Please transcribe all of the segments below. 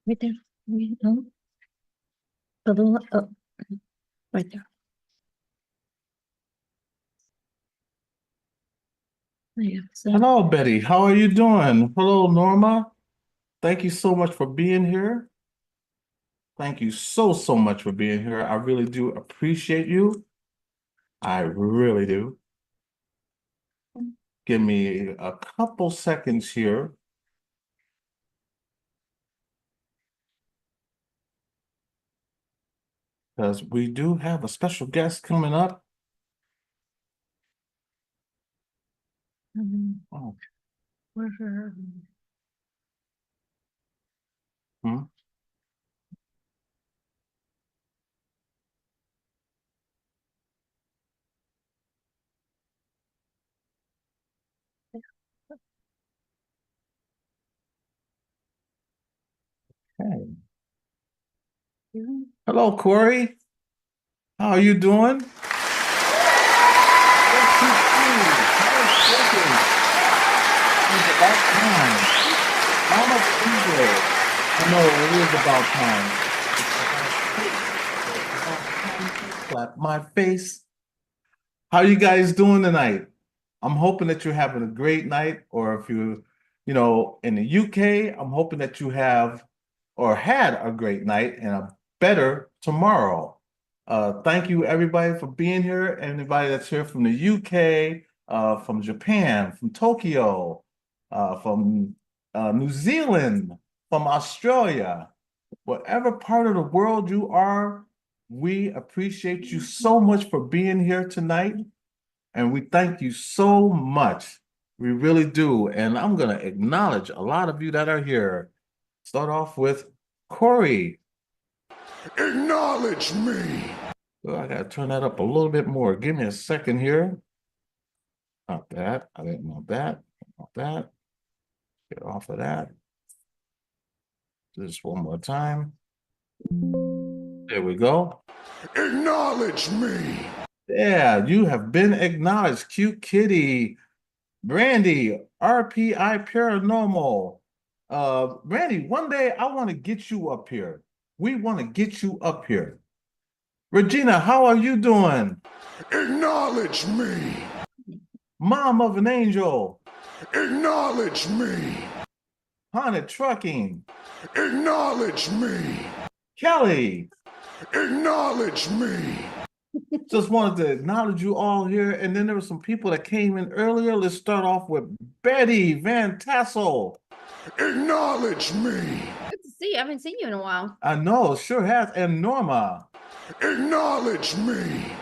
Right there. No, a little up. Right there. There you go. So, Hello, Betty. How are you doing? Hello, Norma. Thank you so much for being here. Thank you so much for being here. I really do appreciate you. I really do. Give me a couple seconds here. Because we do have a special guest coming up. Oh, where's her? hmm. Hey. Hello, Corey. How are you doing? It's about time. How much is it? I know it is about time. Slap my face. How you guys doing tonight? I'm hoping that you're having a great night, or if you in the UK, I'm hoping that you have or had a great night and a better tomorrow. Thank you everybody for being here. Anybody that's here from the UK, from Japan, from Tokyo, from New Zealand, from Australia, whatever part of the world you are, we appreciate you so much for being here tonight. And we thank you so much. We really do. And I'm going to acknowledge a lot of you that are here. Start off with Corey. Acknowledge me. Well, I got to turn that up a little bit more. Give me a second here. Not that. I didn't want that. Not that. Get off of that. Just one more time. There we go. Acknowledge me. Yeah, you have been acknowledged. Cute Kitty. Brandy, RPI Paranormal. Brandy, one day I want to get you up here. We want to get you up here. Regina, how are you doing? Acknowledge me. Mom of an Angel. Acknowledge me. Haunted Trucking. Acknowledge me. Kelly. Acknowledge me. Just wanted to acknowledge you all here. And then there were some people that came in earlier. Let's start off with Betty Van Tassel. Acknowledge me. Good to see you. I haven't seen you in a while. I know, sure has. And Norma. Acknowledge me.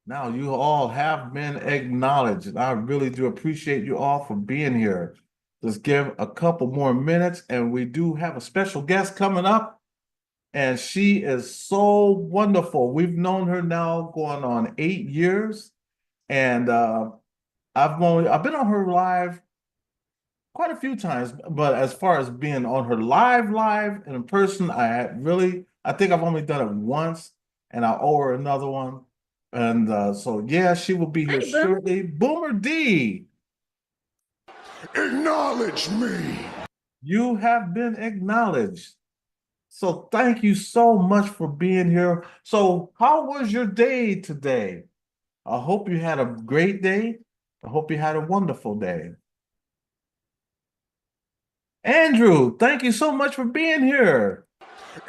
Now you all have been acknowledged. And I really do appreciate you all for being here. Let's give a couple more minutes. And we do have a special guest coming up. And she is so wonderful. We've known her now going on 8 years. And I've been on her live quite a few times, but as far as being on her live and in person, I think I've only done it once, and I owe her another one. And so yeah, she will be here Hey, Boomer. shortly. Boomer D. Acknowledge me. You have been acknowledged. So thank you so much for being here. So how was your day today? I hope you had a great day. I hope you had a wonderful day. Andrew, thank you so much for being here.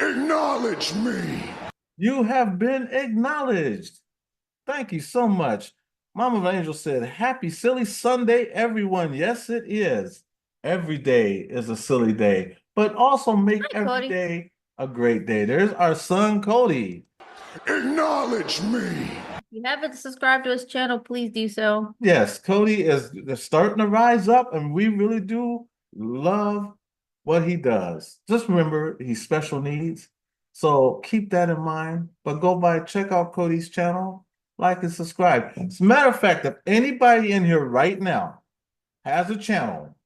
Acknowledge me. You have been acknowledged. Thank you so much. Mama of Angel said, happy silly Sunday, everyone. Yes, it is. Every day is a silly day, but also make Hi, every Cody. day a great day. There's our son, Cody. Acknowledge me. If you haven't subscribed to his channel, please do so. Yes, Cody is starting to rise up, and we really do love what he does. Just remember, he's special needs. So keep that in mind. But go by, check out Cody's channel, like and subscribe. As a matter of fact, if anybody in here right now has a channel,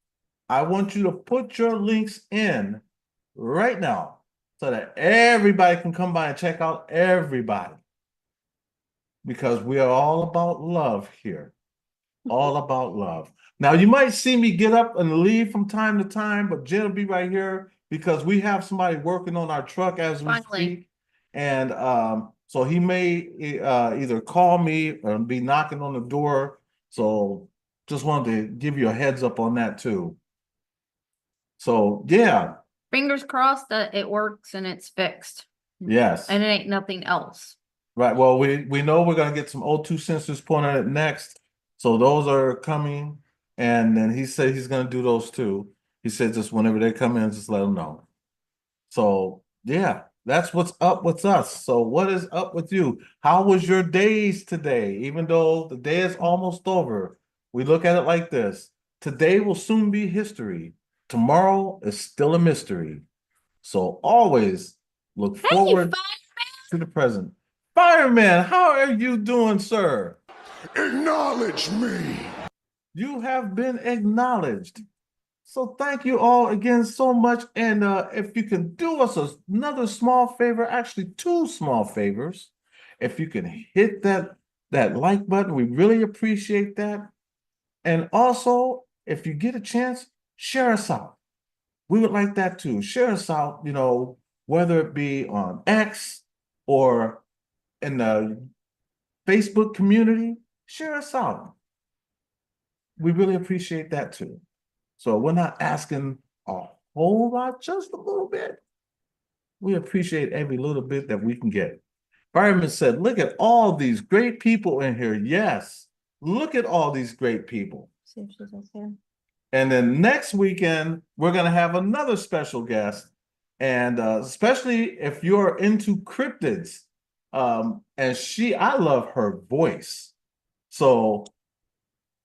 I want you to put your links in right now so that everybody can come by and check out everybody. Because we are all about love here. All about love. Now, you might see me get up and leave from time to time, but Jenn will be right here because we have somebody working on our truck as we speak. And so he may either call me or be knocking on the door. So just wanted to give you a heads up on that too. So yeah. Fingers crossed that it works and it's fixed. Yes. And it ain't nothing else. Right. Well, we know we're gonna get some O2 sensors put on it next. So those are coming. And then he said he's gonna do those too. He said just whenever they come in, just let them know. So yeah, that's what's up with us. So what is up with you? How was your days today? Even though the day is almost over, we look at it like this. Today will soon be history. Tomorrow is still a mystery. So always look forward to the present. Fireman, how are you doing, sir? Acknowledge me. You have been acknowledged. So thank you all again so much. And if you can do us another small favor, actually 2 small favors, if you can hit that like button, we really appreciate that. And also, if you get a chance, share us out. We would like that too. Share us out, you know, whether it be on X or in the Facebook community, share us out. We really appreciate that too. So we're not asking a whole lot, just a little bit. We appreciate every little bit that we can get. Fireman said, look at all these great people in here. Yes, look at all these great people. See if she's okay. And then next weekend, we're going to have another special guest. And especially if you're into cryptids. And I love her voice. So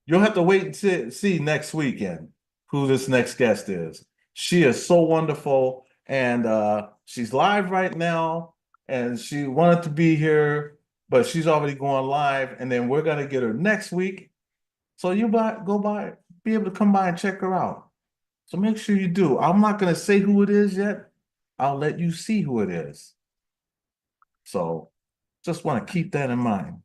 you'll have to wait and see next weekend who this next guest is. She is so wonderful. And she's live right now. And she wanted to be here, but she's already going live. And then we're going to get her next week. So you be able to come by and check her out. So make sure you do. I'm not going to say who it is yet. I'll let you see who it is. So just want to keep that in mind.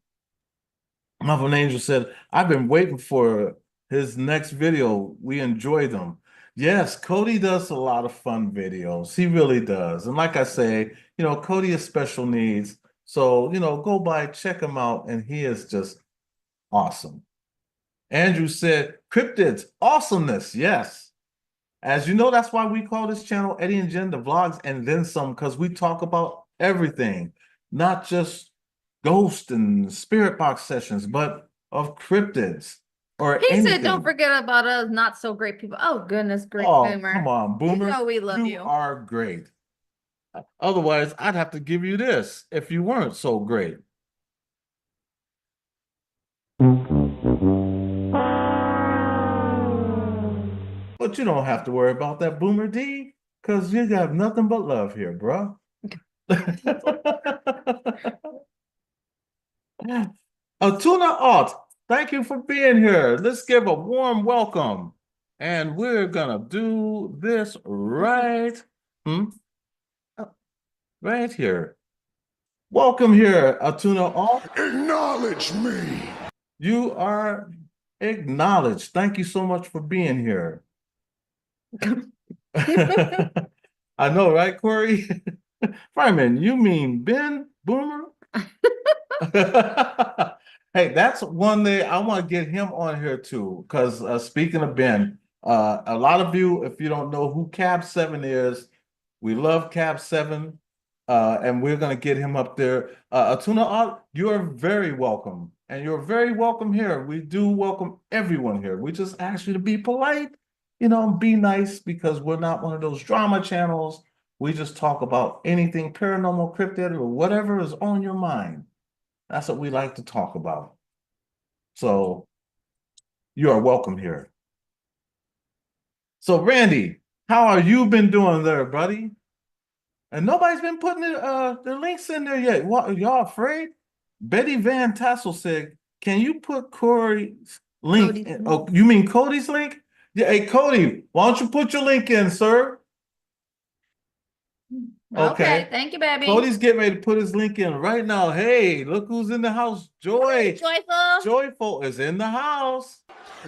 Muffin Angel said, I've been waiting for his next video. We enjoy them. Yes, Cody does a lot of fun videos. He really does. And like I say, you know, Cody has special needs. So, you know, go by, check him out. And he is just awesome. Andrew said, cryptids, awesomeness. Yes. As you know, that's why we call this channel Eddie and Jenn, the vlogs, and then some, because we talk about everything, not just ghost and spirit box sessions, but of cryptids or He anything. said, don't forget about us not so great people. Oh, goodness, great Boomer. Come on, Boomer. You know we love you. You are great. Otherwise, I'd have to give you this if you weren't so great. But you don't have to worry about that, Boomer D, because you got nothing but love here, bro. Tuna Alt, thank you for being here. Let's give a warm welcome. And we're going to do this right, right here. Welcome here, Tuna Alt. Acknowledge me. You are acknowledged. Thank you so much for being here. I know, right, Corey? Fireman, you mean Ben Boomer? Hey, that's one day I want to get him on here too. Because speaking of Ben, a lot of you, if you don't know who Cab 7 is, we love Cab 7. And we're going to get him up there. Atuna, you're very welcome. And you're very welcome here. We do welcome everyone here. We just ask you to be polite, you know, and be nice, because we're not one of those drama channels. We just talk about anything paranormal, cryptid, or whatever is on your mind. That's what we like to talk about. So you are welcome here. So Randy, how are you been doing there, buddy? And nobody's been putting the links in there yet. What, y'all afraid? Betty Van Tassel said, can you put Corey's link in? Oh, you mean Cody's link? Yeah, hey, Cody, why don't you put your link in, sir? Okay, thank you, baby. Cody's getting ready to put his link in right now. Hey, look who's in the house. Joy. Joyful. Joyful is in the house.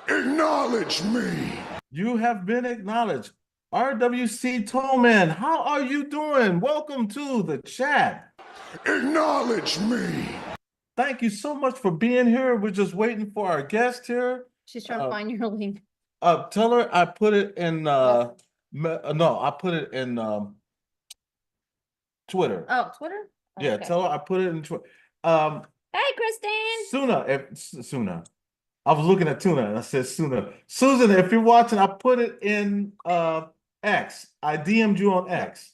Acknowledge me. You have been acknowledged. RWC Tolman, how are you doing? Welcome to the chat. Acknowledge me. Thank you so much for being here. We're just waiting for our guest here. She's trying to find your link. Tell her I put it in no, I put it in Twitter. Oh, Twitter? Oh, Yeah, okay. tell her I put it in Twitter. Hey, Christine. Suna. I was looking at Tuna and I said Suna. Susan, if you're watching, I put it in X. I DM'd you on X.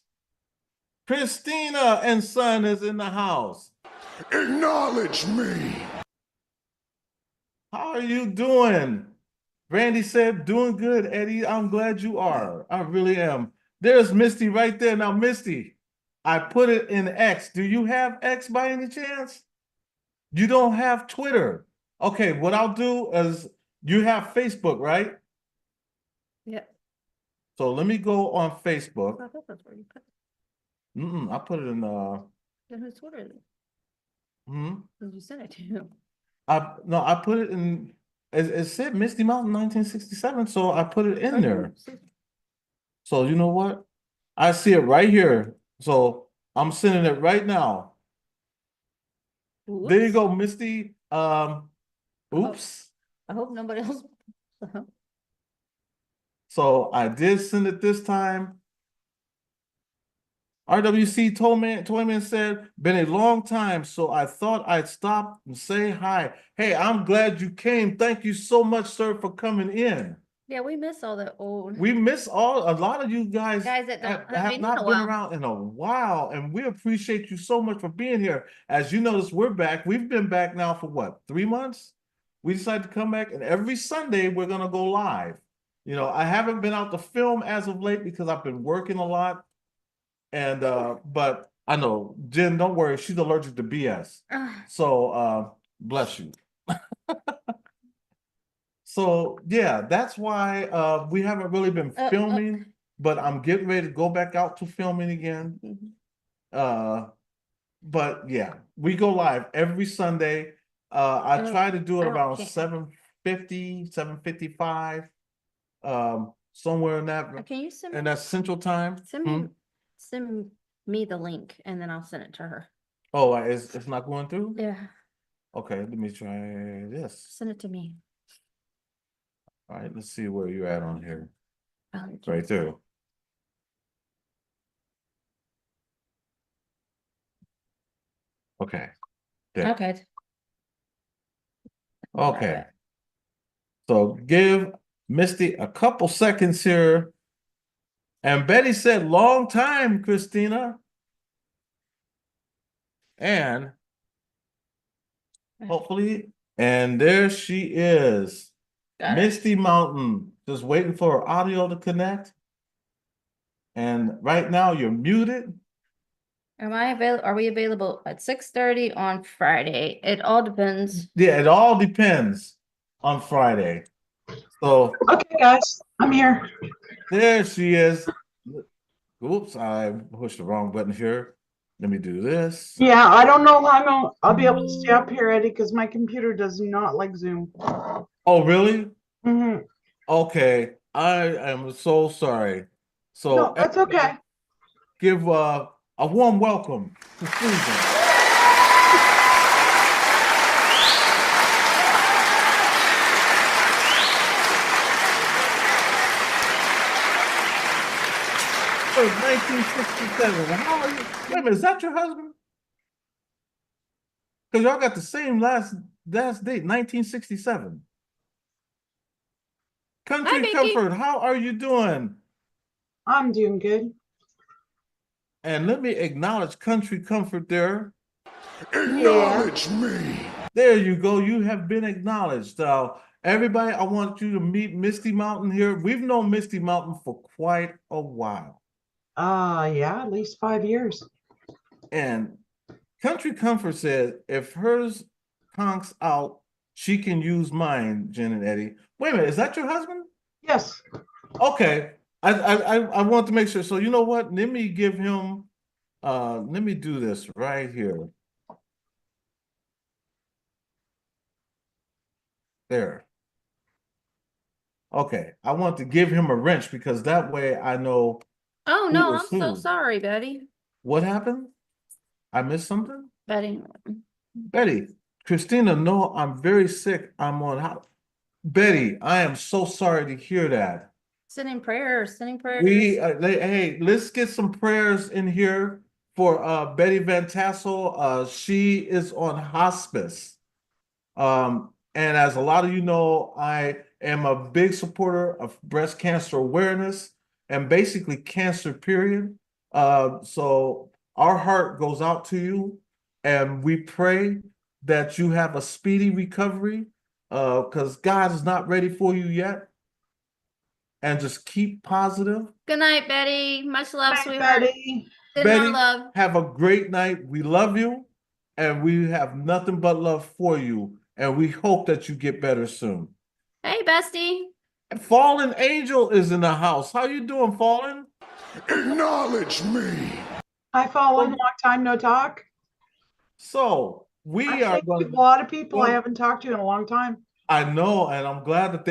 Christina and son is in the house. Acknowledge me. How are you doing? Randy said, doing good, Eddie. I'm glad you are. I really am. There's Misty right there. Now, Misty, I put it in X. Do you have X by any chance? You don't have Twitter. Okay, what I'll do is you have Facebook, right? Yeah. So let me go on Facebook. I thought that's where you put it. I put it in Then whose Twitter is it? hmm. Who you sent it to? I put it in it said Misty Mountain 1967, so I put it in there. So you know what? I see it right here. So I'm sending it right now. Oops. There you go, Misty. Oops. I hope nobody else. So I did send it this time. RWC Toyman said, been a long time, so I thought I'd stop and say hi. Hey, I'm glad you came. Thank you so much, sir, for coming in. Yeah, we miss all the old. We miss a lot of you guys that have been not in a been while. around in a while, and we appreciate you so much for being here. As you notice, we're back. We've been back now for what, 3 months? We decided to come back, and every Sunday we're gonna go live. You know, I haven't been out to film as of late because I've been working a lot. And but I know, Jen, don't worry, she's allergic to BS. So bless you. So yeah, that's why we haven't really been filming, but I'm getting ready to go back out to filming again. But yeah, we go live every Sunday. I try to do it around 7:50, 7:55, somewhere in that. Can you send me? And that's Central Time. Send me the link and then I'll send it to her. Oh, it's not going through? Yeah. Okay, let me try this. Send it to me. All right, let's see where you're at on here. Oh, Right there. Okay. There. Okay. Okay. So give Misty a couple seconds here. And Betty said, long time, Christina. And hopefully, and there she is. Misty Mountain, just waiting for her audio to connect. And right now you're muted. Am I available? Are we available at 6:30 on Friday? It all depends. Yeah, it all depends on Friday. So okay, guys, I'm here. there she is. Oops, I pushed the wrong button here. Let me do this. Yeah, I don't know how I'll be able to stay up here, Eddie, because my computer does not like Zoom. Oh, really? Mm-hmm. Okay, I am so sorry. So no, that's okay. Give a warm welcome to Susan. So 1967. How are you? Wait a minute, is that your husband? Because y'all got the same last date, 1967. Country Comfort, how are you doing? I'm doing good. And let me acknowledge Country Comfort there. Acknowledge me. There you go. You have been acknowledged. Everybody, I want you to meet Misty Mountain here. We've known Misty Mountain for quite a while. Yeah, at least 5 years. And Country Comfort said, if hers conks out, she can use mine, Jen and Eddie. Wait a minute, is that your husband? Yes. Okay. I want to make sure. So you know what? Let me give him let me do this right here. There. Okay, I want to give him a wrench because that way I know Oh, who no, is I'm so who. sorry, Betty. What happened? I missed something? Betty, Betty, Christina, no, I'm very sick. I'm on how Betty, I am so sorry to hear that. sending prayers, sending prayers. Hey, let's get some prayers in here for Betty Van Tassel. She is on hospice. And as a lot of you know, I am a big supporter of breast cancer awareness and basically cancer, period. So our heart goes out to you, and we pray that you have a speedy recovery, because God is not ready for you yet. And just keep positive. Good night, Betty. Much love, Hi, sweetheart. Betty. Sending our Betty, love. have a great night. We love you, and we have nothing but love for you. And we hope that you get better soon. Hey, bestie. Fallen Angel is in the house. How you doing, Fallen? Acknowledge me. Hi, Fallen. Long time no talk. So we are Actually, going a lot of people I Well- haven't talked to in a long time. I know, and I'm glad that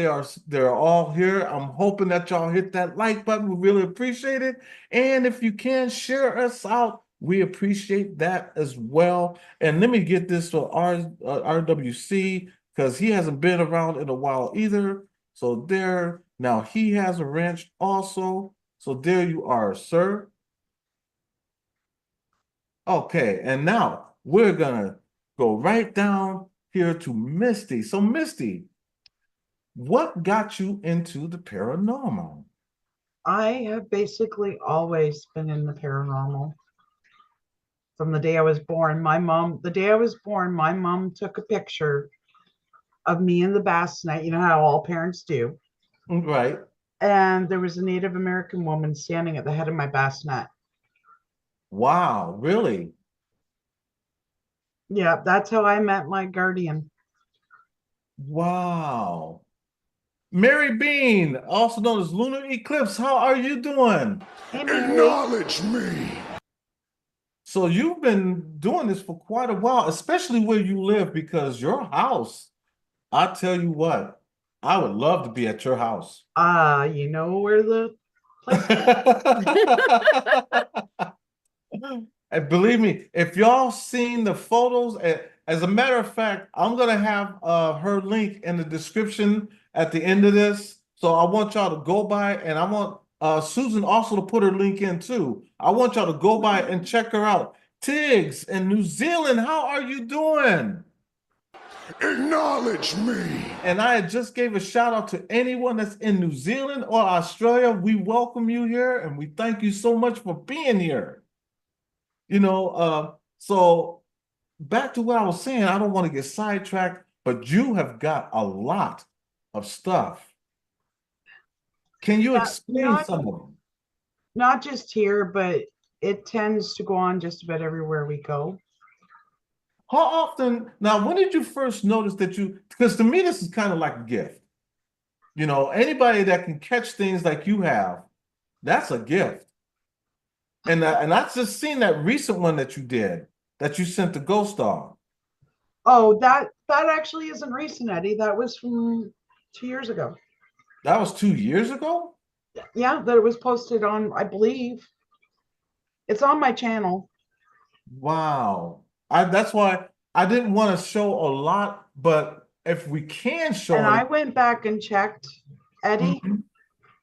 they're all here. I'm hoping that y'all hit that like button. We really appreciate it. And if you can share us out, we appreciate that as well. And let me get this to RWC, because he hasn't been around in a while either. So there, now he has a wrench also. So there you are, sir. Okay, and now we're gonna go right down here to Misty. So Misty, what got you into the paranormal? I have basically always been in the paranormal from the day I was born. The day I was born, my mom took a picture of me in the bassinet. You know how all parents do. Right. And there was a Native American woman standing at the head of my bassinet. Wow, really? Yeah, that's how I met my guardian. Wow. Mary Bean, also known as Lunar Eclipse, how are you doing? Hey, Mary. Acknowledge me. So you've been doing this for quite a while, especially where you live, because your house, I tell you what, I would love to be at your house. You know where the place And believe me, if y'all seen the photos, as a matter of fact, I'm gonna have her link in the description at the end of this. So I want y'all to go by, and I want Susan also to put her link in too. I want y'all to go by and check her out. Tiggs in New Zealand, how are you doing? Acknowledge me. And I just gave a shout out to anyone that's in New Zealand or Australia. We welcome you here, and we thank you so much for being here. So back to what I was saying, I don't want to get sidetracked, but you have got a lot of stuff. Can you explain some of them? not just here, but it tends to go on just about everywhere we go. How often, now, when did you first notice that because to me, this is kind of like a gift. Anybody that can catch things like you have, that's a gift. And I just seen that recent one that you did, that you sent to Ghost Star. Oh, that actually isn't recent, Eddie. That was from 2 years ago. That was 2 years ago? Yeah, that it was posted on, I believe. It's on my channel. Wow. That's why I didn't want to show a lot, but if we can show And it. I went back and checked, Eddie.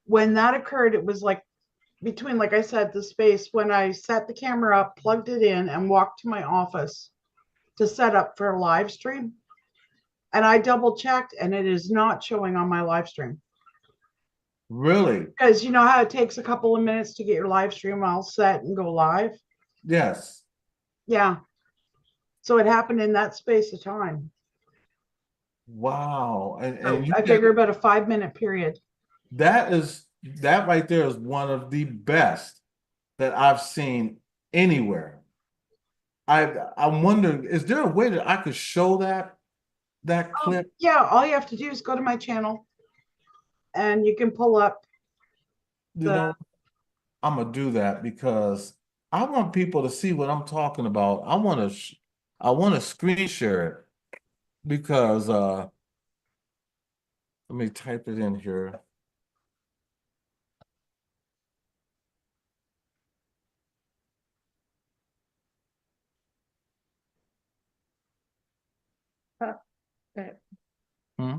When that occurred, it was like between, like I said, the space when I set the camera up, plugged it in, and walked to my office to set up for a live stream. And I double checked, and it is not showing on my live stream. Really? Because you know how it takes a couple of minutes to get your live stream all set and go live? Yes. Yeah. So it happened in that space of time. Wow. And I figure about a 5-minute period. that right there is one of the best that I've seen anywhere. I'm wondering, is there a way that I could show that clip? Yeah, all you have to do is go to my channel and you can pull up I'm gonna do that because I want people to see what I'm talking about. I want to screen share it because let me type it in here. Good. Hmm?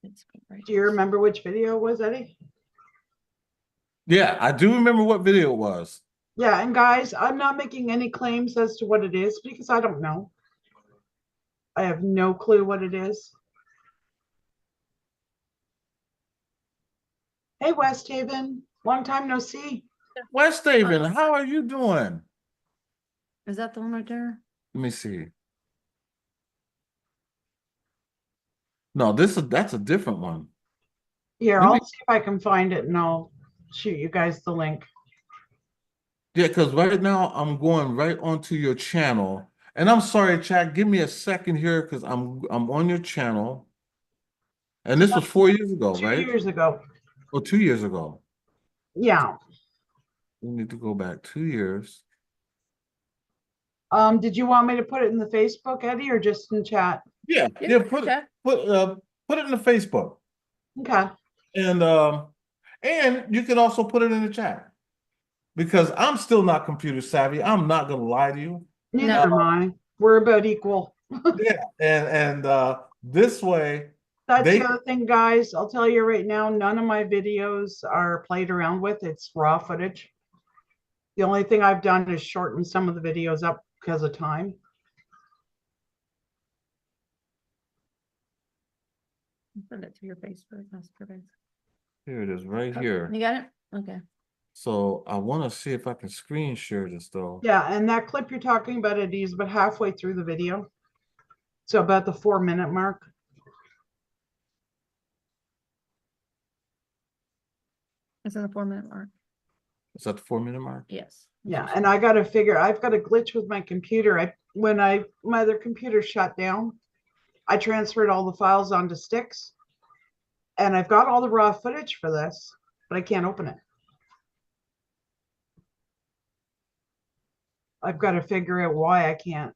It's right. Do you remember which video it was, Eddie? Yeah, I do remember what video it was. Yeah, and guys, I'm not making any claims as to what it is because I don't know. I have no clue what it is. Hey, West Haven, long time no see. West Haven, how are you doing? Is that the one right there? Let me see. No, that's a different one. Here, Let me, I'll see if I can find it and I'll shoot you guys the link. yeah, because right now I'm going right onto your channel. And I'm sorry, chat, give me a second here because I'm on your channel. And this was 4 years ago, 2 years right? ago. Or 2 years ago. Yeah. We need to go back 2 years. Did you want me to put it in the Facebook, Eddie, or just in chat? Yeah, Yeah, put okay. put it in the Facebook. Okay. And you can also put it in the chat. Because I'm still not computer savvy. I'm not gonna lie to you. Neither am I. We're about equal. Yeah, and this way That's they the other thing, guys. I'll tell you right now, none of my videos are played around with. It's raw footage. The only thing I've done is shorten some of the videos up because of time. Send it to your Facebook. That's perfect. here it is right Oh, here. you got it? Okay. So I want to see if I can screen share this though. Yeah, and that clip you're talking about, Eddie, is about halfway through the video. So about the 4-minute mark. It's in the 4-minute mark. Is that the 4 minute mark? Yes. Yeah, and I got to figure, I've got a glitch with my computer. When my other computer shut down, I transferred all the files onto sticks. And I've got all the raw footage for this, but I can't open it. I've got to figure out why I can't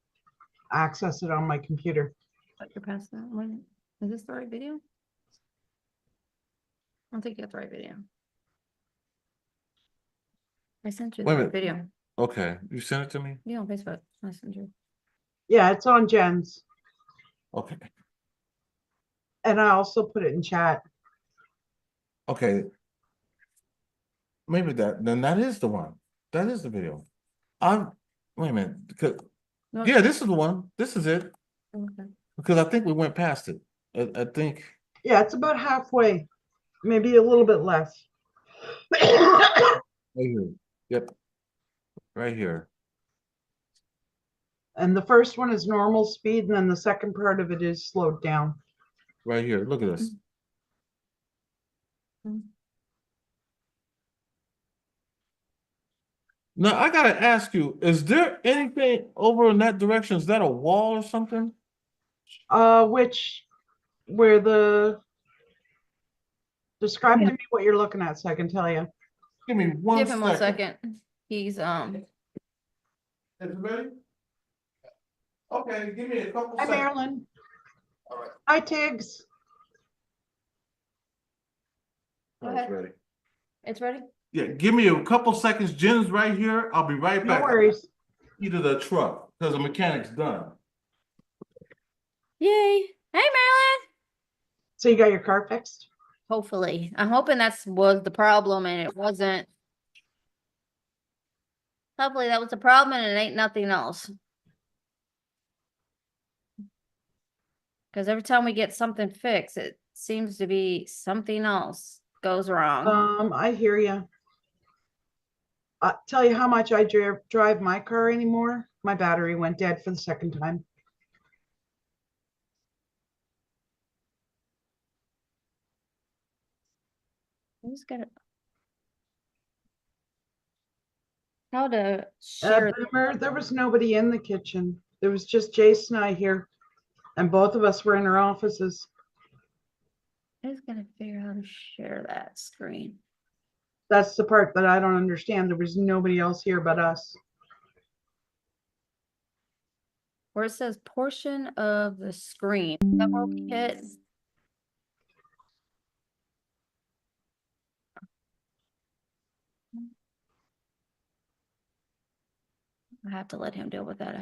access it on my computer. But you're past that one. Is this the right video? I don't think you got the right video. I sent you Wait a the minute. video. Okay, you sent it to me? Yeah, on Facebook. Messenger. Yeah, it's on Jen's. Okay. And I also put it in chat. Okay. Maybe that is the one. That is the video. Wait a minute. No, Yeah, this is the one. This is it. okay. Because I think we went past it. I think. Yeah, it's about halfway, maybe a little bit less. Right here. Yep. Right here. And the first one is normal speed, and then the second part of it is slowed down. Right here. Look at this. Mm-hmm. Now I gotta ask you, is there anything over in that direction? Is that a wall or something? Where describe to me what you're looking at so I can tell you. Give me one Give him 1 second. second. He's Is it ready? Okay, give me a couple Hi, seconds. Marilyn. All right. Hi, Tiggs. Go Oh, it's ahead. ready. It's ready? Yeah, give me a couple seconds. Jen's right here. I'll be right No back. worries. Either the truck because the mechanic's done. Yay. Hey, Marilyn. So you got your car fixed? Hopefully. I'm hoping was the problem and it wasn't. Hopefully that was the problem and it ain't nothing else. Because every time we get something fixed, it seems to be something else goes wrong. I hear you. Tell you how much I drive my car anymore. My battery went dead for the second time. I just gotta. How to share. Boomer, there was nobody in the kitchen. There was just Jason and I here, and both of us were in our offices. I just gotta figure out how to share that screen. That's the part that I don't understand. There was nobody else here but us. Where it says portion of the screen. Is that where we hit? I have to let him deal with that.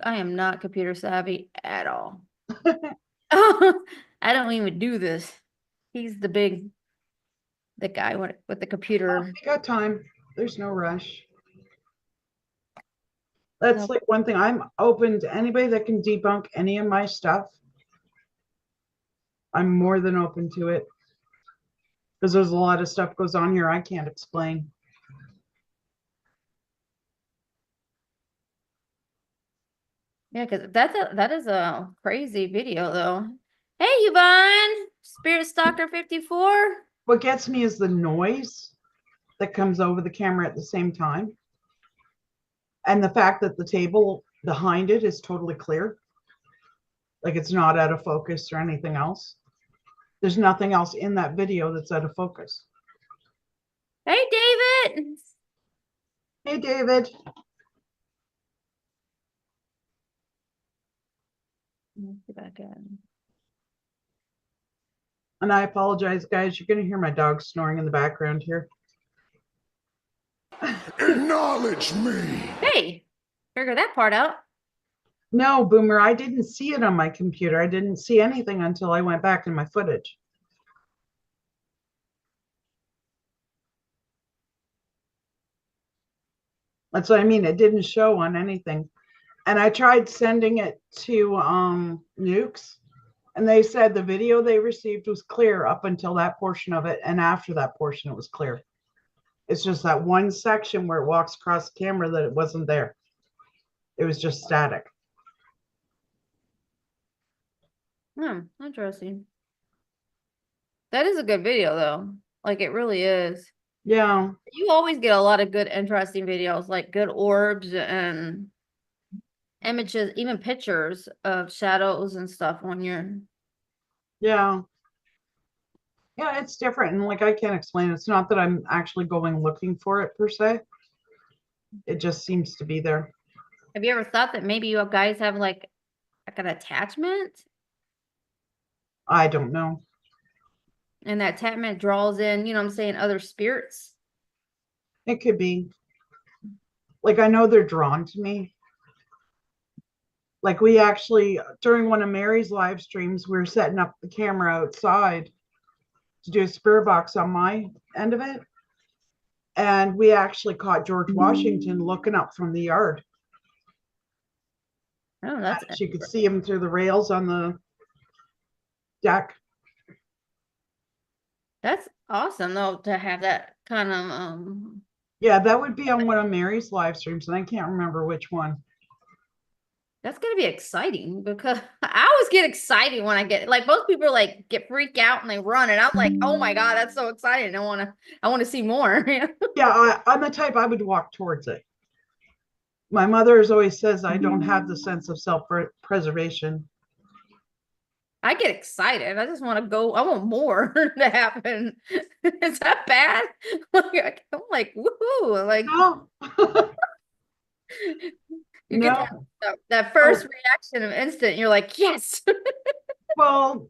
I am not computer savvy at all. I don't even do this. He's the guy with the computer. We got time. There's no rush. That's No. like one thing. I'm open to anybody that can debunk any of my stuff. I'm more than open to it. Because there's a lot of stuff goes on here I can't explain. Yeah, because that is a crazy video though. Hey, Yvonne, Spirit Stalker 54. What gets me is the noise that comes over the camera at the same time. And the fact that the table behind it is totally clear. Like it's not out of focus or anything else. There's nothing else in that video that's out of focus. Hey, David. Hey, David. Get back in. And I apologize, guys. You're going to hear my dog snoring in the background here. Acknowledge me. Hey, figure that part out. No, Boomer, I didn't see it on my computer. I didn't see anything until I went back in my footage. That's what I mean. It didn't show on anything. And I tried sending it to Nukes, and they said the video they received was clear up until that portion of it, and after that portion it was clear. It's just that one section where it walks across the camera that it wasn't there. It was just static. Interesting. That is a good video though. Like it really is. Yeah. You always get a lot of good, interesting videos, like good orbs and images, even pictures of shadows and stuff when you're. Yeah. Yeah, it's different. And like I can't explain it. It's not that I'm actually going looking for it per se. It just seems to be there. Have you ever thought that maybe you guys have like an attachment? I don't know. And that attachment draws in, you know what I'm saying, other spirits? It could be. Like I know they're drawn to me. Like we actually, during one of Mary's live streams, we were setting up the camera outside to do a spirit box on my end of it. And we actually caught George Washington looking up from the yard. Oh, that's You could see him through the rails on the deck. That's awesome though to have that kind of Yeah, that would be on one of Mary's live streams, and I can't remember which one. that's gonna be exciting because I always get excited when I get like most people like get freaked out and they run and I'm like, oh my God, that's so exciting. I wanna see more. Yeah, I'm the type I would walk towards it. My mother always says I don't have the sense of self-preservation. I get excited. I just want to go. I want more to happen. Is that bad? Like, I'm like, woohoo! Like No. you No. get that first reaction of instant. You're like, yes. Well,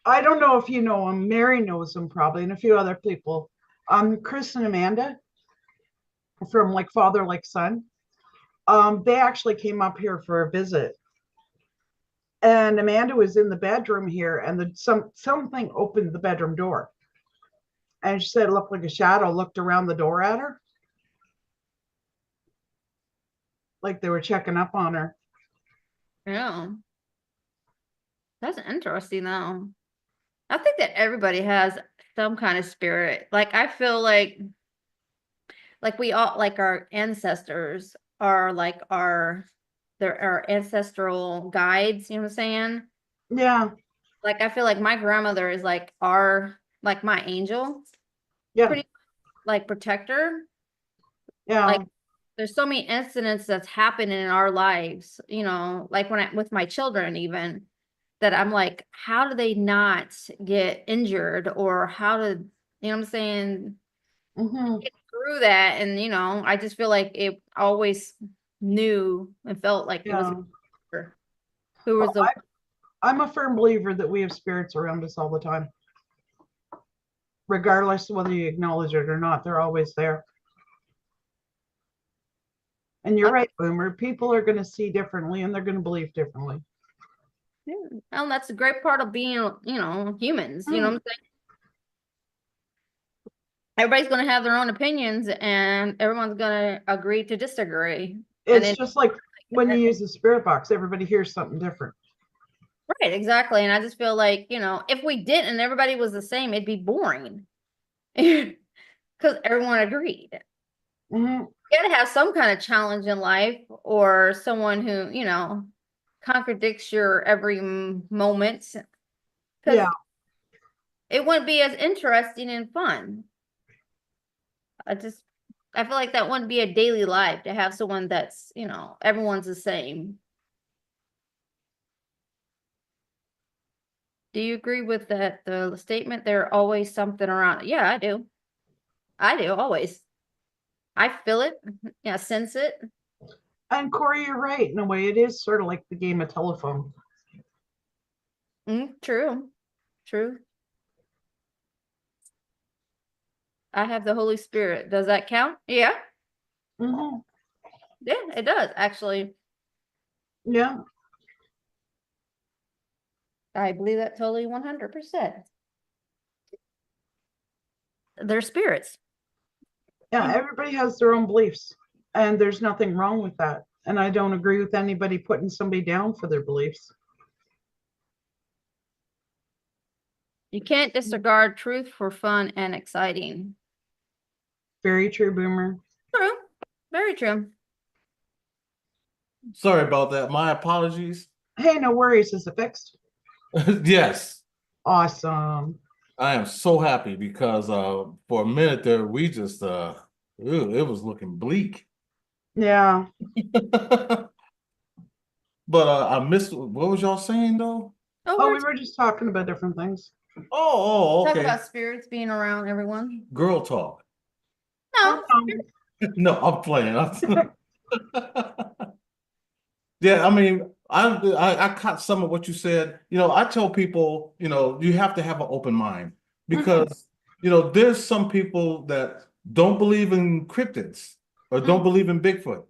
I don't know if you know him. Mary knows him probably, and a few other people. Chris and Amanda from like Father Like Son. They actually came up here for a visit. And Amanda was in the bedroom here, and something opened the bedroom door. And she said it looked like a shadow looked around the door at her. Like they were checking up on her. Yeah. That's interesting though. I think that everybody has some kind of spirit. Like I feel like we all like our ancestors are like they're our ancestral guides, you know what I'm saying? Yeah. Like I feel like my grandmother is like my angel. Yeah. Pretty like protector. Yeah. Like there's so many incidents that's happened in our lives, you know, like with my children even, that I'm like, how do they not get injured or how to, you know what I'm saying, get through that? And, you know, I just feel like it always knew and felt like it was who was the. I'm a firm believer that we have spirits around us all the time. Regardless of whether you acknowledge it or not, they're always there. And you're right, Boomer. People are going to see differently and they're going to believe differently. Yeah. And that's a great part of being, humans. You know what I'm saying? Everybody's going to have their own opinions and everyone's going to agree to disagree. It's just like when you use the spirit box, everybody hears something different. Right, exactly. And I just feel like, if we didn't and everybody was the same, it'd be boring. Because everyone agreed. Mm-hmm. You gotta have some kind of challenge in life or someone who, contradicts your every moment. Yeah. It wouldn't be as interesting and fun. I feel like that wouldn't be a daily life to have someone that's, everyone's the same. Do you agree with that, the statement, there always something around? Yeah, I do. I do, always. I feel it. Yeah, sense it. And Corey, you're right. In a way, it is sort of like the game of telephone. True. True. I have the Holy Spirit. Does that count? Yeah. Mm-hmm. Yeah, it does, actually. Yeah. I believe that totally 100%. They're spirits. Yeah, everybody has their own beliefs, and there's nothing wrong with that. And I don't agree with anybody putting somebody down for their beliefs. You can't disregard truth for fun and exciting. Very true, Boomer. True. Very true. Sorry about that. My apologies. Hey, no worries. Is it fixed? Yes. Awesome. I am so happy because for a minute there we just it was looking bleak. Yeah. But I missed what was y'all saying though? Oh, we were just talking about different things. Oh, Talk okay. about spirits being around everyone. Girl talk. No. No, I'm playing. Yeah, I mean, I caught some of what you said. I tell people, you have to have an open mind because, there's some people that don't believe in cryptids or don't believe in Bigfoot.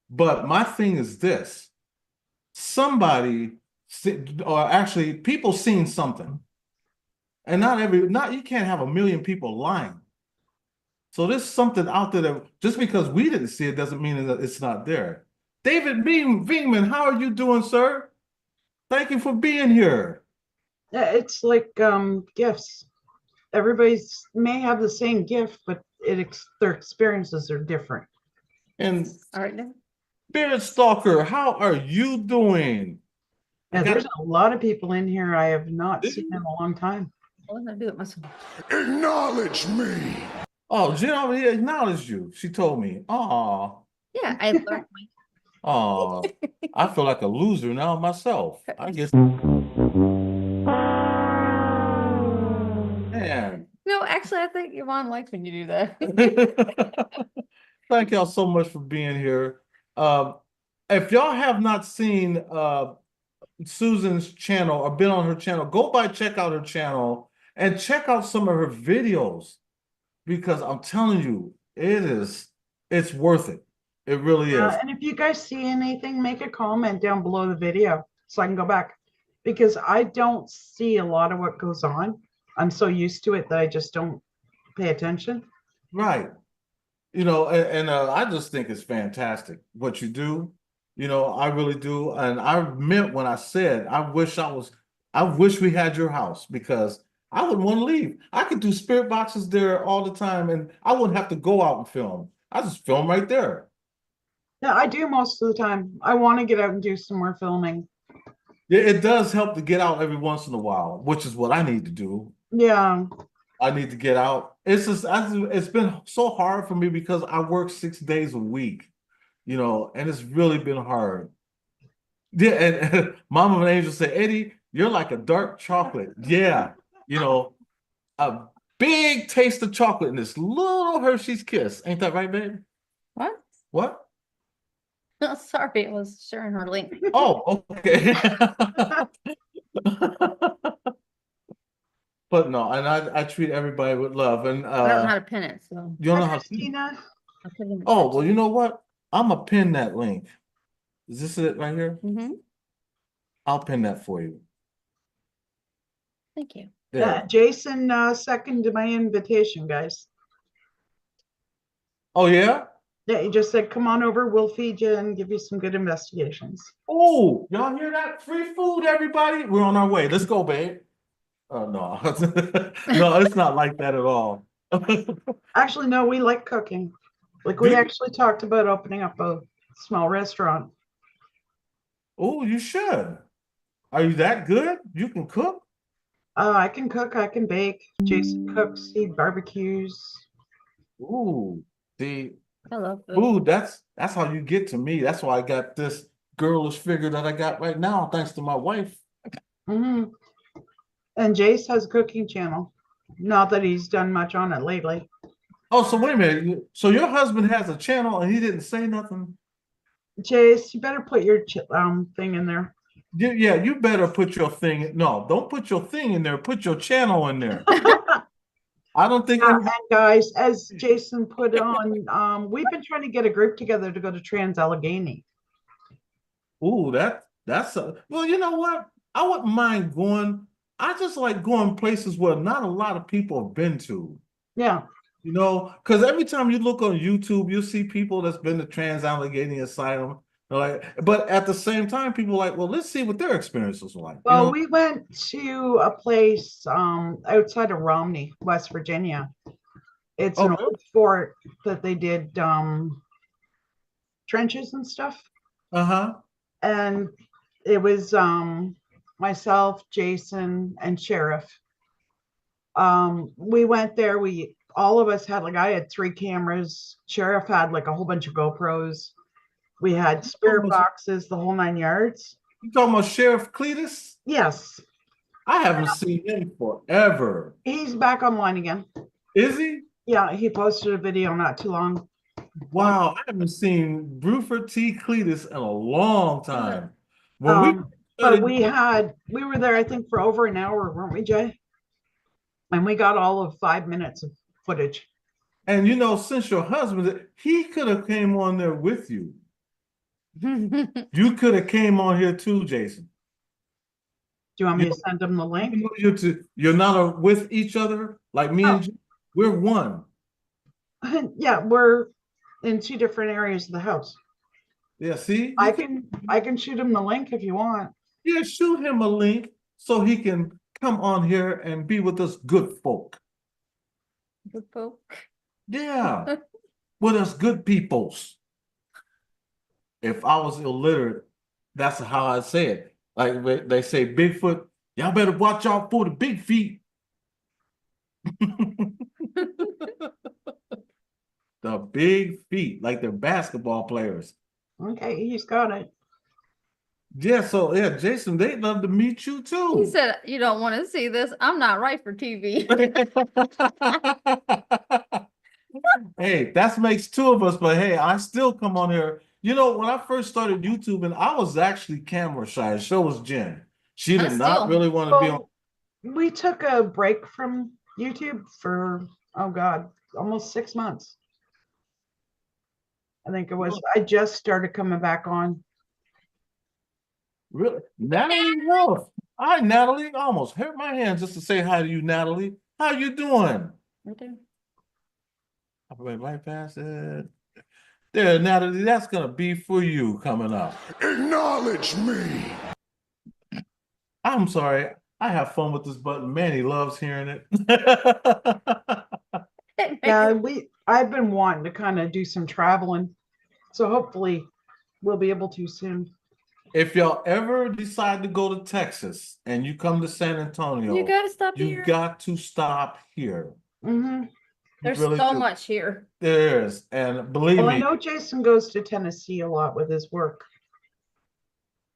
But my thing is this: or actually, people seen something, and not you can't have a million people lying. So there's something out there that just because we didn't see it doesn't mean that it's not there. David Vingman, how are you doing, sir? Thank you for being here. Yeah, it's like gifts. Everybody's may have the same gift, but their experiences are different. And All right, then. Spirit Stalker, how are you doing? Yeah, there's a lot of people in here I have not seen in a long time. I'm gonna do it myself. Acknowledge me. Oh, Jenn already acknowledged you. She told me. Aw. Yeah, I learned Aw. I feel like a loser now myself. I guess. Man. No, actually, I think Yvonne likes when you do that. Thank y'all so much for being here. If y'all have not seen Susan's channel or been on her channel, go by, check out her channel and check out some of her videos because I'm telling you, it's worth it. It really is. And if you guys see anything, make a comment down below the video so I can go back because I don't see a lot of what goes on. I'm so used to it that I just don't pay attention. Right. And I just think it's fantastic what you do. I really do. And I meant when I said, I wish we had your house because I wouldn't want to leave. I could do spirit boxes there all the time and I wouldn't have to go out and film. I just film right there. Yeah, I do most of the time. I want to get out and do some more filming. Yeah, it does help to get out every once in a while, which is what I need to do. Yeah. I need to get out. It's been so hard for me because I work 6 days a week, and it's really been hard. Yeah, and Mama and Angel say, Eddie, you're like a dark chocolate. Yeah, a big taste of chocolate in this little Hershey's Kiss. Ain't that right, baby? What? What? Oh, sorry, I was sharing her link. Oh, okay. But no, and I treat everybody with love. And I don't know how to pin it, so. you don't know how to. Christina. Oh, well, you know what? I'm gonna pin that link. Is this it right here? Mhm. I'll pin that for you. Thank you. There. Jason seconded my invitation, guys. Oh yeah? Yeah, he just said, come on over, we'll feed you and give you some good investigations. Oh, y'all hear that? Free food, everybody. We're on our way. Let's go, babe. Oh no. No, it's not like that at all. Actually, no, we like cooking. Like Do we you? actually talked about opening up a small restaurant. Oh, you should. Are you that good? You can cook? I can cook, I can bake. Jason cooks, he barbecues. Ooh, see, I love food. food, that's how you get to me. That's why I got this girlish figure that I got right now, thanks to my wife. Hmm. And Jace has a cooking channel. Not that he's done much on it lately. Oh, so wait a minute. So your husband has a channel and he didn't say nothing? Jace, you better put your thing in there. Yeah, you better put your thing. No, don't put your thing in there. Put your channel in there. I don't think. And guys, as Jason put on, we've been trying to get a group together to go to Trans Allegheny. Ooh, that's well, you know what? I wouldn't mind going. I just like going places where not a lot of people have been to. Yeah. You know, because every time you look on YouTube, you'll see people that's been to Trans Allegheny Asylum. They're like, but at the same time, people are like, well, let's see what their experiences are like. Well, You know? we went to a place outside of Romney, West Virginia. It's Oh, an really? old fort that they did trenches and stuff. Uh-huh. And it was myself, Jason, and Sheriff. We went there. We all of us had, like, I had 3 cameras. Sheriff had like a whole bunch of GoPros. We had spirit boxes, the whole 9 yards. You talking about Sheriff Cletus? Yes, I haven't seen him forever. he's back online again. Is he? Yeah, he posted a video not too long. Wow, I haven't seen Bruford T. Cletus in a long time. When we But started, we were there, I think, for over an hour, weren't we, Jay? And we got all of 5 minutes of footage. and you know, since your husband, he could have came on there with you. You could have came on here too, Jason. Do you want me You to send him the link? You're not with each other like me and you. We're one. Yeah, we're in 2 different areas of the house. Yeah, see, I can shoot him the link if you want. yeah, shoot him a link so he can come on here and be with us good folk. Good folk. Yeah, with us good peoples. If I was illiterate, that's how I say it. Like they say Bigfoot, y'all better watch out for the big feet. The big feet, like they're basketball players. Okay, he's got it. Yeah, so yeah, Jason, they'd love to meet you He too. said, "You don't want to see this. I'm not right for TV." Hey, that makes 2 of us, but hey, I still come on here. You know, when I first started YouTube, and I was actually camera shy, so was Jenn. She did not really want to be on. We took a break from YouTube for, oh God, almost 6 months. I think it was. I just started coming back on. Really? Natalie Wolf. Hi, Natalie. I almost hurt my hand just to say hi to you, Natalie. How you doing? Okay. I went right past it. There, Natalie, that's gonna be for you coming up. Acknowledge me. I'm sorry. I have fun with this button. Manny loves hearing it. Yeah, I've been wanting to kind of do some traveling. So hopefully we'll be able to soon. If y'all ever decide to go to Texas and you come to San Antonio, You gotta stop you here. got to stop here. Mm-hmm. There's really so do. much here. There's, and believe Well, I me, know Jason goes to Tennessee a lot with his work.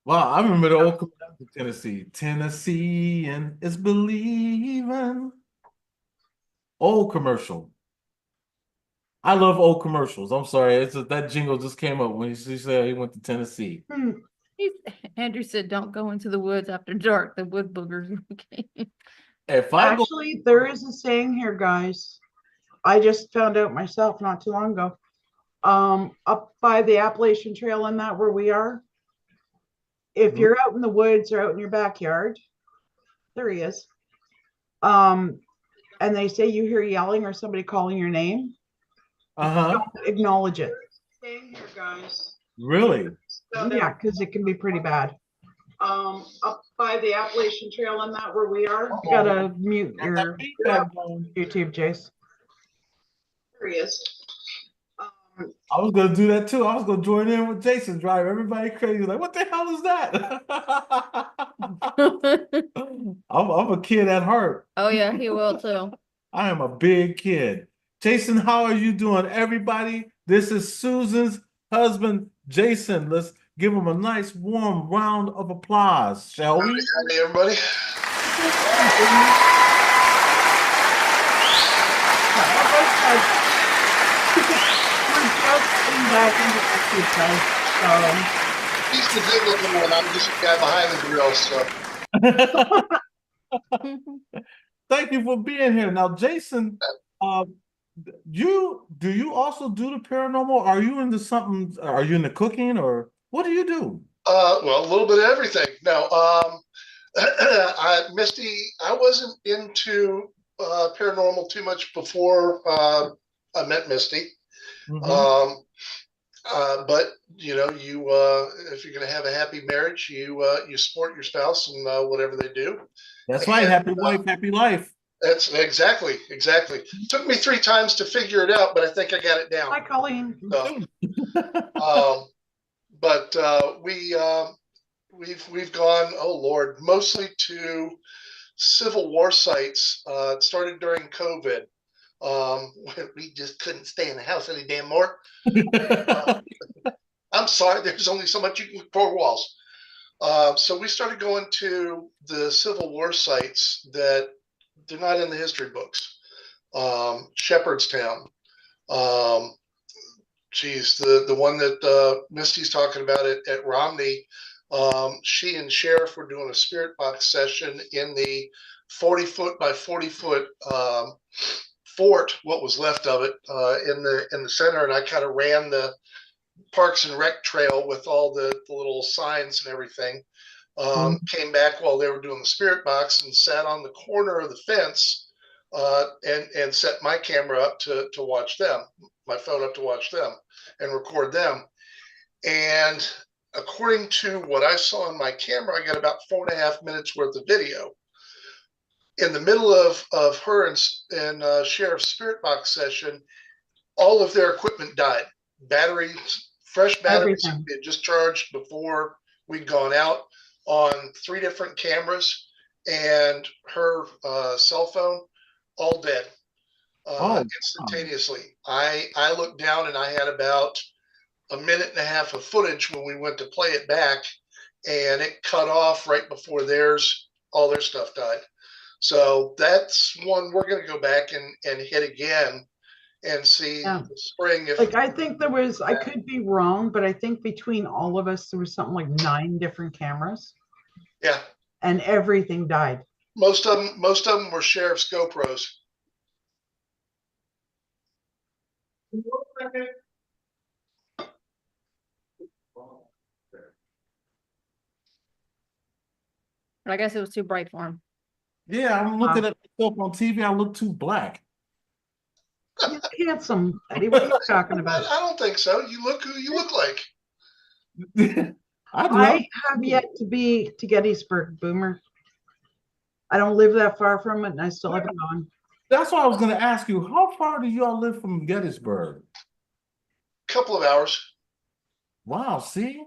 wow, I remember the old commercial in Tennessee. Tennessee and it's believing. Old commercial. I love old commercials. I'm sorry. It's just, that jingle just came up when she said he went to Tennessee. Andrew said, "Don't go into the woods after dark. The wood boogers." Okay. If I go, Actually, there is a saying here, guys. I just found out myself not too long ago. Up by the Appalachian Trail and that where we are. If you're out in the woods or out in your backyard, there he is. And they say you hear yelling or somebody calling your name, acknowledge it. Stay here, guys. Really? Yeah, because it can be pretty bad. Up by the Appalachian Trail and that where we are. You gotta mute your YouTube, Jace. There he is. I was gonna do that too. I was gonna join in with Jason, drive everybody crazy. Like, what the hell is that? I'm a kid at heart. Oh yeah, he will too. I am a big kid. Jason, how are you doing, everybody? This is Susan's husband, Jason. Let's give him a nice warm round of applause, shall we? Hey, everybody. He's the good looking one. I'm just the guy behind the grill. So Thank you for being here. Now, Jason, do you also do the paranormal? Are you into something? Are you into cooking, or what do you do? Well, a little bit of everything. No, Misty, I wasn't into paranormal too much before I met Misty. Mhm. But you know, if you're going to have a happy marriage, you support your spouse and whatever they do. That's right. Happy wife, happy life. That's exactly. Took me 3 times to figure it out, but I think I got it down. Hi, Colleen. But we've gone, oh Lord, mostly to Civil War sites. It started during COVID. We just couldn't stay in the house any damn more. I'm sorry, there's only so much you can pour walls. So we started going to the Civil War sites that they're not in the history books. Shepherdstown. The one that Misty's talking about at Romney. She and Sheriff were doing a spirit box session in the 40-foot by 40-foot fort, what was left of it, in the center, and I kind of ran the Parks and Rec trail with all the little signs and everything. Came back while they were doing the spirit box and sat on the corner of the fence and set my camera up to watch them, my phone up to watch them and record them. And according to what I saw on my camera, I got about 4.5 minutes worth of video. In the middle of her and Sheriff's spirit box session, all of their equipment died. Batteries, fresh batteries had been just charged before we'd gone out on 3 different cameras, and her cell phone, all dead instantaneously. I looked down and I had about 1.5 minutes of footage when we went to play it back, and it cut off right before all their stuff died. So that's one we're going to go back and hit again and see the spring. Like, I think there was, I could be wrong, but I think between all of us, there was something like 9 different cameras. Yeah. And everything died. Most of them were Sheriff's GoPros. I guess it was too bright for him. Yeah, I'm looking at myself on TV. I look too black. You're handsome, Eddie. What are you talking about? I don't think so. You look who you look like. I have yet to be to Gettysburg, Boomer. I don't live that far from it, and I still haven't gone. That's why I was going to ask you, how far do y'all live from Gettysburg? Couple of hours. Wow, see?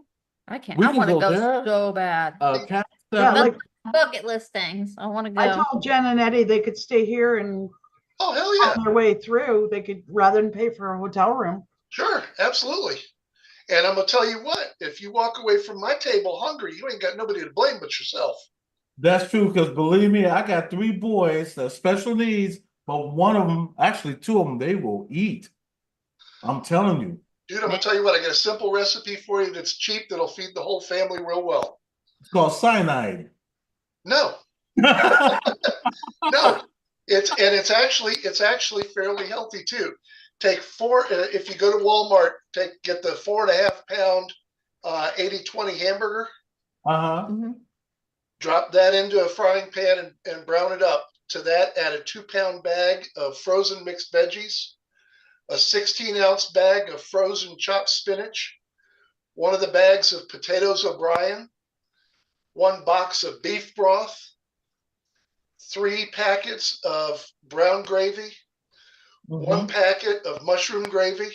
I can't. I want to go so bad. Yeah, like bucket list things. I want to go. I told Jen and Eddie they could stay here and oh hell yeah, on their way through. They could, rather than pay for a hotel room. Sure, absolutely. And I'm gonna tell you what: if you walk away from my table hungry, you ain't got nobody to blame but yourself. That's true, because believe me, I got 3 boys that have special needs, but one of them, actually 2 of them, they will eat. I'm telling you. Dude, I'm gonna tell you what, I got a simple recipe for you that's cheap that'll feed the whole family real well. It's called cyanide. No. No. It's actually fairly healthy too. take four, if you go to Walmart, get the 4.5 pound 80/20 hamburger, Mhm. drop that into a frying pan and brown it up. To that, add a 2-pound bag of frozen mixed veggies, a 16-ounce bag of frozen chopped spinach, one of the bags of potatoes O'Brien, one box of beef broth, 3 packets of brown gravy, one packet of mushroom gravy,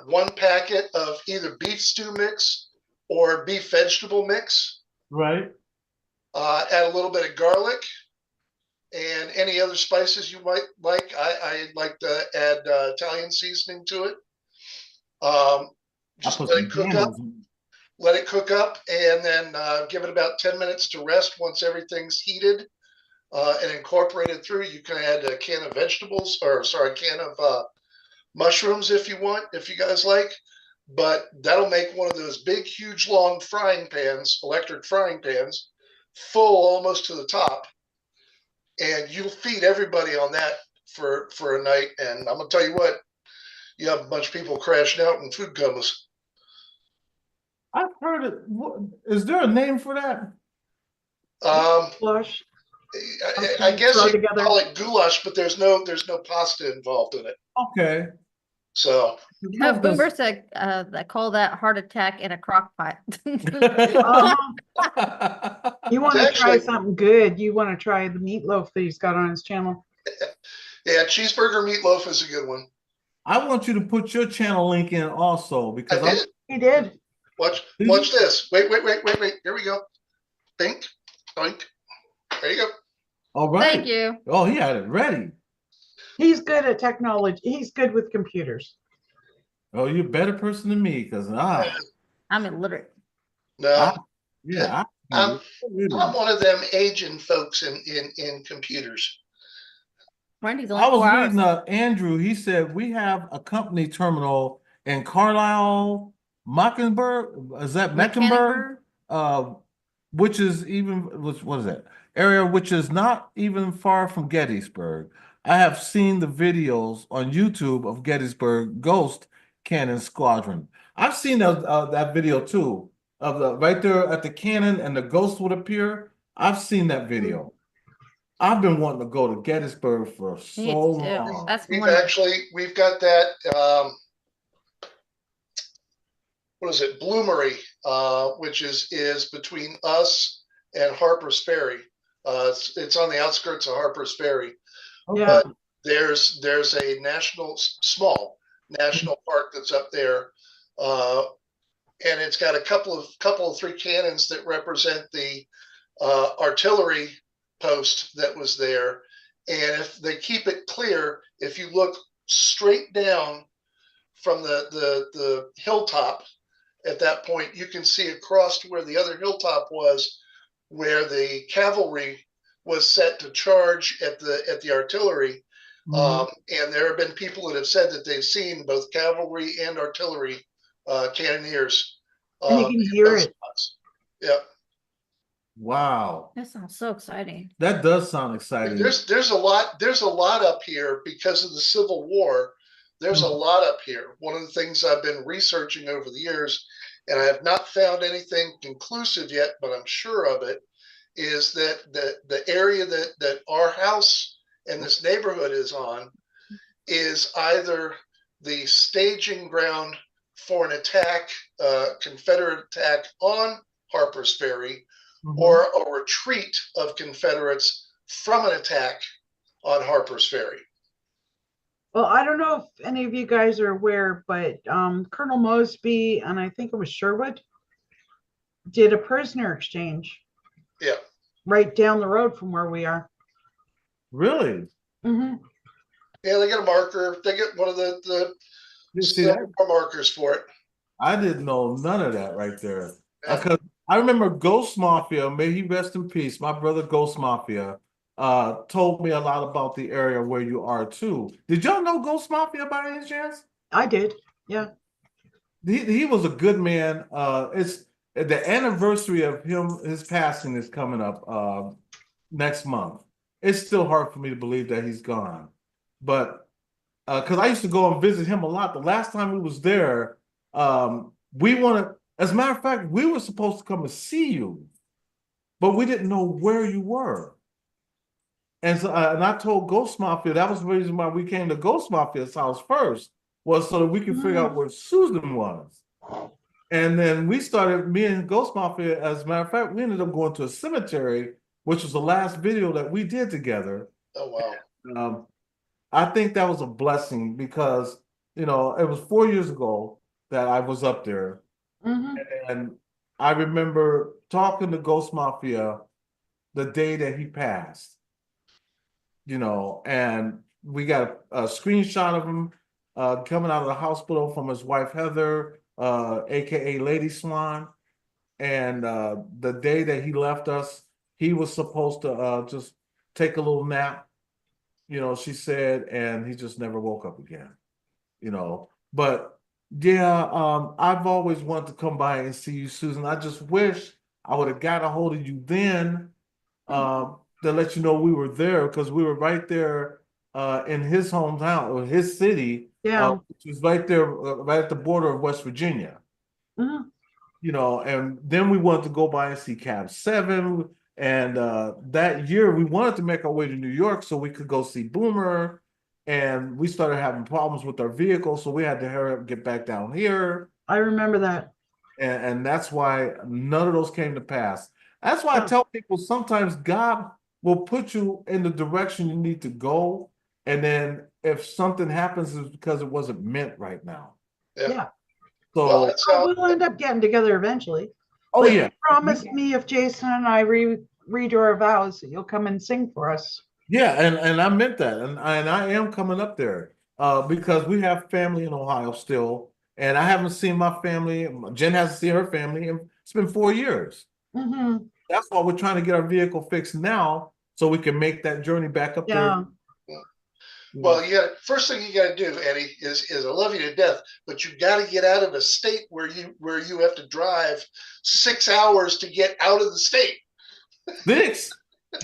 1 packet of either beef stew mix or beef vegetable mix. Right. Add a little bit of garlic and any other spices you might like. I like to add Italian seasoning to it. Just let it cook up. Let it cook up, and then give it about 10 minutes to rest. Once everything's heated and incorporated through, you can add a can of vegetables, or sorry, a can of mushrooms if you want, if you guys like. But that'll make one of those big, huge, long frying pans, electric frying pans, full almost to the top. And you'll feed everybody on that for a night. And I'm gonna tell you what, you have a bunch of people crashing out in food comas. I've heard it. Is there a name for that? Flush. I guess throw you together. call it goulash, but there's no pasta involved in it. Okay. So No, Boomer said, they call that heart attack in a crock pot. You want to It's try actually- something good? You want to try the meatloaf that he's got on his channel? yeah, cheeseburger meatloaf is a good one. I want you to put your channel link in also because I did. He did. Watch Did this. Wait. Here we go. Think. Think. There you go. All right. Thank you. Oh, he had it ready. He's good at technology. He's good with computers. Oh, you're a better person than me because I'm illiterate. No, yeah. I'm one of them aging folks in computers. Randy's only I was 4 hours. reading Andrew. He said we have a company terminal in Carlisle, Mockingbird. Is that Mecklenburg? Which is what is that area? Which is not even far from Gettysburg. I have seen the videos on YouTube of Gettysburg Ghost Cannon Squadron. I've seen that video too of the right there at the cannon and the ghost would appear. I've seen that video. I've been wanting to go to Gettysburg for so long. That's We've wonderful. got that. What is it? Bloomery, which is between us and Harper's Ferry. It's on the outskirts of Harper's Ferry. Yeah. But there's a small national park that's up there, and it's got a couple of 3 cannons that represent the artillery post that was there. And if they keep it clear, if you look straight down from the hilltop at that point, you can see across to where the other hilltop was, where the cavalry was set to charge at the artillery. And there have been people that have said that they've seen both cavalry and artillery cannoneers. And you can hear it. Yeah. Wow. That sounds so exciting. That does sound exciting. There's a lot up here because of the Civil War. There's a lot up here. One of the things I've been researching over the years, and I have not found anything conclusive yet, but I'm sure of it, is that the area that our house and this neighborhood is on is either the staging ground for an attack, Confederate attack on Harper's Ferry, or a retreat of Confederates from an attack on Harper's Ferry. Well, I don't know if any of you guys are aware, but Colonel Mosby and I think it was Sherwood did a prisoner exchange. Yeah. Right down the road from where we are. Really? Mm-hmm. Yeah, they get a marker. They get one of the markers for it. I didn't know none of that right there. Yeah. Because I remember Ghost Mafia, may he rest in peace, my brother Ghost Mafia, told me a lot about the area where you are too. Did y'all know Ghost Mafia by any chance? I did, yeah. He was a good man. It's the anniversary of his passing is coming up next month. It's still hard for me to believe that he's gone. But because I used to go and visit him a lot. The last time we was there, we wanted, as a matter of fact, we were supposed to come and see you, but we didn't know where you were. And so, and I told Ghost Mafia that was the reason why we came to Ghost Mafia's house first, was so that we could figure out where Susan was. And then we started, me and Ghost Mafia, as a matter of fact, we ended up going to a cemetery, which was the last video that we did together. Oh, wow. I think that was a blessing because, you know, it was 4 years ago that I was up there. And I remember talking to Ghost Mafia the day that he passed, you know, and we got a screenshot of him coming out of the hospital from his wife, Heather, AKA Lady Swan. And the day that he left us, he was supposed to just take a little nap, you know, she said, and he just never woke up again, you know. But yeah, I've always wanted to come by and see you, Susan. I just wish I would have got a hold of you then to let you know we were there, because we were right there in his hometown or his city, which was right there, right at the border of West Virginia. You know, and then we wanted to go by and see Cab 7. And that year we wanted to make our way to New York so we could go see Boomer. And we started having problems with our vehicle, so we had to hurry up and get back down here. I remember that. And that's why none of those came to pass. That's why I tell people sometimes God will put you in the direction you need to go. And then if something happens, it's because it wasn't meant right now. Yeah. So Well, that's how, we'll end up getting together eventually. oh But yeah. you promised me if Jason and I redo our vows that you'll come and sing for us. Yeah, and I meant that, and I am coming up there because we have family in Ohio still, and I haven't seen my family. Jen hasn't seen her family, and it's been 4 years. That's why we're trying to get our vehicle fixed now, so we can make that journey back up there. well, you got first thing you got to do, Eddie, is I love you to death, but you got to get out of a state where you have to drive 6 hours to get out of the state. 6?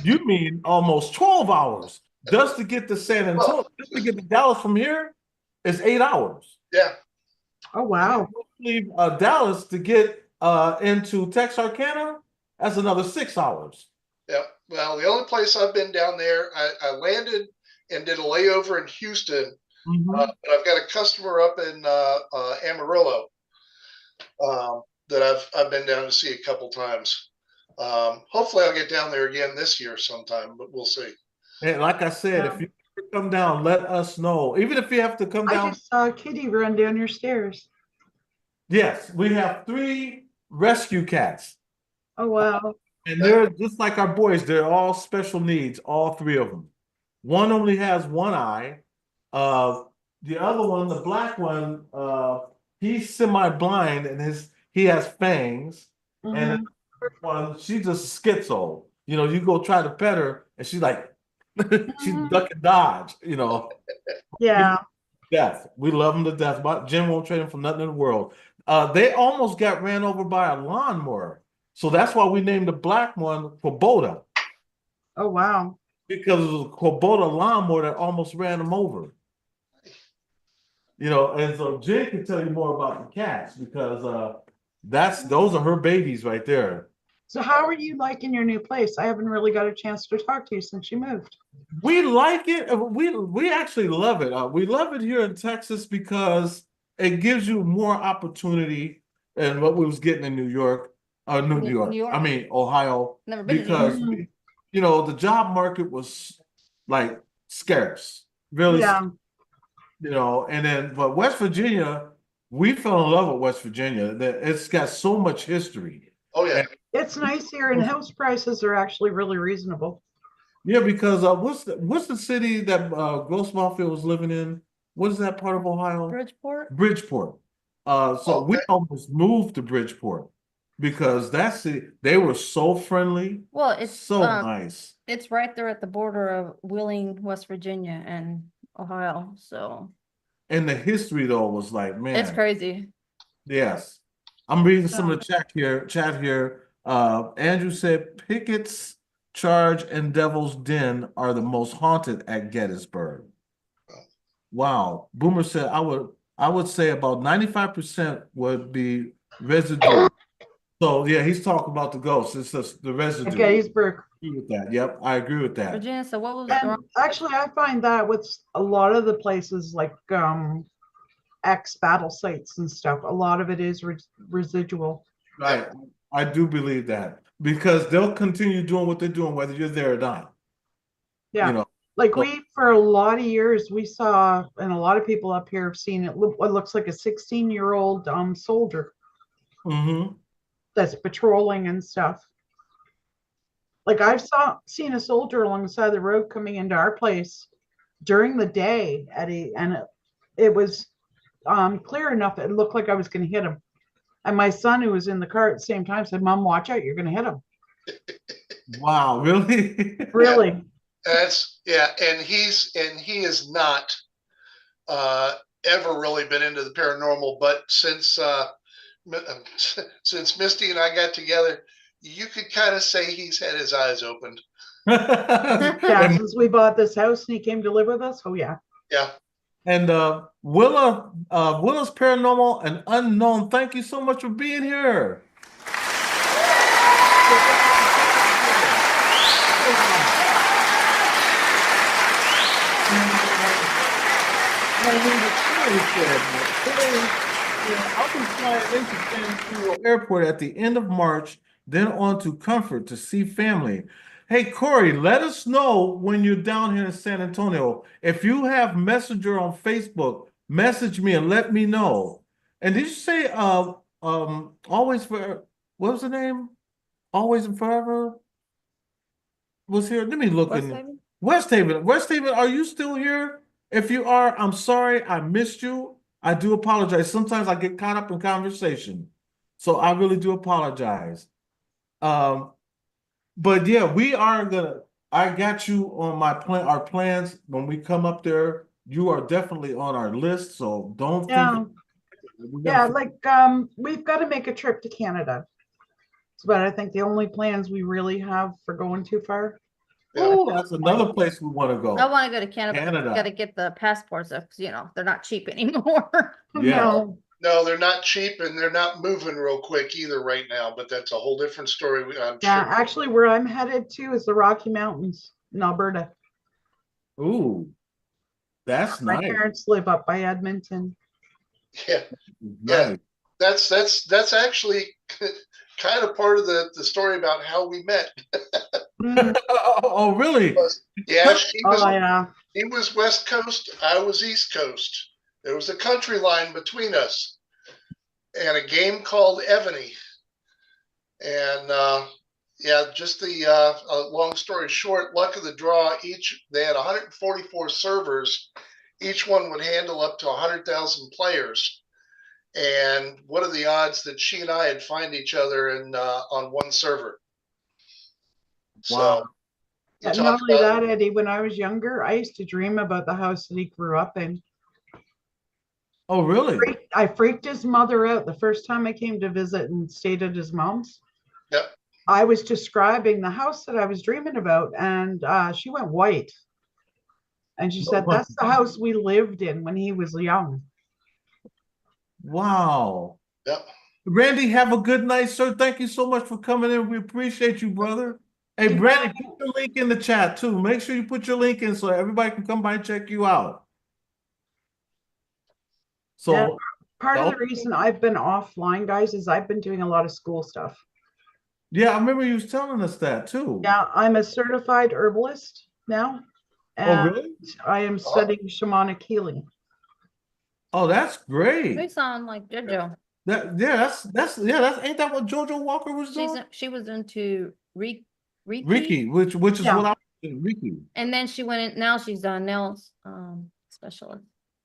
You mean almost 12 hours just to get to San Antonio, just to get to Dallas from here? It's 8 hours. Yeah. Oh wow. Leave Dallas to get into Texarkana. That's another 6 hours. Yeah. Well, the only place I've been down there, I landed and did a layover in Houston. But I've got a customer up in Amarillo that I've been down to see a couple times. Hopefully I'll get down there again this year sometime, but we'll see. And like I said, if you come down, let us know. Even if you have to come down. I just saw Kitty run down your stairs. Yes, we have 3 rescue cats. Oh wow. And they're just like our boys. They're all special needs, all 3 of them. One only has one eye. The other one, the black one, he's semi-blind and he has fangs. And the third one, she's just schizo. You know, you go try to pet her and she's like, she's duck and dodge, you know. Yeah. Death. We love them to death. But Jen won't trade them for nothing in the world. They almost got ran over by a lawnmower. So that's why we named the black one Quoboda. Oh wow. Because it was a Quoboda lawnmower that almost ran them over. You know, and so Jen can tell you more about the cats because those are her babies right there. So how are you liking your new place? I haven't really got a chance to talk to you since you moved. We like it. We actually love it. We love it here in Texas because it gives you more opportunity than what we was getting in New York. New York. I mean Ohio. Never been because you know the job market was like scarce, really. Yeah. You know, and then but West Virginia, we fell in love with West Virginia. That it's got so much history. Oh yeah. It's nice here, and house prices are actually really reasonable. Yeah, because what's the city that Ghost Mafia was living in? What is that part of Ohio? Bridgeport. Bridgeport. So we almost moved to Bridgeport because they were so friendly. Well, it's so nice. It's right there at the border of Wheeling, West Virginia, and Ohio. So. And the history though was like, man, it's crazy. Yes, I'm reading some of the chat here. Andrew said Pickett's Charge and Devil's Den are the most haunted at Gettysburg. Wow. Boomer said I would say about 95% would be residue. So yeah, he's talking about the ghosts. It's just the residue. Gettysburg. I agree with that. Yep, I agree with that. Virginia, so what was And wrong? actually, I find that with a lot of the places like ex-battle sites and stuff, a lot of it is residual. Right. I do believe that because they'll continue doing what they're doing, whether you're there or not. Yeah. You know, Like so- we, for a lot of years, we saw, and a lot of people up here have seen it, what looks like a 16-year-old soldier Mhm. that's patrolling and stuff. Like I've seen a soldier along the side of the road coming into our place during the day, Eddie, and it was clear enough. It looked like I was going to hit him. And my son, who was in the car at the same time, said, "Mom, watch out! You're going to hit him." Wow, really? Really? And he is not ever really been into the paranormal, but since Misty and I got together, you could kind of say he's had his eyes opened. Yeah, since we bought this house and he came to live with us. Oh yeah. Yeah. And Willa's Paranormal and Unknown, thank you so much for being here. I'll be flying into San Diego Airport at the end of March, then on to Comfort to see family. Hey, Corey, let us know when you're down here in San Antonio. If you have Messenger on Facebook, message me and let me know. And did you say always for what was the name? Always and Forever was here. Let me look West in Haven? West Haven. West Haven, are you still here? If you are, I'm sorry, I missed you. I do apologize. Sometimes I get caught up in conversation. So I really do apologize. But yeah, I got you on our plans when we come up there. You are definitely on our list, so don't Yeah. think we're Yeah, gonna like we've got to make a trip to Canada. It's about, I think, the only plans we really have for going too far. Oh, that's another place we want to go. I want to go to Canada. Canada. Got to get the passports up because they're not cheap anymore. Yeah. No. No, they're not cheap and they're not moving real quick either right now, but that's a whole different story. I'm Yeah, sure. actually, where I'm headed to is the Rocky Mountains in Alberta. Ooh, that's My nice. parents live up by Edmonton. Yeah. Nice. That's actually kind of part of the story about how we met. Mm. Oh, really? Yeah, Oh yeah. he was West Coast, I was East Coast. There was a country line between us and a game called Evany. And just the long story short, luck of the draw, they had 144 servers. Each one would handle up to 100,000 players. And what are the odds that she and I would find each other on one server? Wow. So And not only that, Eddie, when I was younger, I used to dream about the house that he grew up in. Oh, really? I freaked his mother out the first time I came to visit and stayed at his mom's. Yep. I was describing the house that I was dreaming about, and she went white. And she said, "That's the house we lived in when he was young." Wow. Yep. Randy, have a good night, sir. Thank you so much for coming in. We appreciate you, brother. Hey, Brandy, put your link in the chat too. Make sure you put your link in so everybody can come by and check you out. So Yeah, part of the reason I've been offline, guys, is I've been doing a lot of school stuff. yeah, I remember you was telling us that too. Yeah, I'm a certified herbalist now. Oh, really? I am studying shamanic healing. Oh, that's great. We sound like JoJo. That's ain't that what JoJo Walker was doing? She was into Reiki, which is Yeah. what I was in Reiki. and then she went in. Now she's a nails specialist.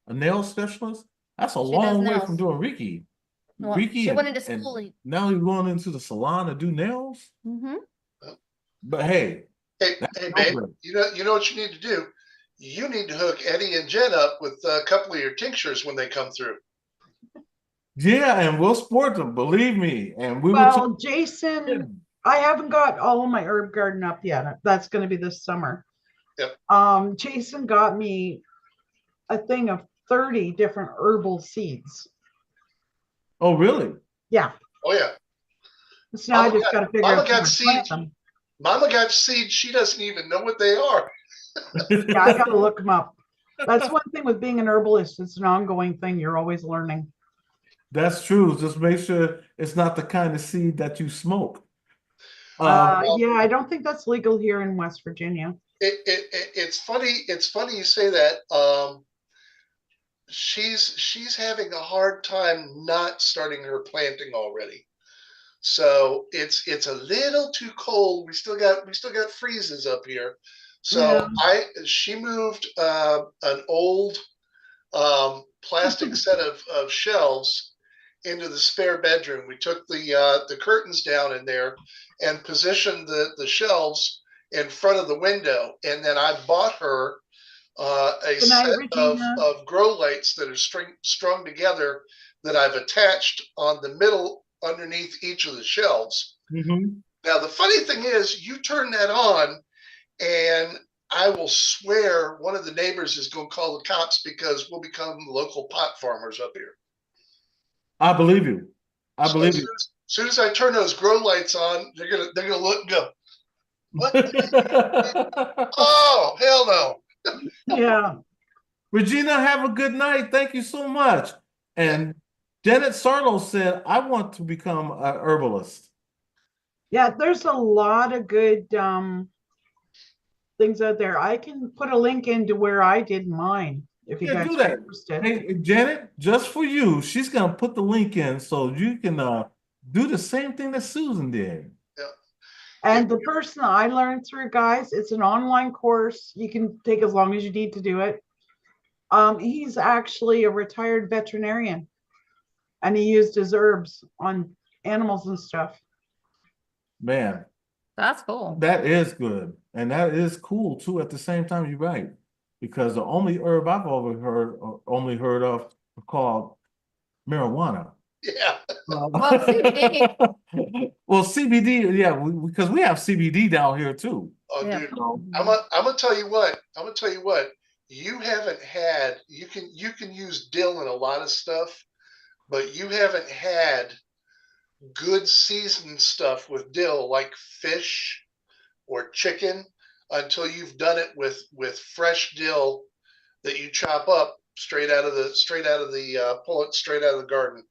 A nail specialist? That's a She does long way nails. from doing Reiki. Well, Reiki she went into and schooling. now you're going into the salon to do nails? Mm-hmm. But hey, Hey, babe, you know what you need to do? You need to hook Eddie and Jenn up with a couple of your tinctures when they come through. yeah, and we'll sport them, believe me. And we will. Well, Jason, I haven't got all of my herb garden up yet. That's going to be this summer. Yep. Jason got me a thing of 30 different herbal seeds. Oh, really? Yeah. Oh yeah. So now I just got to figure Mama out how got to plant seeds. them. Mama got seeds. She doesn't even know what they are. Yeah, I got to look them up. That's one thing with being an herbalist. It's an ongoing thing. You're always learning. That's true. Just make sure it's not the kind of seed that you smoke. Um, Yeah, I don't think that's legal here in West Virginia. It's funny. It's funny you say that. She's having a hard time not starting her planting already. So it's a little too cold. We still got freezes up here. So she moved an old plastic set of shelves into the spare bedroom. We took the curtains down in there and positioned the shelves in front of the window. And then I bought her a Good night, set Regina. of grow lights that are strung together that I've attached on the middle underneath each of the shelves. mhm. Now, the funny thing is, you turn that on, and I will swear one of the neighbors is going to call the cops because we'll become local pot farmers up here. I believe you. I So believe you. as soon as I turn those grow lights on, they're gonna look and go, what? Oh, hell no. Yeah. Regina, have a good night. Thank you so much. And Janet Sarlo said, I want to become a herbalist. Yeah, there's a lot of good things out there. I can put a link into where I did mine if you Yeah, guys do are that. interested. Hey, Janet, just for you, she's gonna put the link in so you can do the same thing that Susan did. Yeah. And the person I learned through, guys, it's an online course. You can take as long as you need to do it. He's actually a retired veterinarian, and he used his herbs on animals and stuff. Man, That's cool. that is good. And that is cool too at the same time, you're right. Because the only herb I've only heard of called marijuana. Yeah. Well, CBD. Well, CBD, yeah, because we have CBD down here too. Oh, Yeah. dude, So, I'm gonna tell you what. I'm gonna tell you what. You haven't had. You can use dill in a lot of stuff, but you haven't had good seasoned stuff with dill like fish or chicken until you've done it with fresh dill that you chop up pull it straight out of the garden.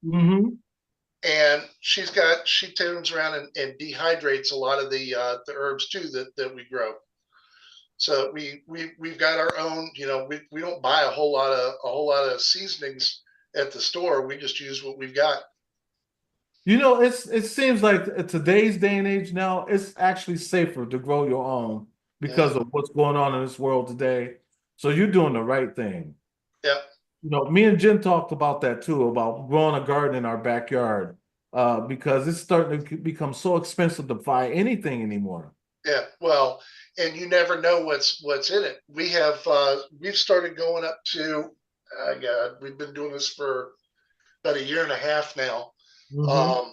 mhm. And she turns around and dehydrates a lot of the herbs too that we grow. So we've got our own, we don't buy a whole lot of seasonings at the store. We just use what we've got. You know, it seems like today's day and age now, it's actually safer to grow your own because of what's going on in this world today. So you're doing the right thing. Yeah. You know, me and Jen talked about that too, about growing a garden in our backyard, because it's starting to become so expensive to buy anything anymore. Yeah. Well, and you never know what's in it. We've started going up to God, we've been doing this for about a year and a half now. Mhm.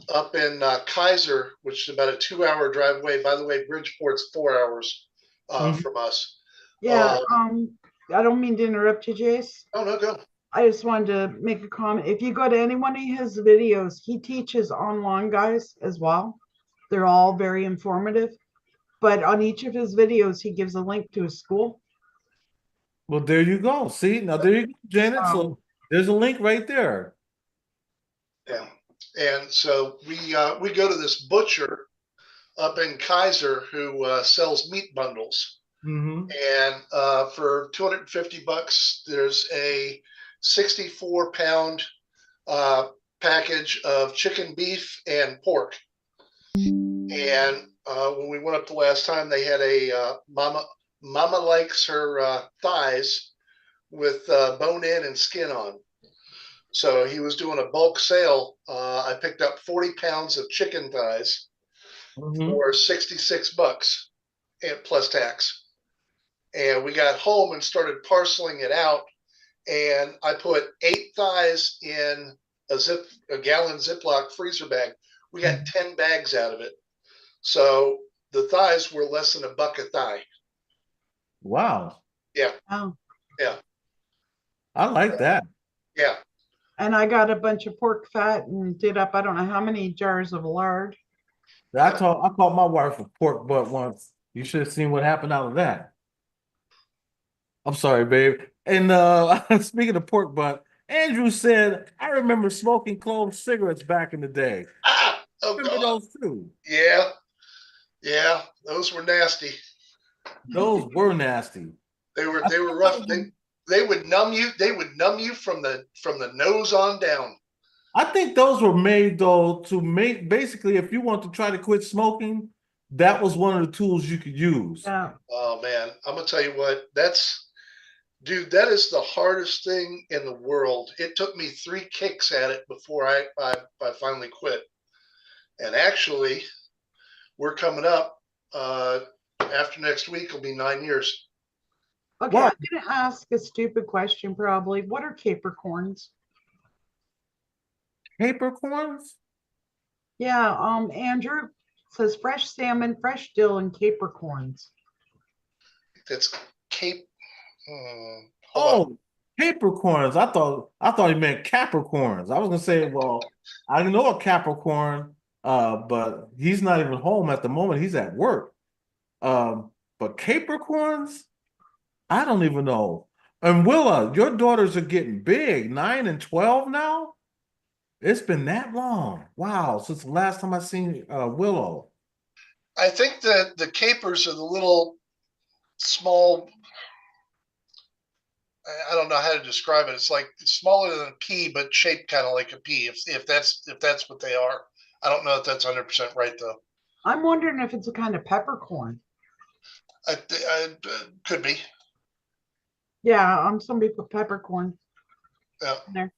Up in Kaiser, which is about a 2-hour drive away. By the way, Bridgeport's 4 hours Mhm. from us. Yeah. I don't mean to interrupt you, Jace. Oh no, go. I just wanted to make a comment. If you go to any one of his videos, he teaches online, guys, as well. They're all very informative. But on each of his videos, he gives a link to his school. Well, there you go. See, now there you go, Janet. So there's a link right there. Yeah. And so we go to this butcher up in Kaiser who sells meat bundles. Mhm. And for $250, there's a 64-pound package of chicken, beef, and pork. And when we went up the last time, they had a Mama likes her thighs with bone in and skin on. So he was doing a bulk sale. I picked up 40 pounds of chicken thighs Mhm. for $66 and plus tax. And we got home and started parceling it out. And I put 8 thighs in a gallon Ziploc freezer bag. We got 10 bags out of it. So the thighs were less than $1 a thigh. Wow. Yeah. Oh. Yeah. I like that. Yeah. And I got a bunch of pork fat and did up, I don't know how many jars of lard. I called my wife a pork butt once. You should have seen what happened out of that. I'm sorry, babe. And speaking of pork butt, Andrew said, I remember smoking clove cigarettes back in the day. Ah, oh Remember God. those too? Yeah. Yeah. Those were nasty. Those were nasty. They I were think rough. those- They would numb you. They would numb you from the nose on down. I think those were made though to make basically if you want to try to quit smoking, that was one of the tools you could use. Yeah. Oh man, I'm gonna tell you what. Dude, that is the hardest thing in the world. It took me 3 kicks at it before I finally quit. And actually, we're coming up. After next week will be 9 years. Okay, Wow. I'm gonna ask a stupid question probably. What are capricorns? Capricorns? Yeah, Andrew says fresh salmon, fresh dill, and capricorns. That's Cape. Hold on. Oh, Capricorns. I thought he meant Capricorns. I was gonna say, well, I know a Capricorn, but he's not even home at the moment. He's at work. But Capricorns, I don't even know. And Willa, your daughters are getting big, 9 and 12 now. It's been that long. Wow, since the last time I seen Willow. I think that the capers are the little small. I don't know how to describe it. It's like it's smaller than a pea, but shaped kind of like a pea. If that's what they are, I don't know if that's 100% right though. I'm wondering if it's a kind of peppercorn. I could be. Yeah, somebody put peppercorn Yeah. in there.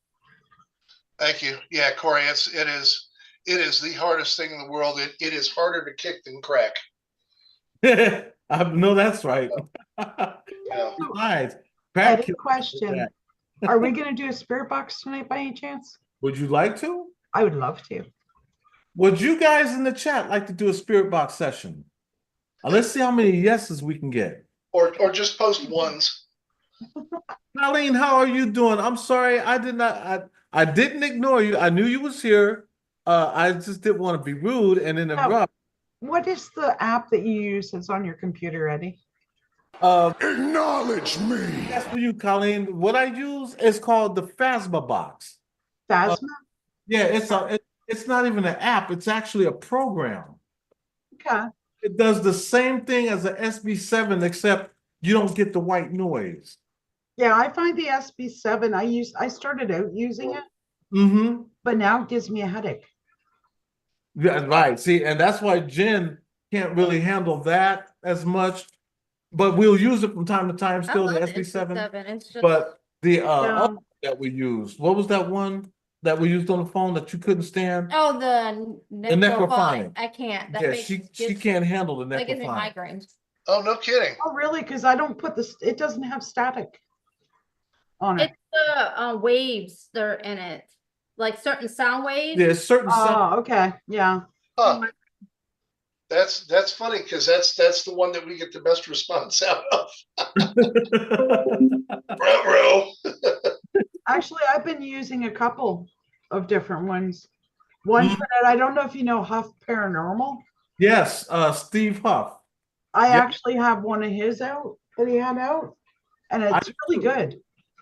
Thank you. Yeah, Corey, it is the hardest thing in the world. It is harder to kick than crack. I know that's right. Yeah. Besides, Eddie, kills question. that. Are we gonna do a spirit box tonight by any chance? Would you like to? I would love to. Would you guys in the chat like to do a spirit box session? Let's see how many yeses we can get. Or just post ones. Colleen, how are you doing? I'm sorry, I didn't ignore you. I knew you was here. I just didn't want to be rude and interrupt. What is the app that you use that's on your computer, Eddie? Acknowledge me. That's for you, Colleen. What I use is called the Phasma box. Phasma? Yeah, it's not even an app. It's actually a program. Okay. It does the same thing as an SB7, except you don't get the white noise. Yeah, I find the SB7, I started out using it, Mm-hmm. but now it gives me a headache. Yeah, right. See, and that's why Jenn can't really handle that as much. But we'll use it from time to time I still, love the the SB7. SB7. It's just But the Yeah. other that we used, what was that one that we used on the phone that you couldn't stand? oh the necrophonic. I can't. That Yeah, makes she gives- can't handle the that gives me necrophonic. migraines. Oh, no kidding. Oh, really? Because I don't put this, it doesn't have static on it. It's the waves that are in it, like certain sound waves. There's certain sound. Oh, okay. Yeah. Huh. That's funny because that's the one that we get the best response out of. Ruh-roh. Actually, I've been using a couple of different ones. One for that, I don't know if you know Huff Paranormal. Yes, Steve Huff. I Yep. actually have one of his out that he had out, and it's really good.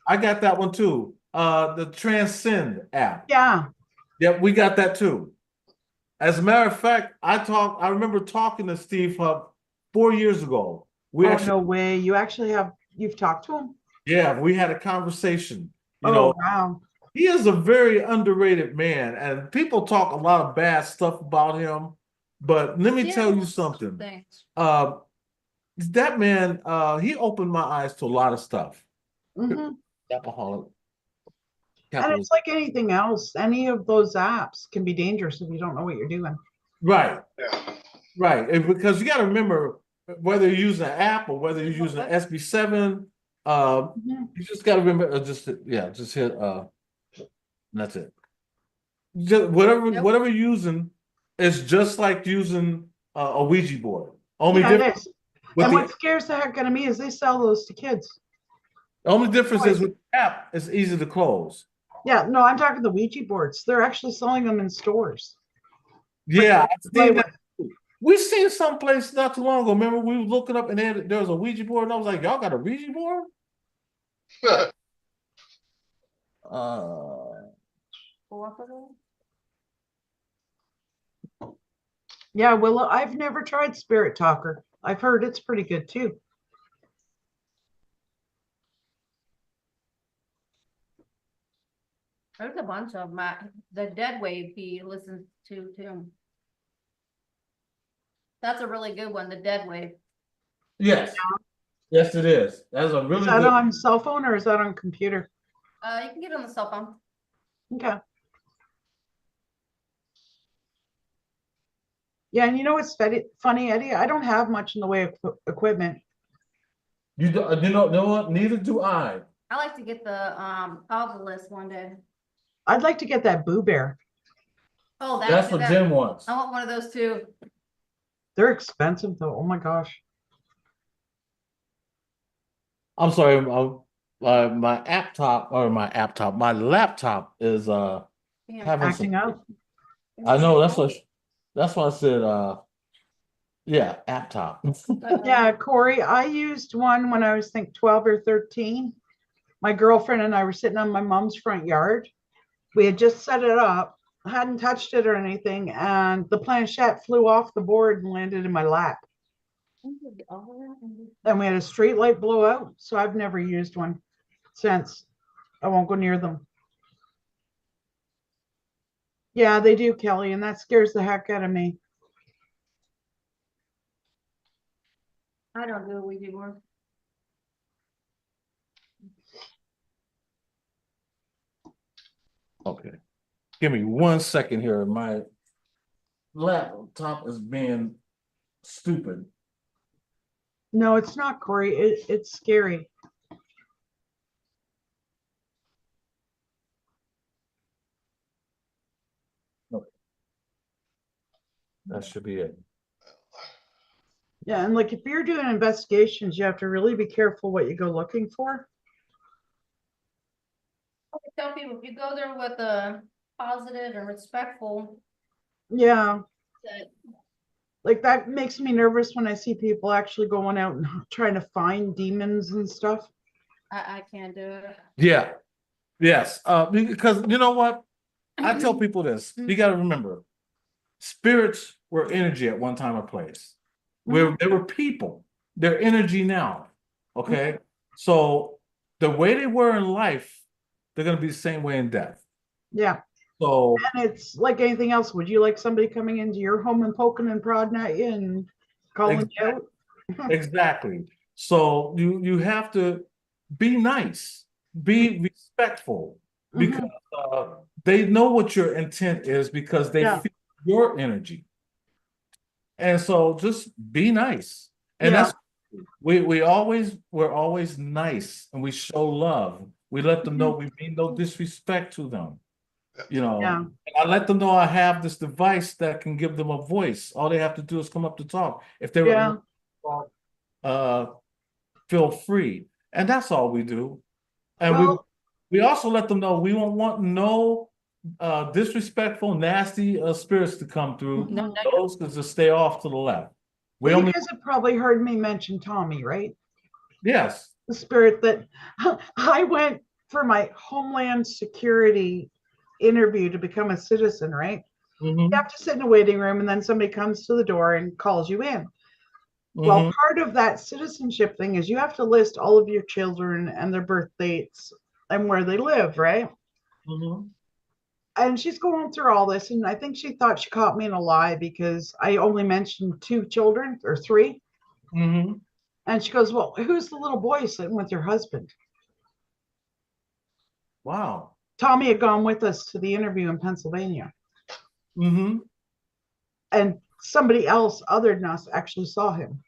I got that one too. The Transcend app. Yeah. Yep, we got that too. As a matter of fact, I remember talking to Steve Huff 4 years ago. We Oh, actually, no way. You've talked to him? yeah, we had a conversation. You Oh, know, wow. he is a very underrated man, and people talk a lot of bad stuff about him. But let me tell you something. Thanks. That man, he opened my eyes to a lot of stuff. Mhm. Alcoholic. And it's like anything else. Any of those apps can be dangerous if you don't know what you're doing. Right, Yeah. right. And because you got to remember whether you're using an app or whether you're using an SB7, Mhm. you just got to remember just hit that's it. Just whatever Yep. whatever you're using is just like using a Ouija board. Only Yeah, it different is. with And the what scares the heck out of me is they sell those to kids. The only difference is with the app, it's easy to close. Yeah, no, I'm talking the Ouija boards. They're actually selling them in stores. Yeah, I've Play seen with. that. We seen someplace not too long ago. Remember, we were looking up and there was a Ouija board, and I was like, "Y'all got a Ouija board?" Uh, Yeah, well, I've never tried Spirit Talker. I've heard it's pretty good too. There's a bunch of the Dead Wave he listens to too. That's a really good one, the Dead Wave. yes, yes, it is. That's a Is really that good. on cell phone or is that on computer? You can get it on the cell phone. Okay. Yeah, and you know what's funny, Eddie? I don't have much in the way of equipment. You don't, you know what? Neither do I. I like to get the Obelisk one day. I'd like to get that Boo Bear. Oh, That's what Jenn wants. I want one of those too. They're expensive though. Oh my gosh. I'm sorry, my laptop is having some. Acting out. I know that's why I said yeah, app top. Yeah, Corey, I used one when I was 12 or 13. My girlfriend and I were sitting on my mom's front yard. We had just set it up, hadn't touched it or anything, and the planchette flew off the board and landed in my lap. And we had a street light blow out, so I've never used one since. I won't go near them. Yeah, they do, Kelly, and that scares the heck out of me. I don't do a Ouija board. Okay. Give me 1 second here. My laptop is being stupid. No, it's not, Corey. It's scary. Okay. That should be it. Yeah, and like if you're doing investigations, you have to really be careful what you go looking for. I tell people if you go there with a positive and respectful, Yeah, that like that makes me nervous when I see people actually going out and trying to find demons and stuff. I can't do it. Yeah. Yes. Because you know what? I tell people this. You got to remember, spirits were energy at one time or place. They were people. They're energy now. Okay. So the way they were in life, they're going to be the same way in death. Yeah. So And it's like anything else. Would you like somebody coming into your home and poking and prodding at you and calling you out? exactly. So you have to be nice, be respectful, because they know what your intent is because they feel your energy. And so just be nice. And that's we're always nice and we show love. We let them know we mean no disrespect to them. You know, and I let them know I have this device that can give them a voice. All they have to do is come up to talk. If they were feel free. And that's all we do. And we also let them know we don't want no disrespectful, nasty spirits to come through. Those can just stay off to the left. You guys have probably heard me mention Tommy, right? Yes. The spirit that I went for my Homeland Security interview to become a citizen, right? You have to sit in a waiting room and then somebody comes to the door and calls you in. Well, part of that citizenship thing is you have to list all of your children and their birth dates and where they live, right? And she's going through all this, and I think she thought she caught me in a lie because I only mentioned 2 children or 3. And she goes, well, who's the little boy sitting with your husband? Wow. Tommy had gone with us to the interview in Pennsylvania. And somebody else other than us actually saw him.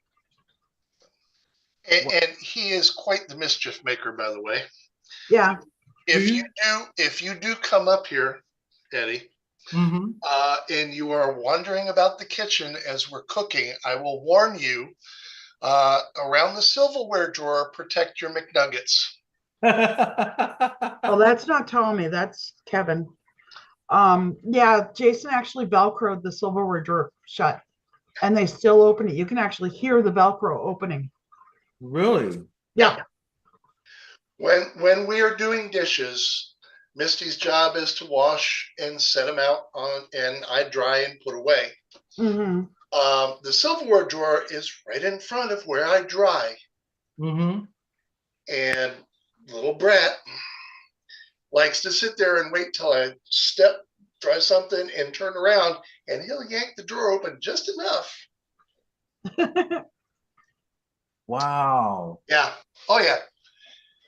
And he is quite the mischief maker, by the way. Yeah. If you do come up here, Eddie, and you are wondering about the kitchen as we're cooking, I will warn you, around the silverware drawer, protect your McNuggets. Oh, that's not Tommy, that's Kevin. Yeah, Jason actually Velcroed the silverware drawer shut and they still open it. You can actually hear the Velcro opening. Really? Yeah. When we are doing dishes, Misty's job is to wash and set them out on, and I dry and put away. Mm-hmm. The silverware drawer is right in front of where I dry, Mm-hmm. and little Brett likes to sit there and wait till I try something, and turn around, and he'll yank the drawer open just enough. Wow. Yeah. Oh yeah.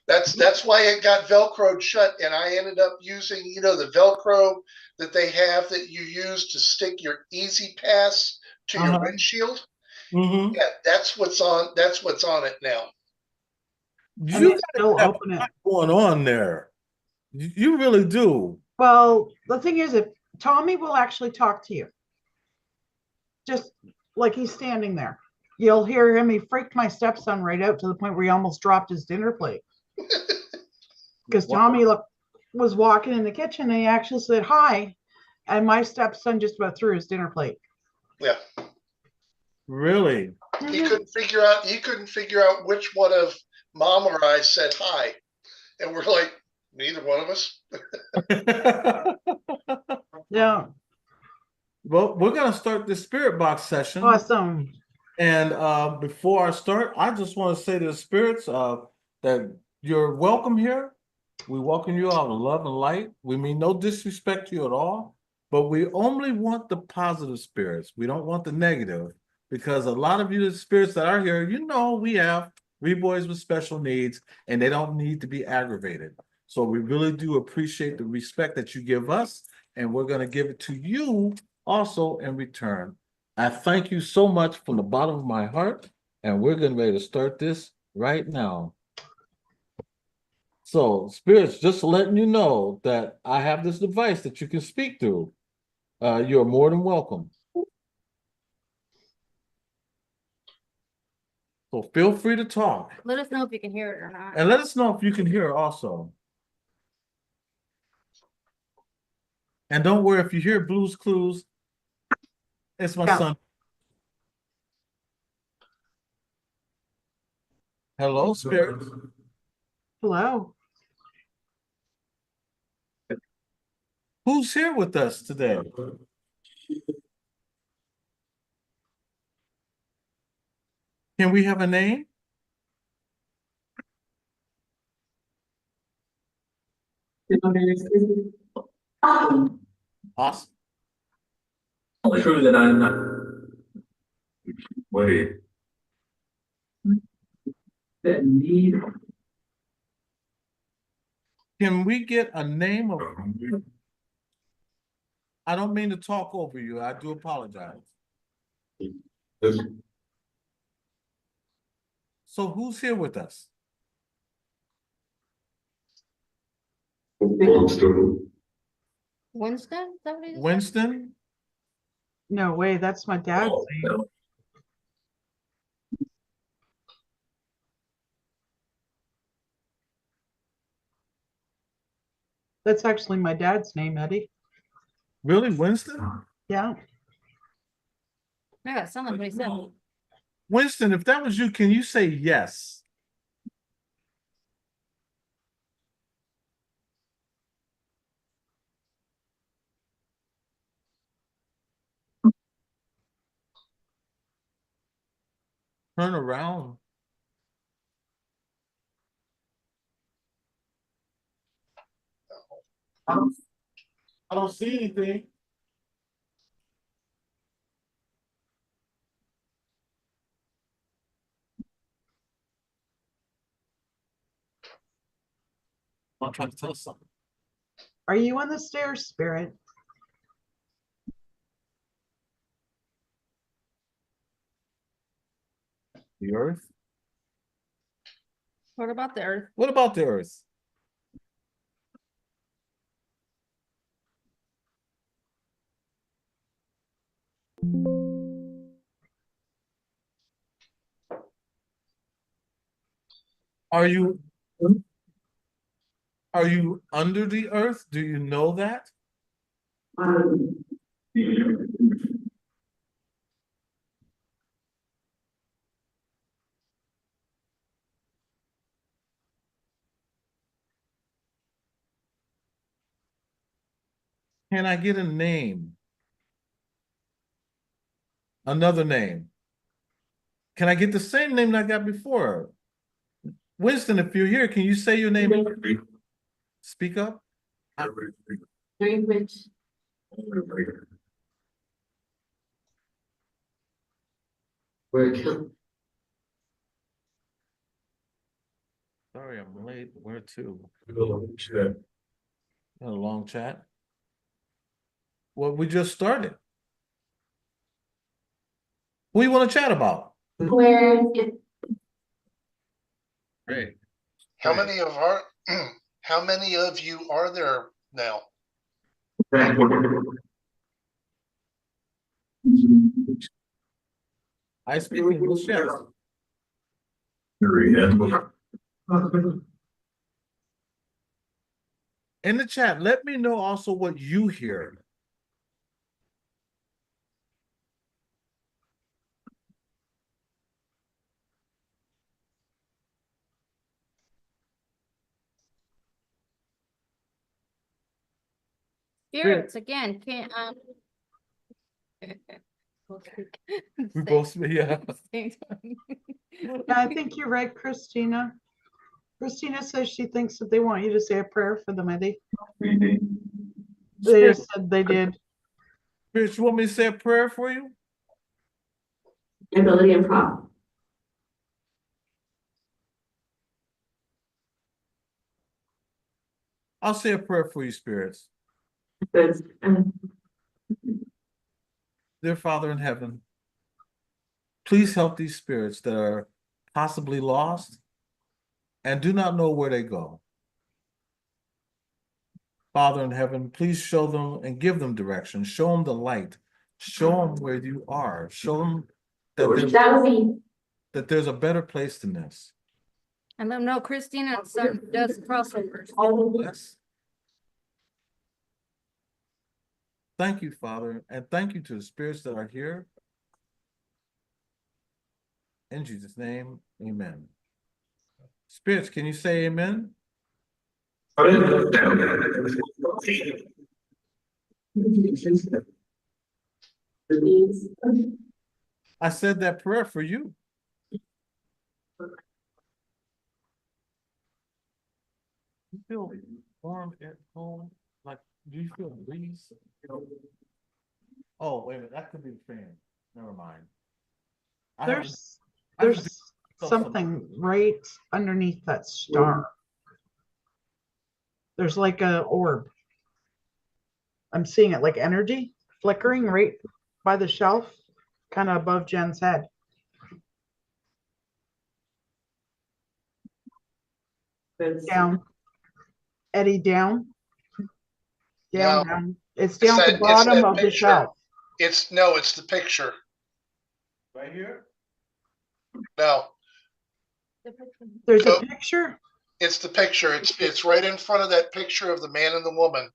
That's why it got Velcroed shut, and I ended up using, the Velcro that they have that you use to stick your Easy Pass to your windshield. Mm-hmm. Yeah, that's what's on it now. And You they still have open a lot it. going on there. You really do. Well, the thing is, if Tommy will actually talk to you, just like he's standing there, you'll hear him. He freaked my stepson right out to the point where he almost dropped his dinner plate. Because Tommy was walking in the kitchen and he actually said hi, and my stepson just about threw his dinner plate. Yeah. Really? He couldn't figure out which one of Mom or I said hi. And we're like, neither one of us. Yeah. Well, we're gonna start the spirit box session. Awesome. And before I start, I just want to say to the spirits that you're welcome here. We welcome you out of love and light. We mean no disrespect to you at all, but we only want the positive spirits. We don't want the negative, because a lot of you, the spirits that are here, we have 3 boys with special needs, and they don't need to be aggravated. So we really do appreciate the respect that you give us, and we're going to give it to you also in return. I thank you so much from the bottom of my heart, and we're getting ready to start this right now. So, spirits, just letting you know that I have this device that you can speak through. You're more than welcome. So feel free to talk. Let us know if you can hear it or not. And let us know if you can hear also. And don't worry, if you hear Blue's Clues, it's my son. Hello, spirits. Hello. Who's here with us today? Can we have a name? Awesome. True that I'm not. Wait. That need. Can we get a name of? I don't mean to talk over you. I do apologize. So who's here with us? Winston? Is that what he said? Winston? No way, that's my dad's name. That's actually my dad's name, Eddie. Really, Winston? Yeah. Yeah, that sounds like what he said. Winston, if that was you, can you say yes? Turn around. I don't see anything. I'm trying to tell us something. Are you on the stairs, Spirit? The earth? What about the earth? What about the earth? Are you Are you under the earth? Do you know that? Can I get a name? Another name. Can I get the same name that I got before? Winston, if you're here, can you say your name? Speak up. Very rich. Sorry, I'm late. Where to? A long chat. Well, we just started. What do you want to chat about? Where Great. How many of our, how many of you are there now? I speak English, yes. In the chat, let me know also what you hear. Spirits again, can't, We both, yeah. Yeah, I think you're right, Christina. Christina says she thinks that they want you to say a prayer for them, Eddie. They Spirits, just said they did. Spirits, you want me to say a prayer for you? ability and prop. I'll say a prayer for you, Spirits. Dear Father in heaven, please help these spirits that are possibly lost and do not know where they go. Father in heaven, please show them and give them direction. Show them the light. Show them where you are. Show them that there's a better place than this. and let them know Christina's son does crossovers. Yes. Thank you, Father, and thank you to the spirits that are here. In Jesus' name, amen. Spirits, can you say amen? I said that prayer for you. You feel warm at home? Like, do you feel a breeze? Oh, wait a minute, that could be the fan. Never mind. There's I have to there's do something right underneath that star. There's like a orb. I'm seeing it like energy flickering right by the shelf, kind of above Jen's head. Down. Eddie, down. Down, No, down. It's it's down at the that bottom of the picture. shelf. It's the picture. Right here? No, There's Go- a picture. it's the picture. It's right in front of that picture of the man and the woman.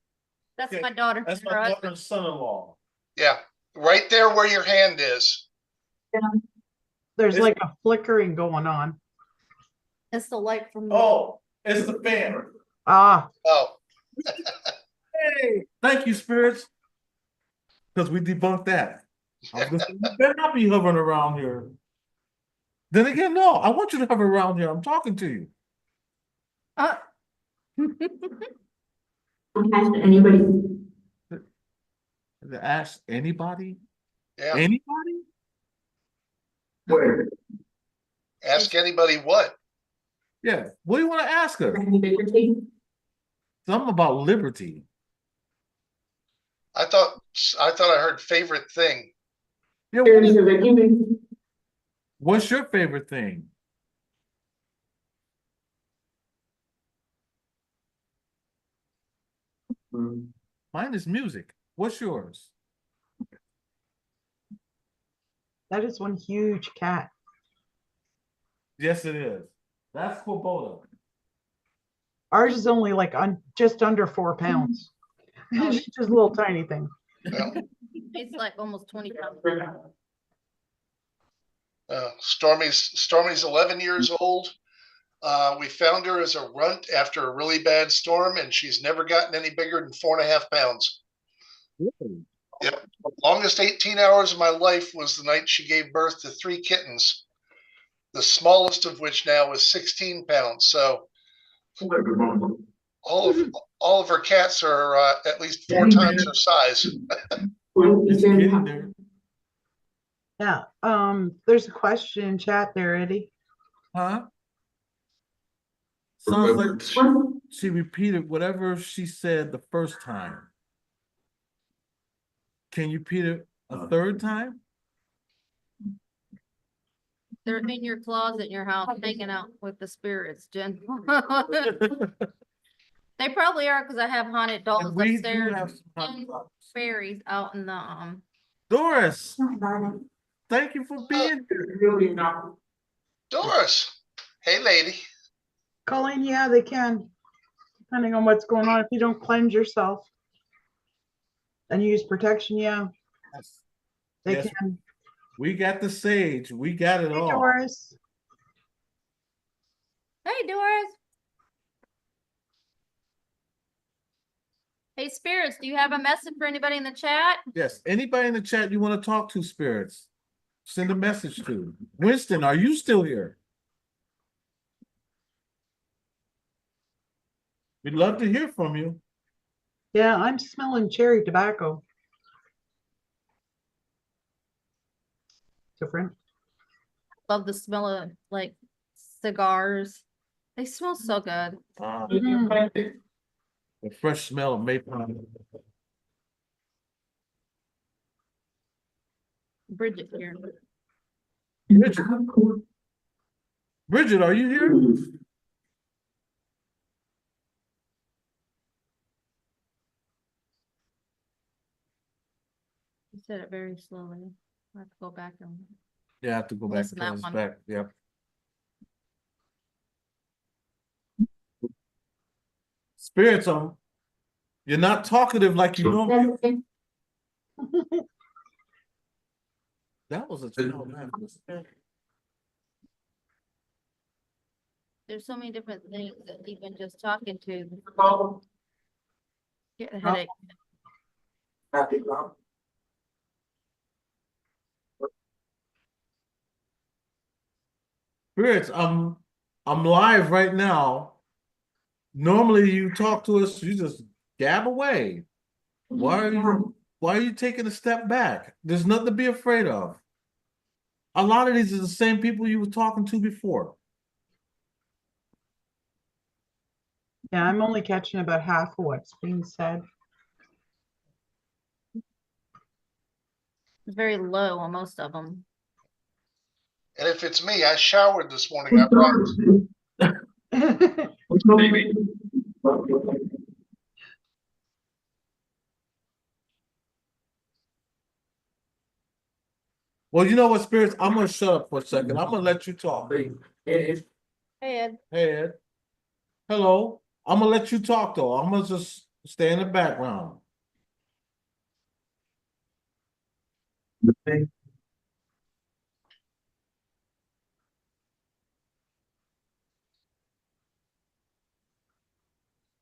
That's Okay, my daughter. That's my daughter's son-in-law. Yeah, right there where your hand is. There's It's- like a flickering going on. It's the light from the. Oh, it's the fan. Ah, Oh, Hey, thank you, spirits. Because we debunked that. I was gonna say, you better not be hovering around here. Then again, no, I want you to hover around here. I'm talking to you. Anybody? Ask anybody? yeah. Anybody? Where? Ask anybody what? Yeah. What do you want to ask her? Liberty? Something about liberty. I thought I heard favorite thing. Yeah, There's a regular. what's your favorite thing? Mine is music. What's yours? that is one huge cat. Yes, it is. That's Quoboda. Ours is only like just under 4 pounds. She's just a little tiny thing. Yeah. It's like almost 20 pounds. Stormy's 11 years old. We found her as a runt after a really bad storm, and she's never gotten any bigger than 4.5 pounds. Really? Yep. Longest 18 hours of my life was the night she gave birth to 3 kittens, the smallest of which now is 16 pounds. So all of her cats are at least 4 times her size. It's getting there. Yeah. There's a question in chat there, Eddie. Huh? Sounds like she repeated whatever she said the first time. Can you repeat it a third time? They're in your closet in your house, hanging out with the spirits, Jen. They probably are because I have haunted dolls And we do upstairs have some hot and dogs. fairies out in the Doris, thank you for being here. Doris, hey lady. Colleen, yeah, they can. Depending on what's going on. If you don't cleanse yourself and use protection, yeah, Yes. they Yes. can. We got the sage. We got it Hey, all. Doris. Hey, Doris. Hey, spirits, do you have a message for anybody in the chat? Yes. Anybody in the chat you want to talk to, spirits, send a message to. Winston, are you still here? We'd love to hear from you. Yeah, I'm smelling cherry tobacco. Different. Love the smell of like cigars. They smell so good. The fresh smell of maple. Bridget here. Bridget. Bridget, are you here? You said it very slowly. I have to go back and Yeah, I have to go back Listen to to that this one. back. Yep. Spirits, you're not talkative like you normally. That was a child. there's so many different things that even just talking to get a headache. Spirits, I'm live right now. Normally you talk to us, you just gab away. Why are you taking a step back? There's nothing to be afraid of. A lot of these are the same people you were talking to before. Yeah, I'm only catching about half of what's being said. It's very low on most of them. And if it's me, I showered this morning, I promise. Well, you know what, spirits? I'm gonna shut up for a second. I'm gonna let you talk. Hey, Ed. Hey, Ed. Hello. I'm gonna let you talk though. I'm gonna just stay in the background.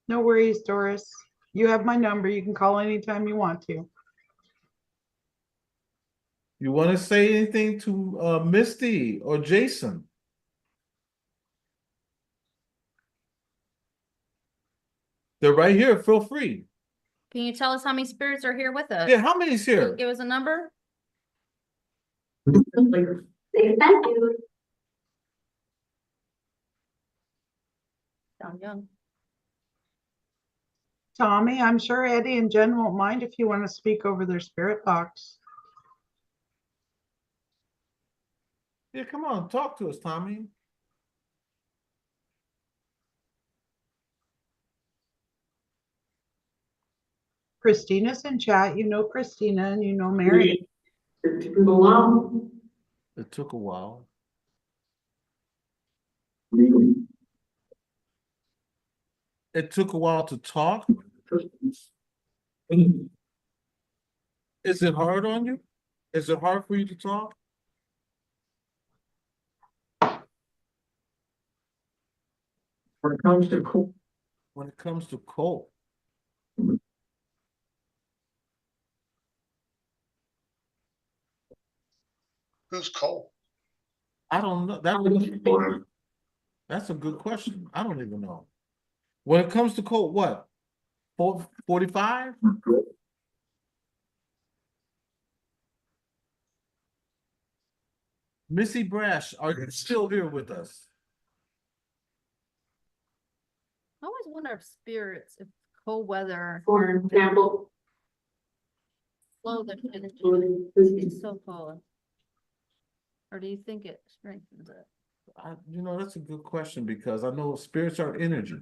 No worries, Doris. You have my number. You can call anytime you want to. You want to say anything to Misty or Jason? They're right here. Feel free. Can you tell us how many spirits are here with us? Yeah, how many's Can you here? give us a number? Thank you. Sound young. Tommy, I'm sure Eddie and Jen won't mind if you want to speak over their spirit box. Yeah, come on, talk to us, Tommy. Christina's in chat. You know Christina and you know Mary. It took a while. It took a while to talk. Is it hard on you? Is it hard for you to talk? When it comes to cool, When it comes to cold, Who's Cole? I don't know. That's a good question. I don't even know. When it comes to cold, what? 45? Missy Brash, are you still here with us? I always wonder if spirits, if cold weather For example, slow their energy. It's so cold. Or do you think it strengthens it? That's a good question because I know spirits are energy.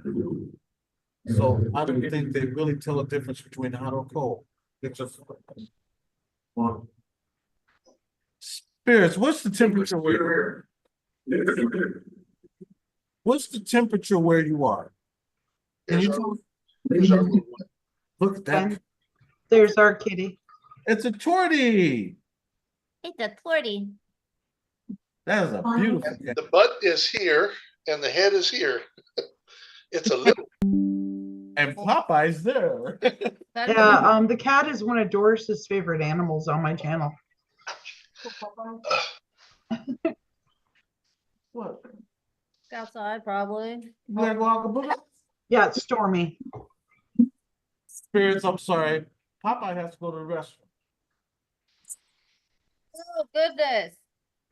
So I don't think they really tell a difference between hot or cold. It's just. Spirits, what's the temperature where? What's the temperature where you are? Can Here's you our, tell? here's our little one. Look at that. And there's our kitty. It's a tortie. It's a flirty. That is a beautiful And cat. the butt is here and the head is here. It's a little. And Popeye's there. Yeah, the cat is one of Doris's favorite animals on my channel. What? Outside, probably. You gotta go out the book? Yeah, it's Stormy. Spirits, I'm sorry. Popeye has to go to the restroom. Oh, goodness.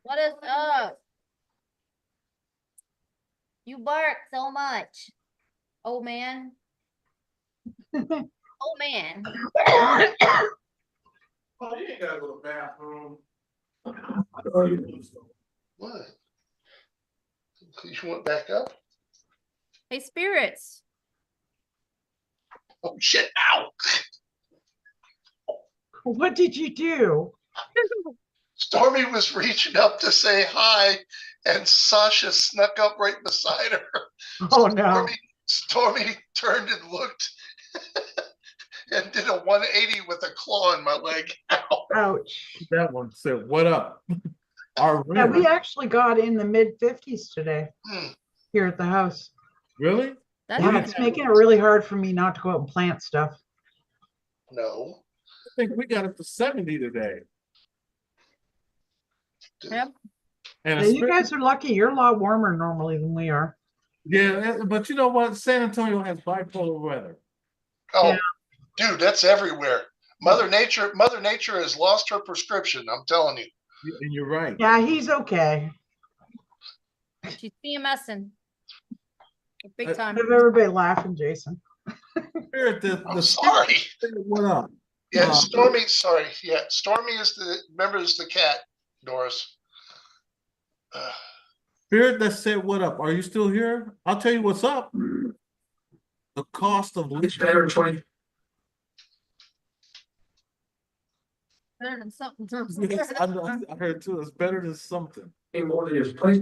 What is up? You bark so much. Oh, man. Oh, man. Oh, you ain't gotta go to the bathroom. What? You went back up? Hey, spirits. Oh shit, ow! What did you do? Stormy was reaching up to say hi, and Sasha snuck up right beside her. Oh, no. Stormy turned and looked and did a 180 with a claw in my leg. Ow. Ouch. That one said, "What up?" Our Yeah, we river. actually got in the mid-50s today Hmm. here at the house. Really? That's Yeah, Yeah. it's making it really hard for me not to go out and plant stuff. No. I think we got it to 70 today. Yep. And Yeah, you especially- guys are lucky. You're a lot warmer normally than we are. yeah, but you know what? San Antonio has bipolar weather. Oh, Yeah. dude, that's everywhere. Mother Nature has lost her prescription. I'm telling you. And you're right. Yeah, he's okay. She's PMSing. Big time. Have everybody laughing, Jason. Spirit, I'm sorry. What up? Yeah, Stormy. Sorry. Yeah, Stormy is the cat. Doris. Spirit that said, "What up?" Are you still here? I'll tell you what's up. The cost of it's better in 20. Better than something. Yes, I heard too. It's better than something. More than just place.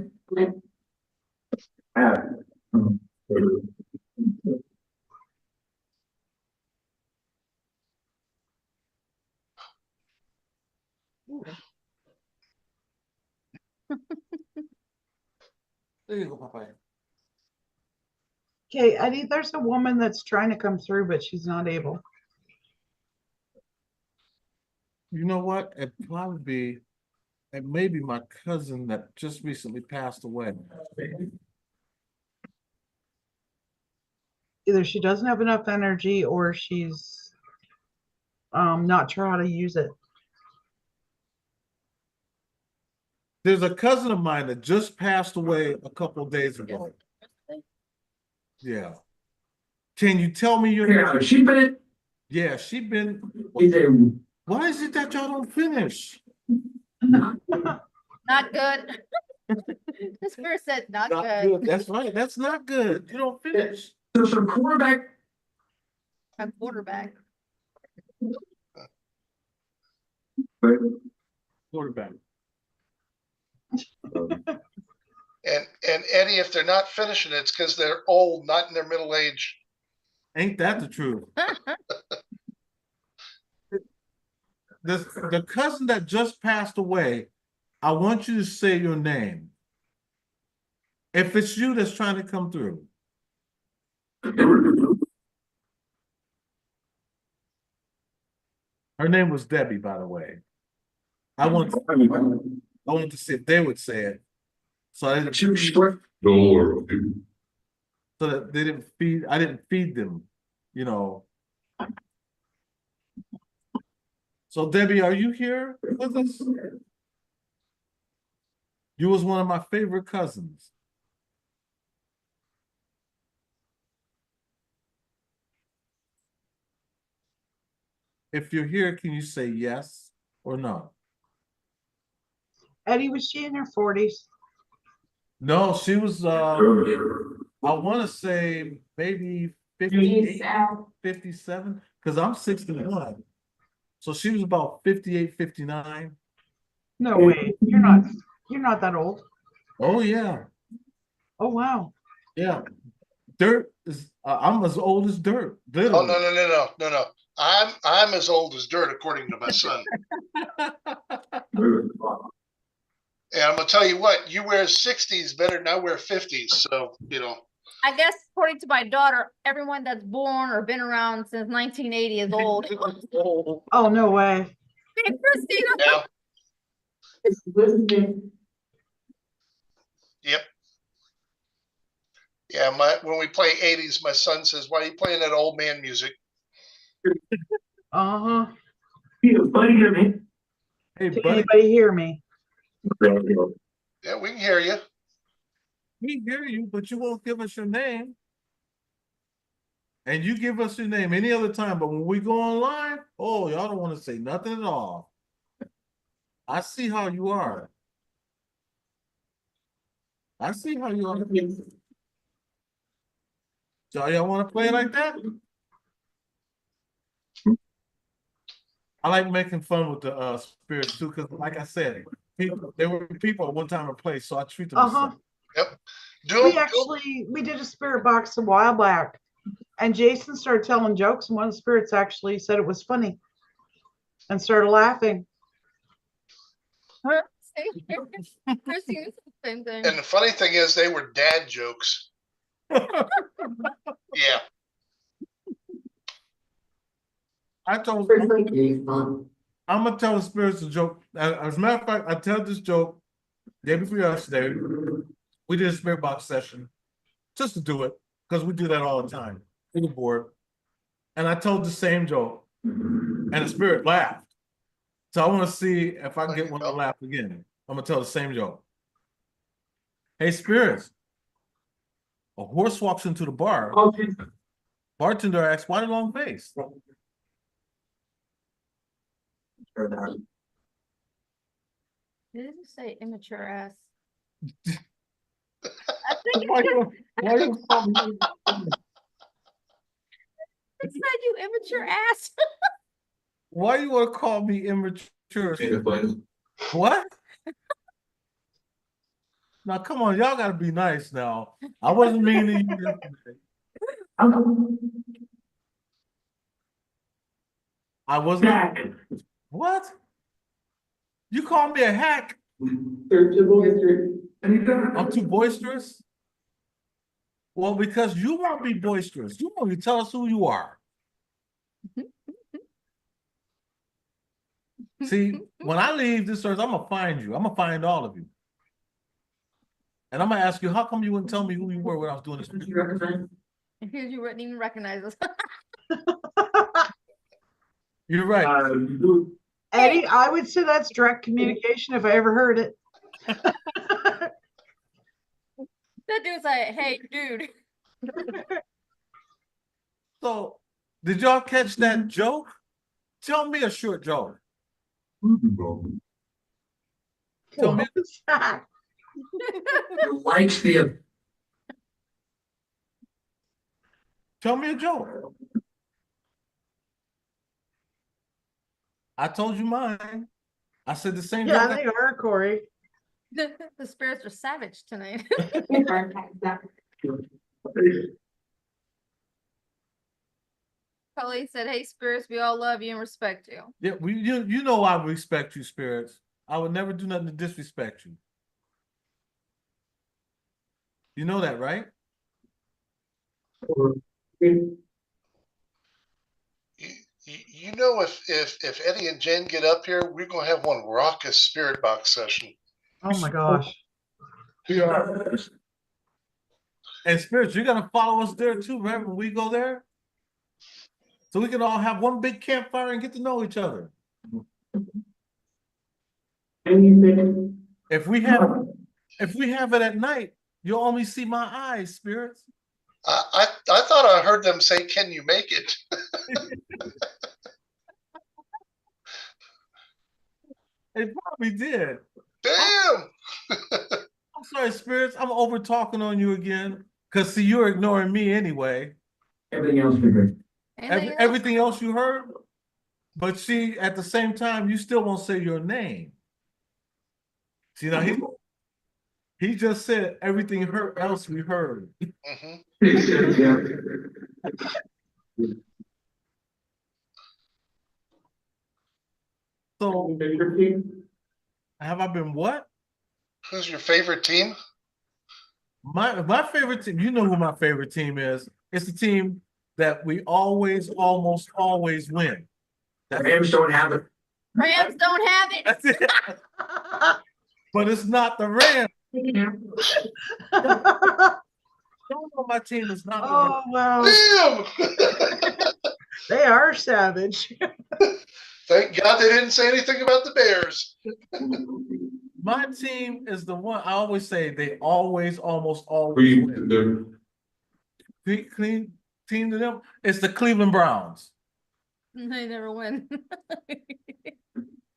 There you go, Popeye. Okay, Eddie, there's a woman that's trying to come through, but she's not able. You know what? It may be my cousin that just recently passed away. Either she doesn't have enough energy or she's not sure how to use it. There's a cousin of mine that just passed away a couple of days ago. Yeah. Can you tell me your Yeah, name? she been Yeah, she been. it. Why is it that y'all don't finish? Not good. The spirit said not Not good. good. That's right. That's not good. You don't finish. There's some quarterback. A quarterback. Quarterback. And Eddie, if they're not finishing, it's because they're old, not in their middle age. Ain't that the truth? The cousin that just passed away, I want you to say your name. If it's you that's trying to come through. Her name was Debbie, by the way. I wanted to see if they would say it. So I didn't, so that they didn't feed, I didn't feed them, you know. So Debbie, are you here with us? You was one of my favorite cousins. If you're here, can you say yes or no? Eddie, was she in her 40s? No, she was I want to say maybe 58, 57, because I'm 61. So she was about 58, 59. No way. You're not that old. Oh yeah. Oh wow. Yeah. Dirt is I'm as old as dirt. Oh, Literally. no. I'm as old as dirt, according to my son. And I'm gonna tell you what, you wear 60s better than I wear 50s. So, you know. I guess according to my daughter, everyone that's born or been around since 1980 is old. Oh no way. Hey, Christina. Yeah. Yep. Yeah, when we play 80s, my son says, "Why are you playing that old man music?" Uh-huh. Hey, Can buddy, anybody hear me? Yeah, we can hear you. we hear you, but you won't give us your name. And you give us your name any other time, but when we go online, oh, y'all don't want to say nothing at all. I see how you are. I see how you are. So y'all want to play like that? I like making fun with the spirits too, because like I said, there were people at one time and place, so I treat them the Uh-huh. same. Yep. We did a spirit box a while back, and Jason started telling jokes, and one of the spirits actually said it was funny and started laughing. Christina, same thing. And the funny thing is, they were dad jokes. Yeah. I told I'm gonna tell the spirits a joke. As a matter of fact, I tell this joke day before yesterday. We did a spirit box session just to do it because we do that all the time. To the board, and I told the same joke, and the spirit laughed. So I want to see if I can get one to laugh again. I'm gonna tell the same joke. Hey, spirits! A horse walks into the bar. Bartender asks, "Why the long face?" Did it say immature ass? Why you call me? It said you immature ass. Why you want to call me immature? What? Now, come on, y'all gotta be nice now. I wasn't mean to you. I wasn't. What? You call me a hack? I'm too boisterous? Well, because you won't be boisterous. You won't even tell us who you are. See, when I leave this earth, I'm gonna find you. I'm gonna find all of you. And I'm gonna ask you, how come you wouldn't tell me who you were when I was doing this? Because you wouldn't even recognize us. You're right. Eddie, I would say that's direct communication if I ever heard it. That dude's like, hey, dude. So, did y'all catch that joke? Tell me a short joke. Tell me. Tell me a joke. I told you mine. I said the same Yeah, joke. they are, Corey. The spirits are savage tonight. Colleen said, "Hey, spirits, we all love you and respect you." Yeah, you know I respect you, spirits. I would never do nothing to disrespect you. You know that, right? You, you know, if Eddie and Jen get up here, we're gonna have one raucous spirit box session. Oh my gosh. We are. And spirits, you're gonna follow us there too, right? When we go there, so we can all have one big campfire and get to know each other. If we have it at night, you'll only see my eyes, spirits. I thought I heard them say, "Can you make it?" It probably did. Damn. I'm sorry, spirits. I'm over talking on you again. Cause see, you're ignoring me anyway. Everything else figured. Everything else you heard, but see, at the same time, you still won't say your name. See, now he just said everything else we heard. Mhm. So have I been what? Who's your favorite team? My favorite team, you know who my favorite team is. It's the team that we almost always win. The Rams don't have it. Rams don't have it. That's it. But it's not the Rams. Don't know my team is not the Rams. Oh, wow. Damn. They are savage. Thank God they didn't say anything about the Bears. My team is the one I always say they almost always win. Clean team to them. It's the Cleveland Browns. They never win.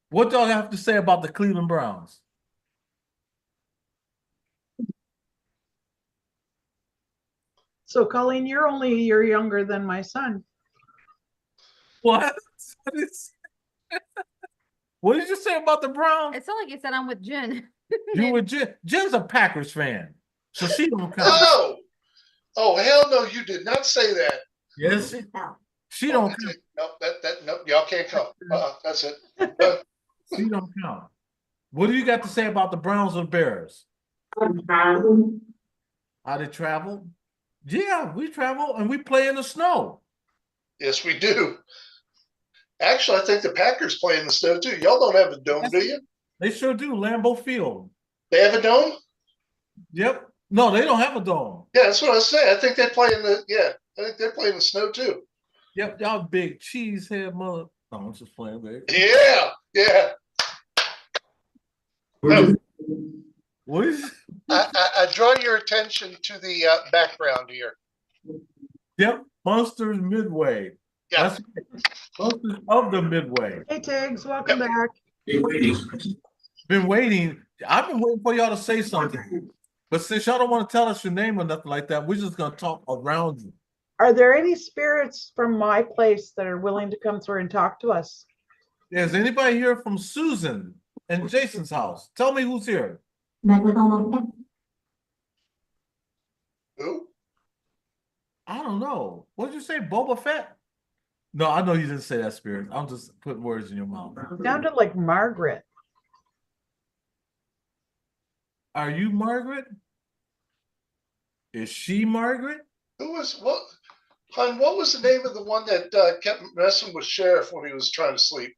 What y'all have to say about the Cleveland Browns? So, Colleen, you're only a year younger than my son. What? What did you say about the Browns? It sounded like you said I'm with Jen. You were Jen's a Packers fan, so she don't count. Oh, hell no! You did not say that. Yes, she don't count. Nope, nope. Y'all can't come. That's it. She don't count. What do you got to say about the Browns or Bears? How they travel? Yeah, we travel and we play in the snow. Yes, we do. Actually, I think the Packers play in the snow too. Y'all don't have a dome, do you? They sure do. Lambeau Field. They have a dome? Yep. No, they don't have a dome. Yeah, that's what I was saying. I think they play in the I think they play in the snow too. Yep, y'all big cheesehead mother. No, I'm just playing, baby. Yeah. What is? I draw your attention to the background here. Yep, Monsters Midway. Yeah. That's Monsters of the Midway. Hey, Tiggs, welcome back. Been waiting. I've been waiting for y'all to say something. But since y'all don't want to tell us your name or nothing like that, we're just gonna talk around you. Are there any spirits from my place that are willing to come through and talk to us? Is anybody here from Susan and Jason's house? Tell me who's here. Who? I don't know. What did you say, Boba Fett? No, I know you didn't say that, Spirit. I'm just putting words in your mouth. Sounded like Margaret. Are you Margaret? Is she Margaret? Who was what? Hon, what was the name of the one that kept messing with Sheriff when he was trying to sleep?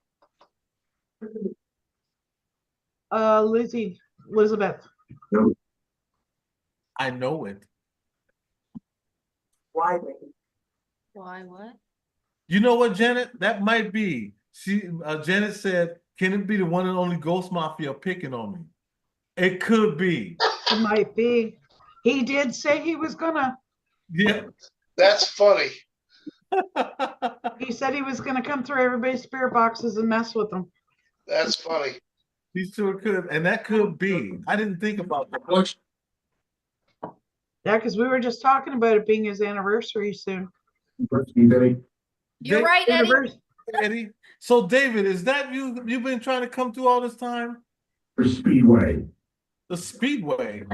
Elizabeth. I know it. Why what? You know what, Janet? That might be. Janet said, "Can it be the one and only Ghost Mafia picking on me?" It could be. It might be. He did say he was gonna. Yeah. That's funny. He said he was gonna come through everybody's spirit boxes and mess with them. That's funny. He sure could, and that could be. I didn't think about that. Yeah, because we were just talking about it being his anniversary soon. You're right, Eddie. Eddie. So, David, is that you? You've been trying to come through all this time? For Speedway. The Speedway.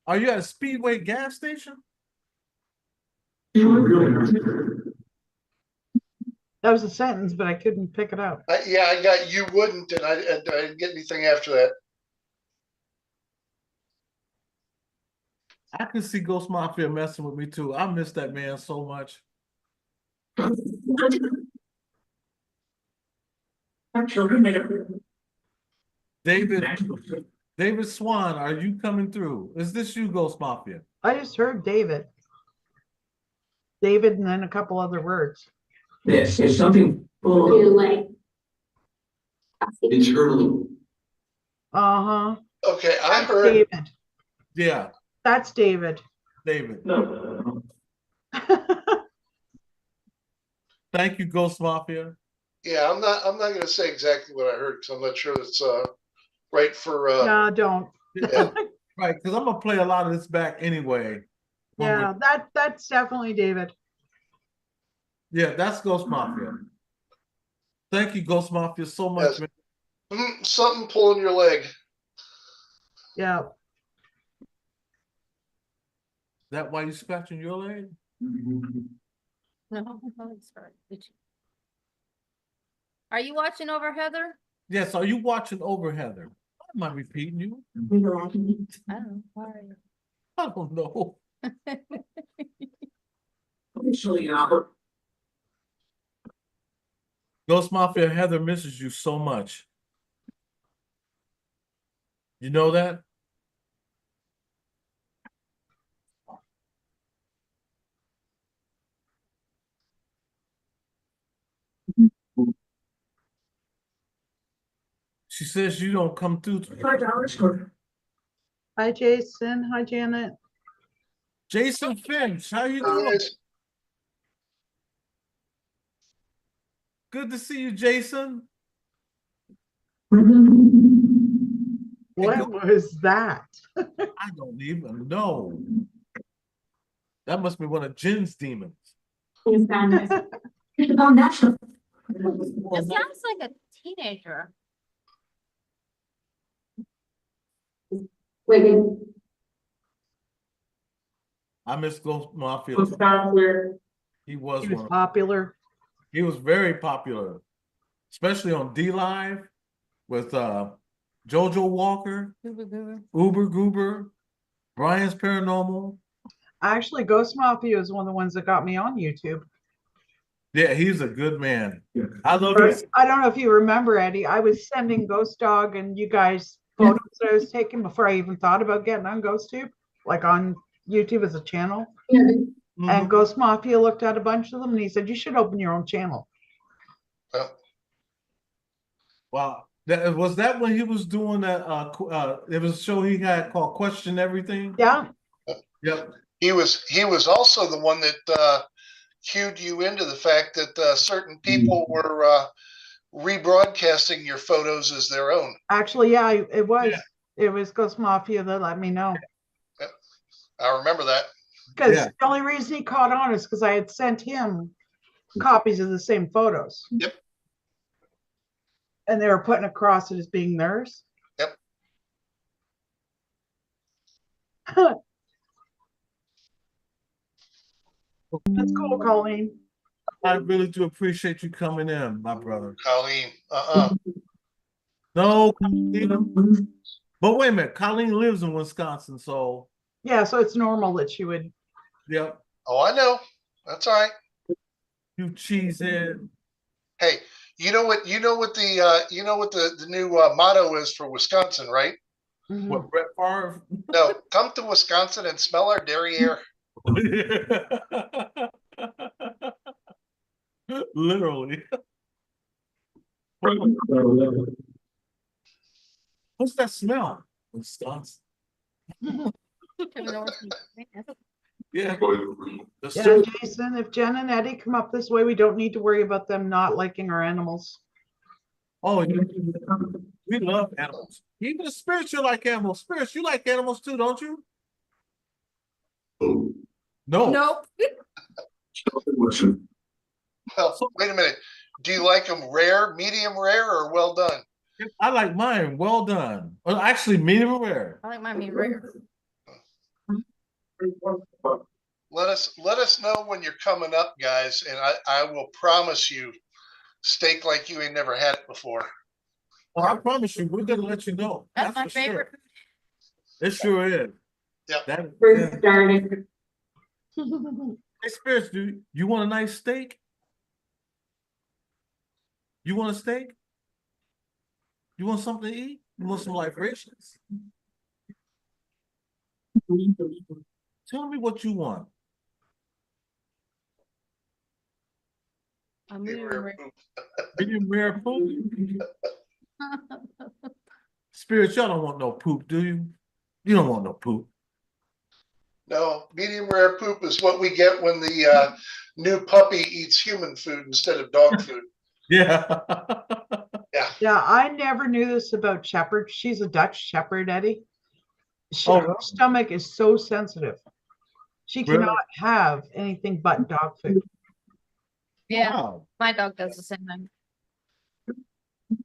Are you at a Speedway gas station? Really? That was a sentence, but I couldn't pick it up. Yeah, I got you wouldn't, and I didn't get anything after that. I can see Ghost Mafia messing with me too. I miss that man so much. David Swan, are you coming through? Is this you, Ghost Mafia? I just heard David. David and then a couple other words. This is something You like. internally. Uh-huh. Okay, I That's heard. David. Yeah, That's David. David. No. Thank you, Ghost Mafia. Yeah, I'm not going to say exactly what I heard because I'm not sure that's right for. No, don't. Yeah. Right, because I'm gonna play a lot of this back anyway. Yeah, that's definitely David. Yeah, that's Ghost Mafia. Thank you, Ghost Mafia, so much, Yes. man. Something pulling your leg. Yeah. That why you scratching your leg? No, sorry. Are you watching over Heather? Yes, are you watching over Heather? Am I repeating you? I don't know. Why are you? I don't know. Ghost Mafia, Heather misses you so much. You know that? She says you don't come through. Hi, Jason. Hi, Janet. Jason Finch, how you Hi, doing? guys. Good to see you, Jason. What was that? I don't even know. That must be one of Jen's demons. It sounds like a teenager. Wait, I miss Ghost Mafia. He was He was one of, popular. he was very popular, especially on D Live with Jojo Walker, Uber Goober, Brian's Paranormal. Actually, Ghost Mafia is one of the ones that got me on YouTube. Yeah, he's a good man. I love First, his. I don't know if you remember, Eddie. I was sending Ghost Dog and you guys photos that I was taking before I even thought about getting on GhostTube, like on YouTube as a channel. And Ghost Mafia looked at a bunch of them and he said, you should open your own channel. Wow. Was that when he was doing that? It was a show he had called Question Everything. Yeah. Yep. He was also the one that cued you into the fact that certain people were rebroadcasting your photos as their own. Actually, yeah, it was. Yeah. It was Ghost Mafia that let me know. I remember that. Because Yeah. the only reason he caught on is because I had sent him copies of the same photos. Yep. And they were putting across it as being theirs. Yep. That's cool, Colleen. I really do appreciate you coming in, my brother. Colleen. No, Colleen. But wait a minute, Colleen lives in Wisconsin, so Yeah, so it's normal that she would. yep. Oh, I know. That's all right. You cheesehead. Hey, you know what the new motto is for Wisconsin, right? Mhm. What, Brett Favre? No, come to Wisconsin and smell our dairy air. Literally. What's that smell? Wisconsin. Yeah. Yeah, Jason, if Jen and Eddie come up this way, we don't need to worry about them not liking our animals. Oh, yeah. We love animals. Even the spirits, you like animals. Spirits, you like animals too, don't you? No. Nope. Well, wait a minute. Do you like them rare, medium rare, or well done? I like mine well done. Well, actually, medium rare. I like mine being rare. Let us know when you're coming up, guys, and I will promise you steak like you ain't never had it before. Well, I promise you, we're gonna let you know. That's my for sure. favorite. It sure is. Yep. That, First started. hey, Spirits, do you want a nice steak? You want a steak? You want something to eat? You want some libations? Tell me what you want. I'm Be moving rare right- poop. Medium rare poop. Spirits, y'all don't want no poop, do you? You don't want no poop. No, medium rare poop is what we get when the new puppy eats human food instead of dog food. Yeah. Yeah, I never knew this about Shepherd. She's a Dutch Shepherd, Eddie. Oh, Her really? stomach is so sensitive. She Really? cannot have anything but dog food. Yeah, Wow. my dog does the same thing.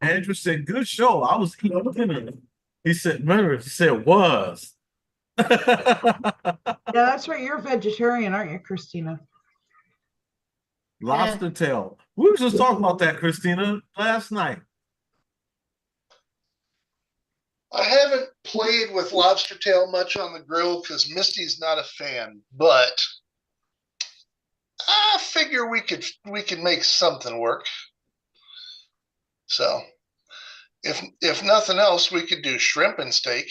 Andrew said, good show. I was eating dinner. He said, remember, he said was. Yeah, that's right. You're a vegetarian, aren't you, Christina? Lobster tail. We were just talking about that, Christina, last night. I haven't played with lobster tail much on the grill because Misty's not a fan, but I figure we could make something work. So if nothing else, we could do shrimp and steak.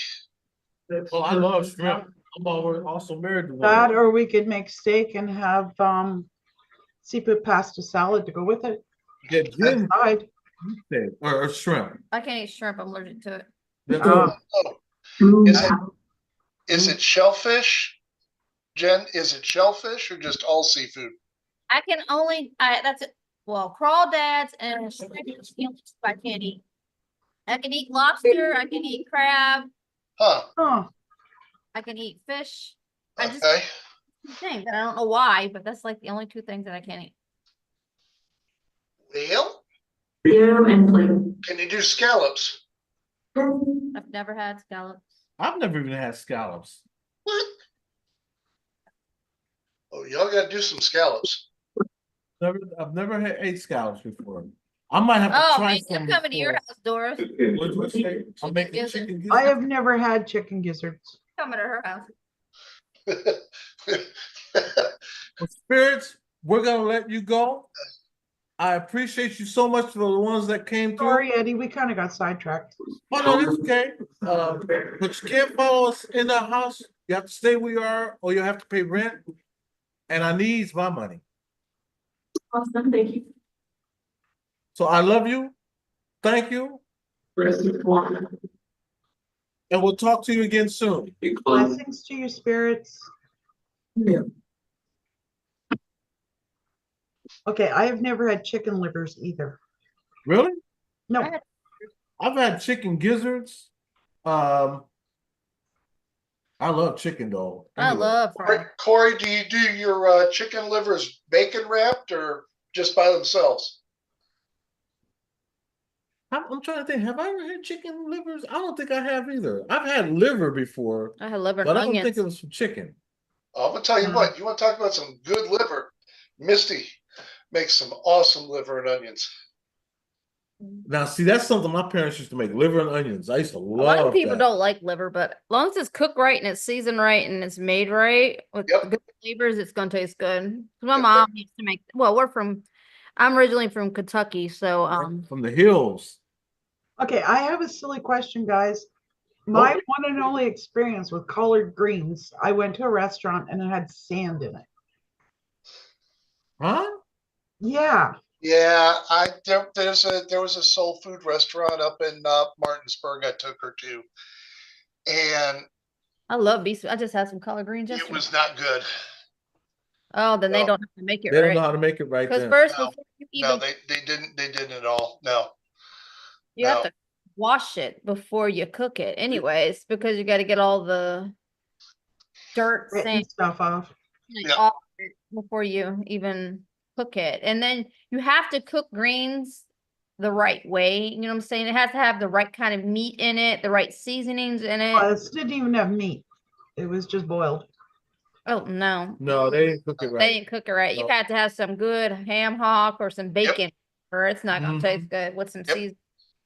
Well, I love shrimp. I'm also married to one. That, or we could make steak and have seafood pasta salad to go with it. Yeah, Jenn Side. said, or shrimp. I can't eat shrimp. I'm allergic to it. Uh, Is it shellfish? Jen, is it shellfish or just all seafood? I can only, that's it. Well, crawdads and shrimp is the only two I can't eat. I can eat lobster. I can eat crab. Huh. huh. I can eat fish. I just Okay. think that I don't know why, but that's like the only two things that I can't eat. Well, Zero and play. can you do scallops? I've never had scallops. I've never even had scallops. What? Oh, y'all got to do some scallops. I've never had ate scallops before. I might have to Oh, try man, some. I'm coming to your house, Doris. What'd you say? I'm making gizzards. chicken gizzards. I have never had chicken gizzards. Coming to her house. Well, Spirits, we're gonna let you go. I appreciate you so much for the ones that came through. Sorry, Eddie, we kind of got sidetracked. Oh no, that's okay. But you can't follow us in the house. You have to stay where you are, or you have to pay rent. And I needs my money. Awesome, thank you. So I love you. Thank you. And we'll talk to you again soon. Blessings to you, spirits. Okay, I have never had chicken livers either. Really? No, I've had chicken gizzards. I love chicken though. I Anyway. love fries. Corey, do you do your chicken livers bacon wrapped or just by themselves? I'm trying to think. Have I ever had chicken livers? I don't think I have either. I've had liver before, I had liver but and I don't think onions. it was from chicken. I'm gonna tell you what. You want to talk about some good liver? Misty makes some awesome liver and onions. Now, see, that's something my parents used to make, liver and onions. I used to A lot love of people that. don't like liver, but as long as it's cooked right and it's seasoned right and it's made right with Yep. good flavors, it's gonna taste good. My Yep. mom used to make. Well, I'm originally from Kentucky, so From the hills. okay, I have a silly question, guys. My one and only experience with collard greens, I went to a restaurant and it had sand in it. Huh? Yeah. Yeah, there was a soul food restaurant up in Martinsburg. I took her to, and I love beef. I just had some collard greens it yesterday. was not good. Oh, then they No. don't have to make it They don't right. know how to make it right Because then. first, No, before you No, even, they didn't at all. No, you have no. to wash it before you cook it, anyways, because you got to get all the dirt, Grit sand, and stuff off. like, Yeah. off it before you even cook it. And then you have to cook greens the right way. You know what I'm saying? It has to have the right kind of meat in it, the right seasonings in it. This didn't even have meat. It was just boiled. Oh, no. No, they didn't cook it They right. didn't cook it right. You No. had to have some good ham hock or some bacon, or it's not gonna Mhm. taste good with some Yep. seasoning.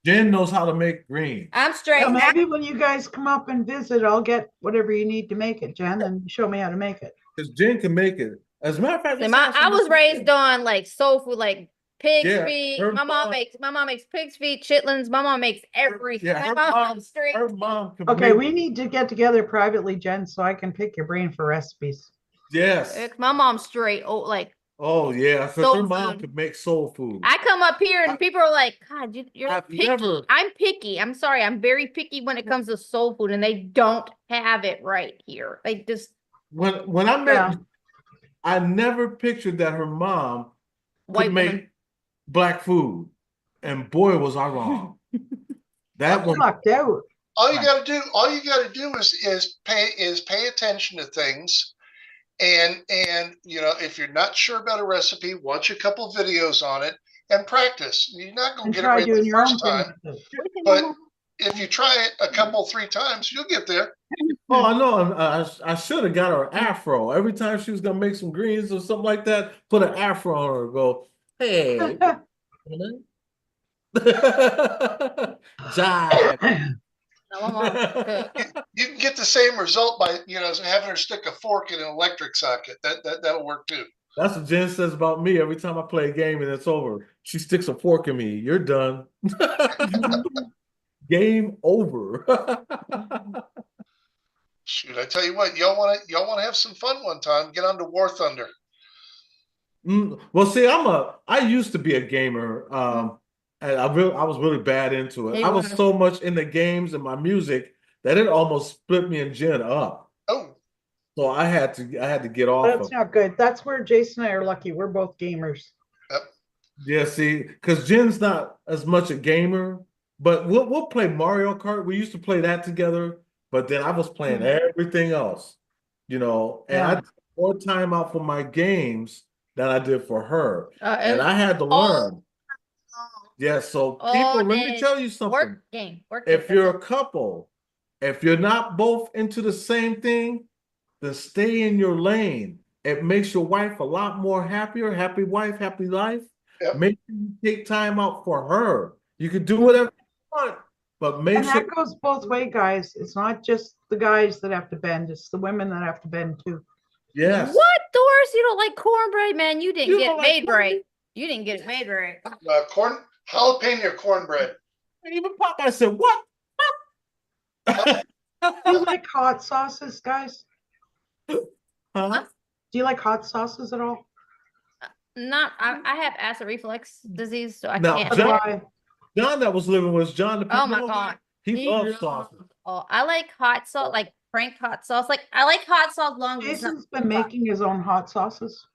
Jen knows how to make greens. I'm straight. So maybe when you guys come up and visit, I'll get whatever you need to make it, Jen, and show me how to make it. Because Jen can make it. As a matter of fact, See, let's have I some was this raised weekend. on like soul food, like pig's Yeah, feet. her My mom mom- makes pig's feet, chitlins. My mom makes everything. Yeah, My her mom's mom, straight. her mom can Okay, make, we need to get together privately, Jen, so I can pick your brain for recipes. yes. My mom's straight. Oh, like Oh yeah, because Soul her mom food. could make soul food. I come up here and people are like, God, you're I've picky. never- I'm picky. I'm sorry. I'm very picky when it comes to soul food, and they don't have it right here. They just When I met, Yeah. I never pictured that her mom could white make woman. black food, and boy was I wrong. That one, Lucked out. All you gotta do is pay attention to things. And you know, if you're not sure about a recipe, watch a couple videos on it and practice. You're not gonna And get it try right doing the your own first thing time, with it. but if you try it a couple, 3 times, you'll get there. oh, I know. I should have got her afro every time she was gonna make some greens or something like that. Put an afro on her. And go, hey, jive. No, my mom cook. You can get the same result by, you know, having her stick a fork in an electric socket. That'll work too. That's what Jen says about me every time I play a game and it's over. She sticks a fork in me. You're done. Game over. Shoot, I tell you what, y'all wanna have some fun one time. Get on to War Thunder. Well, see, I used to be a gamer. And I was really bad into it. He I was was. so much in the games and my music that it almost split me and Jen up. Oh, So I had to get off That's of. not good. That's where Jason and I are lucky. We're both gamers. Yeah, see, because Jen's not as much a gamer, but we'll play Mario Kart. We used to play that together, but then I was playing everything else, you know, and I Yeah. took more time out for my games than I did for her. And And I had to learn. Yeah, so people, let me tell you something. Work game. If you're a couple, if you're not both into the same thing, then stay in your lane. It makes your wife a lot more happier. Happy wife, happy life. Yep. Make sure you take time out for her. You can do whatever you want, but make And sure. that goes both ways, guys. It's not just the guys that have to bend, it's the women that have to bend too. Yes. What, Doris? You don't like cornbread, man? You didn't You get don't it like made cornbread? right. You didn't get it made right. jalapeno cornbread. And even Popeye said, "What?" Do you like hot sauces, guys? Huh? Do you like hot sauces at all? Not. I have acid reflux disease, so I No, can't. So do John- I. John that was living with John the Oh my Pimp. God. He loves sauce. Oh, I like hot sauce, like Frank hot sauce. Like I like hot sauce long as it's not Jason's been making his own hot sauces.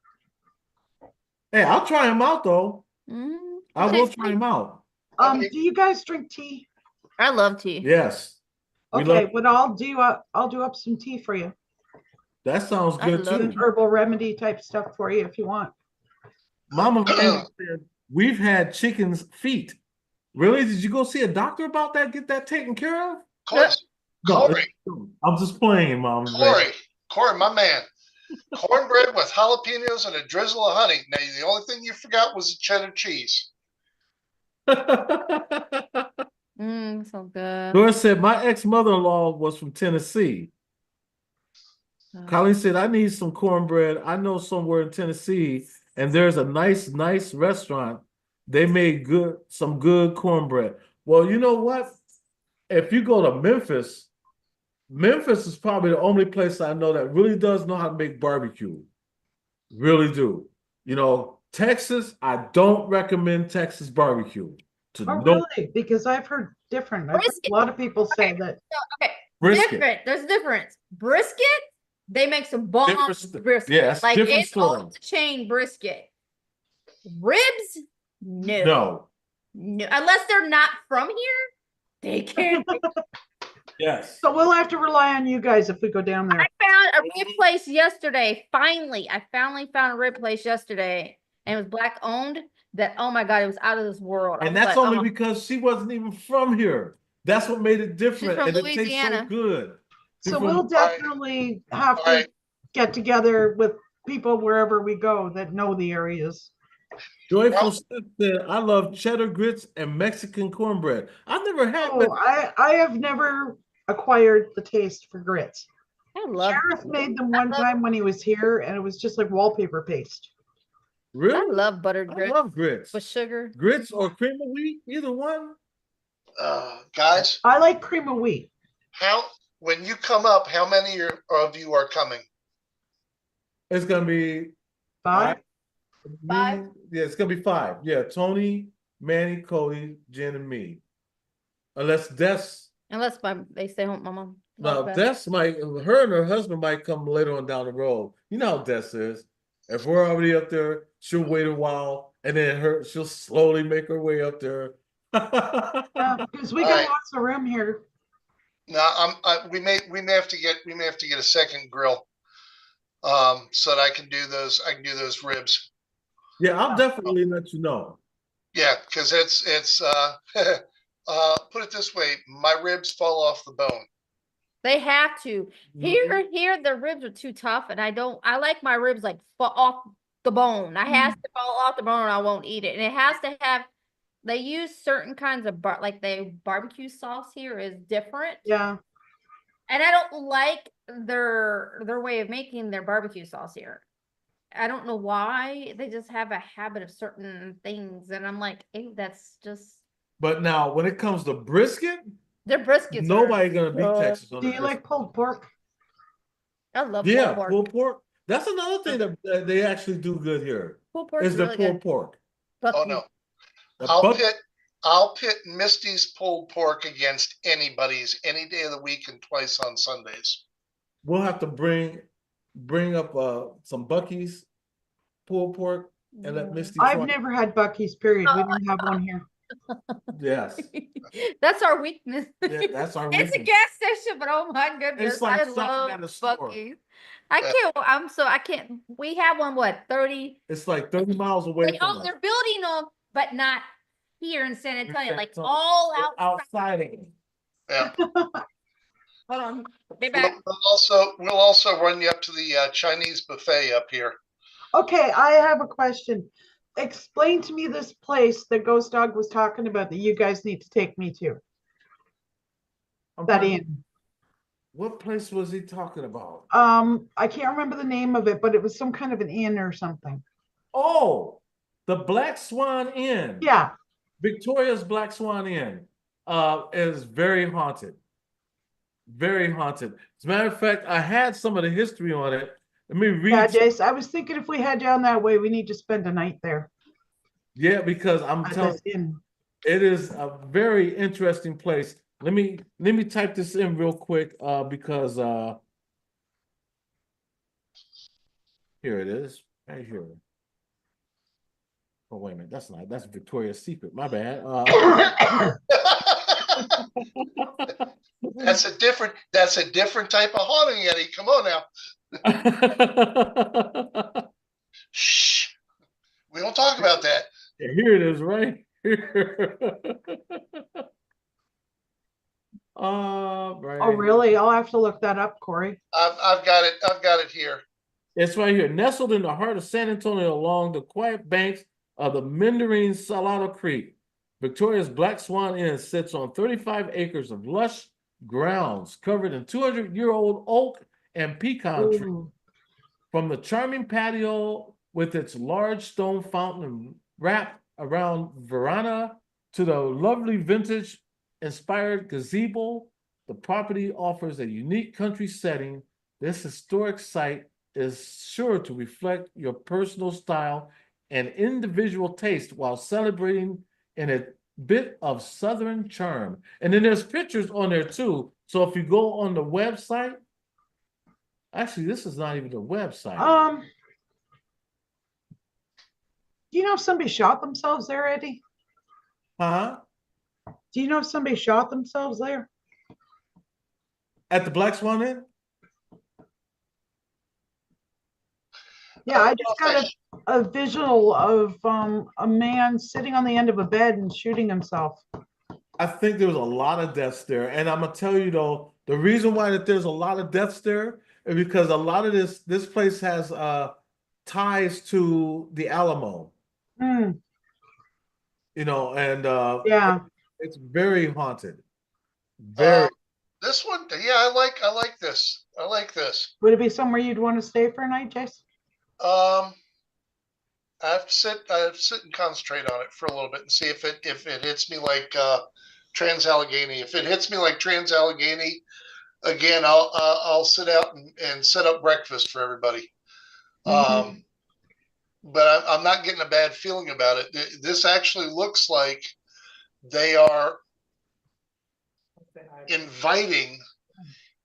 Hey, I'll try him out though. I will Okay, try him out. Do you guys drink tea? I love tea. Yes. We Okay, love- what I'll do up some tea for you. that sounds I good love too. it. Herbal remedy type stuff for you if you want. Mama Van said, we've had chicken's feet. Really? Did you go see a doctor about that? Get that taken care of? Course. No, Corey, I'm just playing, Mom. Corey, my man. Cornbread with jalapenos and a drizzle of honey. Now, the only thing you forgot was the cheddar cheese. So good. Doris said, my ex-mother-in-law was from Tennessee. Colleen said, I need some cornbread. I know somewhere in Tennessee, and there's a nice restaurant. They made some good cornbread. Well, you know what? If you go to Memphis is probably the only place I know that really does know how to make barbecue. Really do. You know, Texas, I don't recommend Texas barbecue to Oh, no really? Because I've heard different. I've heard Brisket. a lot of people say that. Okay, brisket. different. There's a difference. Brisket, they make some bomb Different- brisket. yeah, it's like different it's story. off the chain brisket. Ribs, no. No. No, unless they're not from here, they can't. Yes. So we'll have to rely on you guys if we go down there. I found a rib place yesterday. Finally, I finally found a rib place yesterday, and it was black owned. That, oh my God, it was out of this world. I And was that's like, only oh. because she wasn't even from here. That's what made it different. from And it tastes so Louisiana. good. So She's we'll from- definitely have All to right. get together with people wherever we go that know the areas. Joyful Step said, I love cheddar grits and Mexican cornbread. I've never had Oh, I have never acquired the taste for grits. I love, Sheriff made them one time when he was here, and it was just like wallpaper paste. I really. love buttered I grits love grits. with sugar. Grits or cream of wheat, either one. Guys, I like cream of wheat. when you come up, how many of you are coming? It's gonna be 5. Five? Yeah, it's gonna be 5. Yeah, Tony, Manny, Cody, Jen, and me. Unless Unless they stay home, my mom. now Des might, her and her husband might come later on down the road. You know how Des is. If we're already up there, she'll wait a while, and then she'll slowly make her way up there. Yeah, because we got Alright. lots of room here. No, we may have to get a second grill, so that I can do those ribs. Yeah, I'll definitely let you know. Yeah, because it's put it this way, my ribs fall off the bone. They have to. Here, the ribs are too tough, and I like my ribs like fall off the bone. I has to fall off the bone, or I won't eat it. And it has to have, they use certain kinds of like the barbecue sauce here is different. Yeah. And I don't like their way of making their barbecue sauce here. I don't know why. They just have a habit of certain things, and I'm like, ew, that's just But now, when it comes to brisket, their briskets. nobody gonna beat Texas on Do the you like pulled pork? I love Yeah, pulled pork. pulled pork. That's another thing that they actually do good here. Pulled pork Is the really pulled good. pork. Oh no, The I'll pit Misty's pulled pork against anybody's any day of the week and twice on Sundays. We'll have to bring up some Bucky's pulled pork and let Misty try. I've never had Bucky's, period. We don't have one here. Yes. That's our weakness. Yeah, that's our It's a weakness. gas station, but oh my goodness, It's like I something love at a store. Bucky's. I can't. We have one, what, 30? It's like 30 miles away from us. They're building them, but not here in San Antonio, San like Antonio. all Outside outside. of it. Yeah. Hold on, be back. We'll also run you up to the Chinese buffet up here. Okay, I have a question. Explain to me this place that Ghost Dog was talking about that you guys need to take me to. That inn. What place was he talking about? I can't remember the name of it, but it was some kind of an inn or something. Oh, the Black Swan Inn. Yeah. Victoria's Black Swan Inn is very haunted. Very haunted. As a matter of fact, I had some of the history on it. Let me read. Yeah, Jace, I was thinking if we head down that way, we need to spend a night there. Yeah, because I'm telling you, it is a very interesting place. Let me type this in real quick because here it is, right here. Oh, wait a minute, that's Victoria's Secret. My bad. That's a different type of haunting, Eddie. Come on now. Shh. We don't talk about that. Here it is, right here. Right. Oh, really? I'll have to look that up, Corey. I've got it here. It's right here. Nestled in the heart of San Antonio along the quiet banks of the meandering Salado Creek, Victoria's Black Swan Inn sits on 35 acres of lush grounds covered in 200-year-old oak and pecan trees. From the charming patio with its large stone fountain wrapped around veranda to the lovely vintage-inspired gazebo, the property offers a unique country setting. This historic site is sure to reflect your personal style and individual taste while celebrating in a bit of Southern charm. And then there's pictures on there too. So if you go on the website, actually, this is not even the website. Do you know if somebody shot themselves there, Eddie? Huh? Do you know if somebody shot themselves there? At the Black Swan Inn? Yeah, I just got a visual of a man sitting on the end of a bed and shooting himself. I think there was a lot of deaths there. And I'm going to tell you, though, the reason why that there's a lot of deaths there because a lot of this place has ties to the Alamo, Hmm, you know, and yeah. it's very haunted. Uh, Very. this one, yeah, I like this. I like this. Would it be somewhere you'd want to stay for a night, Jace? Um, I have to sit and concentrate on it for a little bit and see if it hits me like Trans Allegheny. If it hits me like Trans Allegheny, again, I'll sit out and set up breakfast for everybody. Mhm. But I'm not getting a bad feeling about it. This actually looks like they are inviting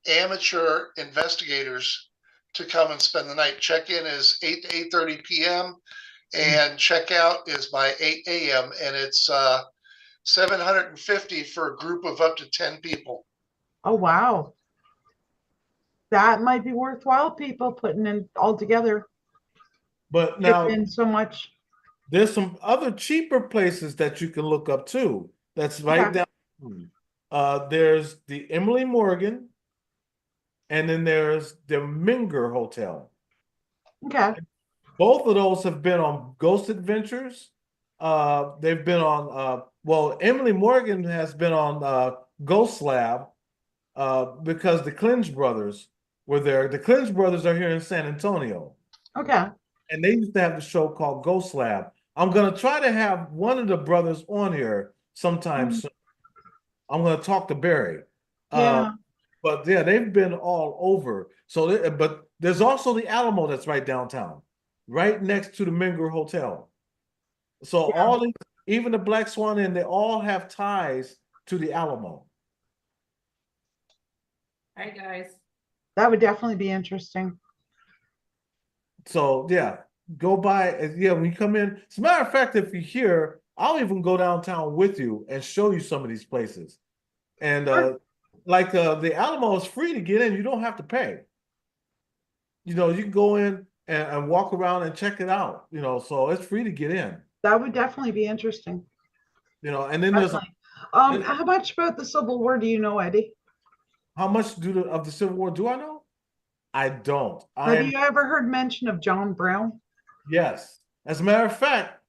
amateur investigators to come and spend the night. Check-in is 8 to 8:30 p.m. and check-out is by 8 a.m. and it's $750 for a group of up to 10 people. Oh, wow. That might be worthwhile, people putting in all together. But Chip now in so much. there's some other cheaper places that you can look up too. That's right Okay. down. There's the Emily Morgan, and then there's the Minger Hotel. Okay. Both of those have been on Ghost Adventures. They've been on well, Emily Morgan has been on Ghost Lab because the Clinch brothers were there. The Clinch brothers are here in San Antonio, Okay. and they used to have the show called Ghost Lab. I'm gonna try to have one of the brothers on here sometime Mm. soon. I'm gonna talk to Barry. Yeah. But yeah, they've been all over. So, but there's also the Alamo that's right downtown, right next to the Minger Hotel. So Yeah. all the, even the Black Swan Inn, they all have ties to the Alamo. Hi, guys. That would definitely be interesting. So yeah, go by. Yeah, when you come in. As a matter of fact, if you're here, I'll even go downtown with you and show you some of these places. And Sure. like the Alamo is free to get in. You don't have to pay. You know, you can go in and walk around and check it out. You know, so it's free to get in. That would definitely be interesting. You know, and then there's Definitely. there's- How much about the Civil War do you know, Eddie? how much of the Civil War do I know? I don't. I Have am you ever heard mention of John Brown? Yes. As a matter of fact,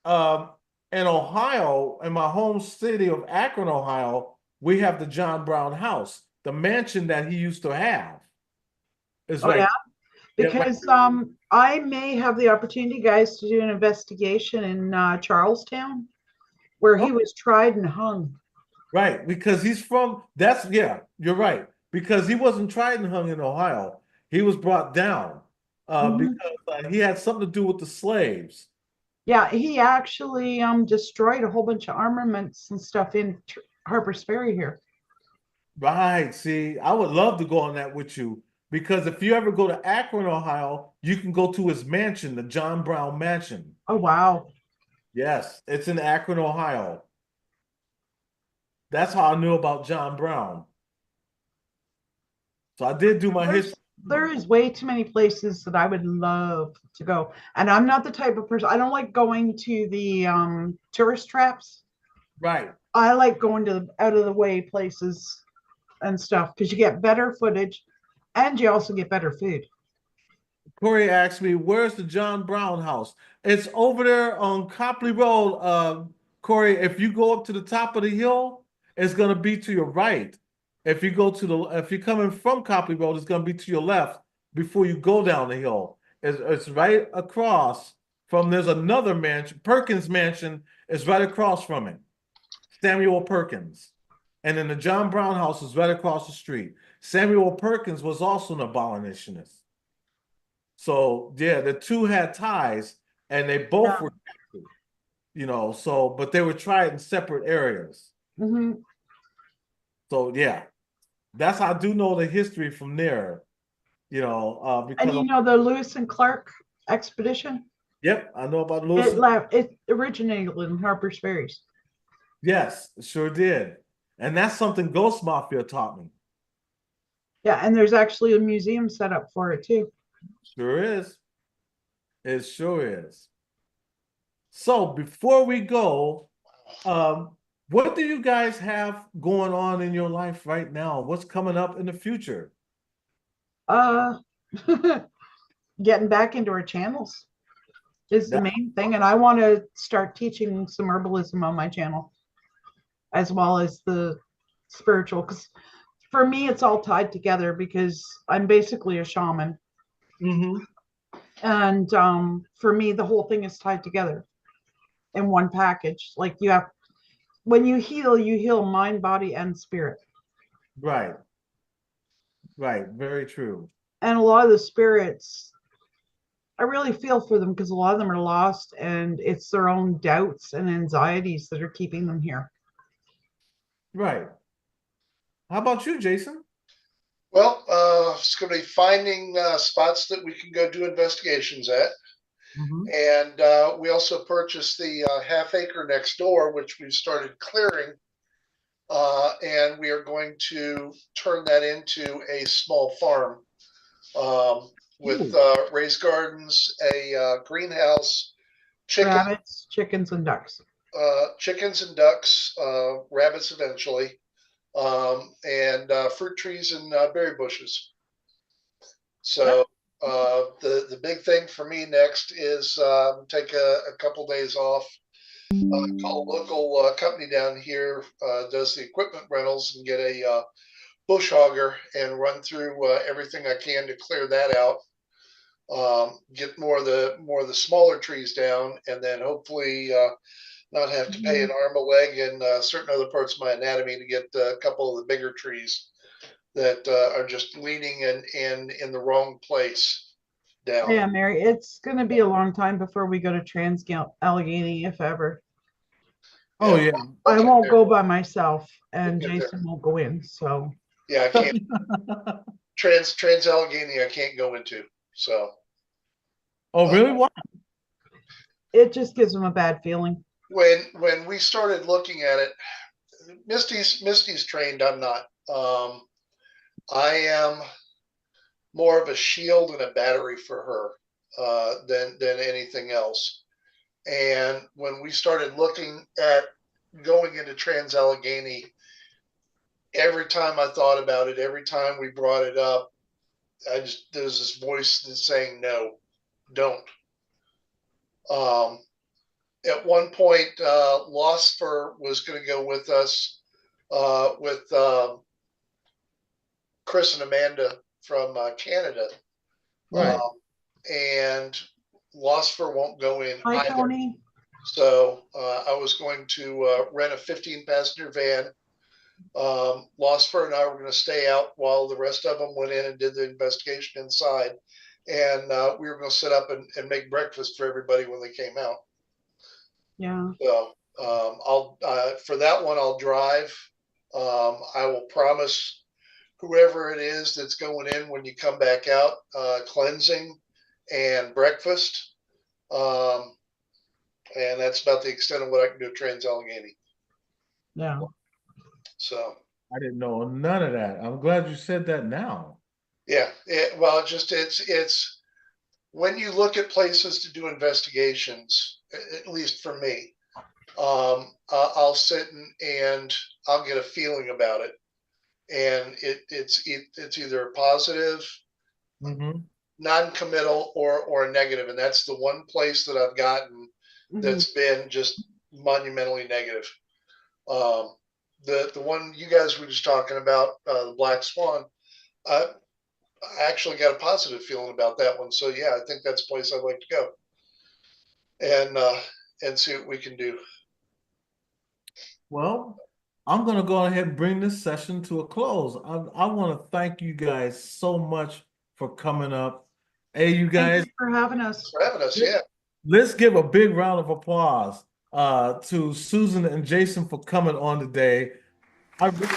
um, in Ohio, in my home city of Akron, Ohio, we have the John Brown house, the mansion that he used to have. Is Oh, right. yeah? Yeah, right. Because I may have the opportunity, guys, to do an investigation in Charlestown where he Oh, was tried and hung. right, because he's from that's yeah, you're right. Because he wasn't tried and hung in Ohio. He was brought down Mhm. because he had something to do with the slaves. Yeah, he actually destroyed a whole bunch of armaments and stuff in Harper's Ferry here. Right. See, I would love to go on that with you because if you ever go to Akron, Ohio, you can go to his mansion, the John Brown Mansion. Oh, wow. Yes, it's in Akron, Ohio. That's how I knew about John Brown. So I did do my history. There is way too many places that I would love to go. And I'm not the type of person, I don't like going to the tourist traps. Right. I like going to out of the way places and stuff because you get better footage and you also get better food. Corey asked me, where's the John Brown house? It's over there on Copley Road. Corey, if you go up to the top of the hill, it's gonna be to your right. If you're coming from Copley Road, it's gonna be to your left before you go down the hill. It's right across from there's another mansion, Perkins Mansion is right across from it. Samuel Perkins. And then the John Brown house is right across the street. Samuel Perkins was also an abolitionist. So yeah, the two had ties and they both were captured, you know, so but they were tried in separate areas. Mhm. So yeah, that's how I do know the history from there, you know, And because you know the Lewis and Clark expedition? yep, I know about It Lewis. left. It originated in Harper's Ferry. Yes, sure did. And that's something Ghost Mafia taught me. Yeah, and there's actually a museum set up for it too. Sure is. It sure is. So before we go, what do you guys have going on in your life right now? What's coming up in the future? Uh, getting back into our channels is the Yeah. main thing. And I want to start teaching some herbalism on my channel as well as the spiritual. Because for me, it's all tied together because I'm basically a shaman. Mm-hmm. And for me, the whole thing is tied together in one package. Like when you heal mind, body, and spirit. Right. Right. Very true. And a lot of the spirits, I really feel for them because a lot of them are lost and it's their own doubts and anxieties that are keeping them here. Right. How about you, Jason? Well, it's going to be finding spots that we can go do investigations at. Mm-hmm. And we also purchased the half acre next door, which we've started clearing. And we are going to turn that into a small farm with raised gardens, a greenhouse, Rabbits, chickens, and ducks. chickens and ducks, rabbits eventually, and fruit trees and berry bushes. So the big thing for me next is take a couple days off. Call a local company down here, does the equipment rentals, and get a bush hogger and run through everything I can to clear that out. Get more of the smaller trees down, and then hopefully not have to pay an arm, a leg, and certain other parts of my anatomy to get a couple of the bigger trees that are just leaning and in the wrong place down. Yeah, Mary, it's going to be a long time before we go to Allegheny, if ever. Oh yeah. I won't go by myself, and We'll get there. Jason won't go in. So Yeah, I can't. Trans Allegheny, I can't go into. So. Oh really? Why? it just gives them a bad feeling. When we started looking at it, Misty's trained. I'm not. I am more of a shield and a battery for her than anything else. And when we started looking at going into Trans Allegheny, every time I thought about it, every time we brought it up, there's this voice that's saying no, don't. At one point, Losfer was going to go with us with Chris and Amanda from Canada. Right. And Losfer won't go in Hi, either. Tony. So I was going to rent a 15-passenger van. Losfer and I were going to stay out while the rest of them went in and did the investigation inside. And we were going to set up and make breakfast for everybody when they came out. Yeah. So I'll for that one I'll drive. I will promise whoever it is that's going in when you come back out, cleansing and breakfast. And that's about the extent of what I can do at Trans Allegheny. Yeah. So I didn't know none of that. I'm glad you said that now. yeah, it's when you look at places to do investigations, at least for me, I'll sit and I'll get a feeling about it, and it's either a positive, non-committal, or a negative, and that's the one place that I've gotten that's been just monumentally negative. The one you guys were just talking about, the Black Swan, I actually got a positive feeling about that one. So yeah, I think that's a place I'd like to go and see what we can do. Well, I'm going to go ahead and bring this session to a close. I want to thank you guys so much for coming up. Hey, you guys. Thank you for having us. For having us, yeah. Let's give a big round of applause to Susan and Jason for coming on today. I really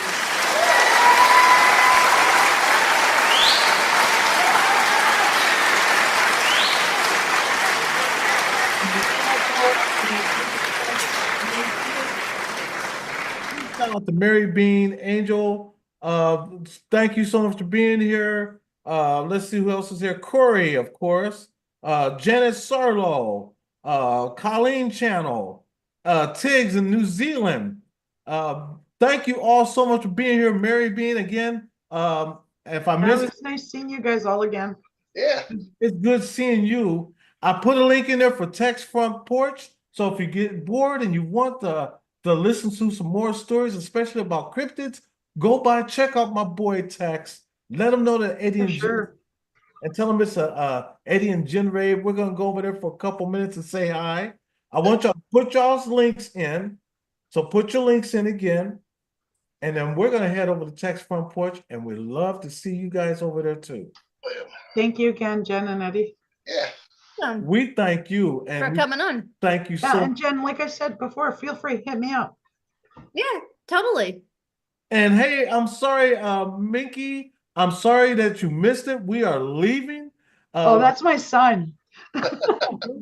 shout out to Mary Bean, Angel. Thank you so much for being here. Let's see who else is here. Corey, of course. Janet Sarlo. Colleen Channel. Tiggs in New Zealand. Thank you all so much for being here. Mary Bean again. if I It miss was nice seeing you guys all again. Yeah, it's good seeing you. I put a link in there for Text Front Porch. So if you get bored and you want to listen to some more stories, especially about cryptids, go by, check out my boy Tex. Let him know that Eddie For and Jen, sure. and tell him it's a Eddie and Jen rave. We're gonna go over there for a couple minutes and say hi. I want y'all to put y'all's links in. So put your links in again. And then we're gonna head over to Text Front Porch, and we'd love to see you guys over there too. Thank you again, Jen and Eddie. yeah. We thank you For and we coming on. thank you Yeah, so. and Jen, like I said before, feel free, hit me up. Yeah, totally. And hey, I'm sorry, Minky. I'm sorry that you missed it. We are leaving. Oh, that's my son.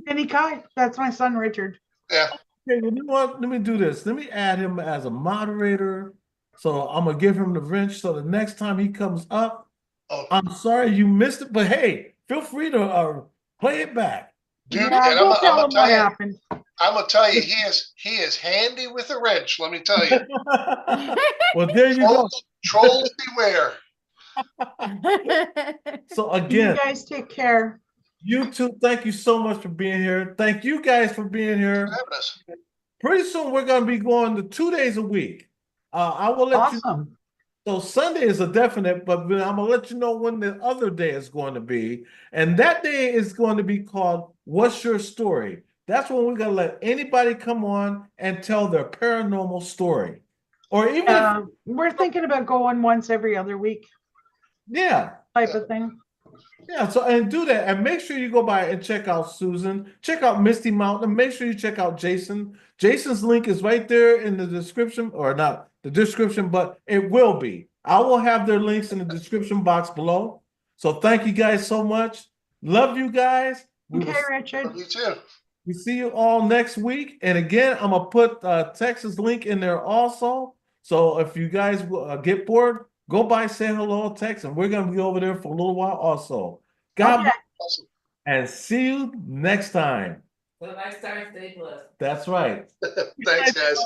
Minnie Kai, that's my son, Richard. Yeah. Okay, well, you know what? Let me do this. Let me add him as a moderator. So I'm gonna give him the wrench. So the next time he comes up, Oh, I'm sorry you missed it, but hey, feel free to play it back. dude, Yeah, and go I'm tell gonna him tell what you, happened. I'm gonna tell you, he is handy with a wrench. Let me tell you, Well, there you go. trolls beware. So You again, guys take care. you two, thank you so much for being here. Thank you guys for being here. Having us. Pretty soon we're gonna be going to 2 days a week. I will let you. Awesome. So Sunday is a definite, but I'm gonna let you know when the other day is going to be, and that day is going to be called "What's Your Story?" That's when we're gonna let anybody come on and tell their paranormal story, or even if, We're thinking about going once every other week yeah. type of thing. Yeah, so and do that, and make sure you go by and check out Susan, check out Misty Mountain, make sure you check out Jason. Jason's link is right there in the description, or not the description, but it will be. I will have their links in the description box below. So thank you guys so much. Love you guys. Okay, Richard. You too. We see you all next week. And again, I'm gonna put Texas link in there also. So if you guys get bored, go by, say hello, text, and we're gonna be over there for a little while also. God Okay. bless, Awesome. and see you next time. Till next time, stay blessed. That's right. Thanks, guys.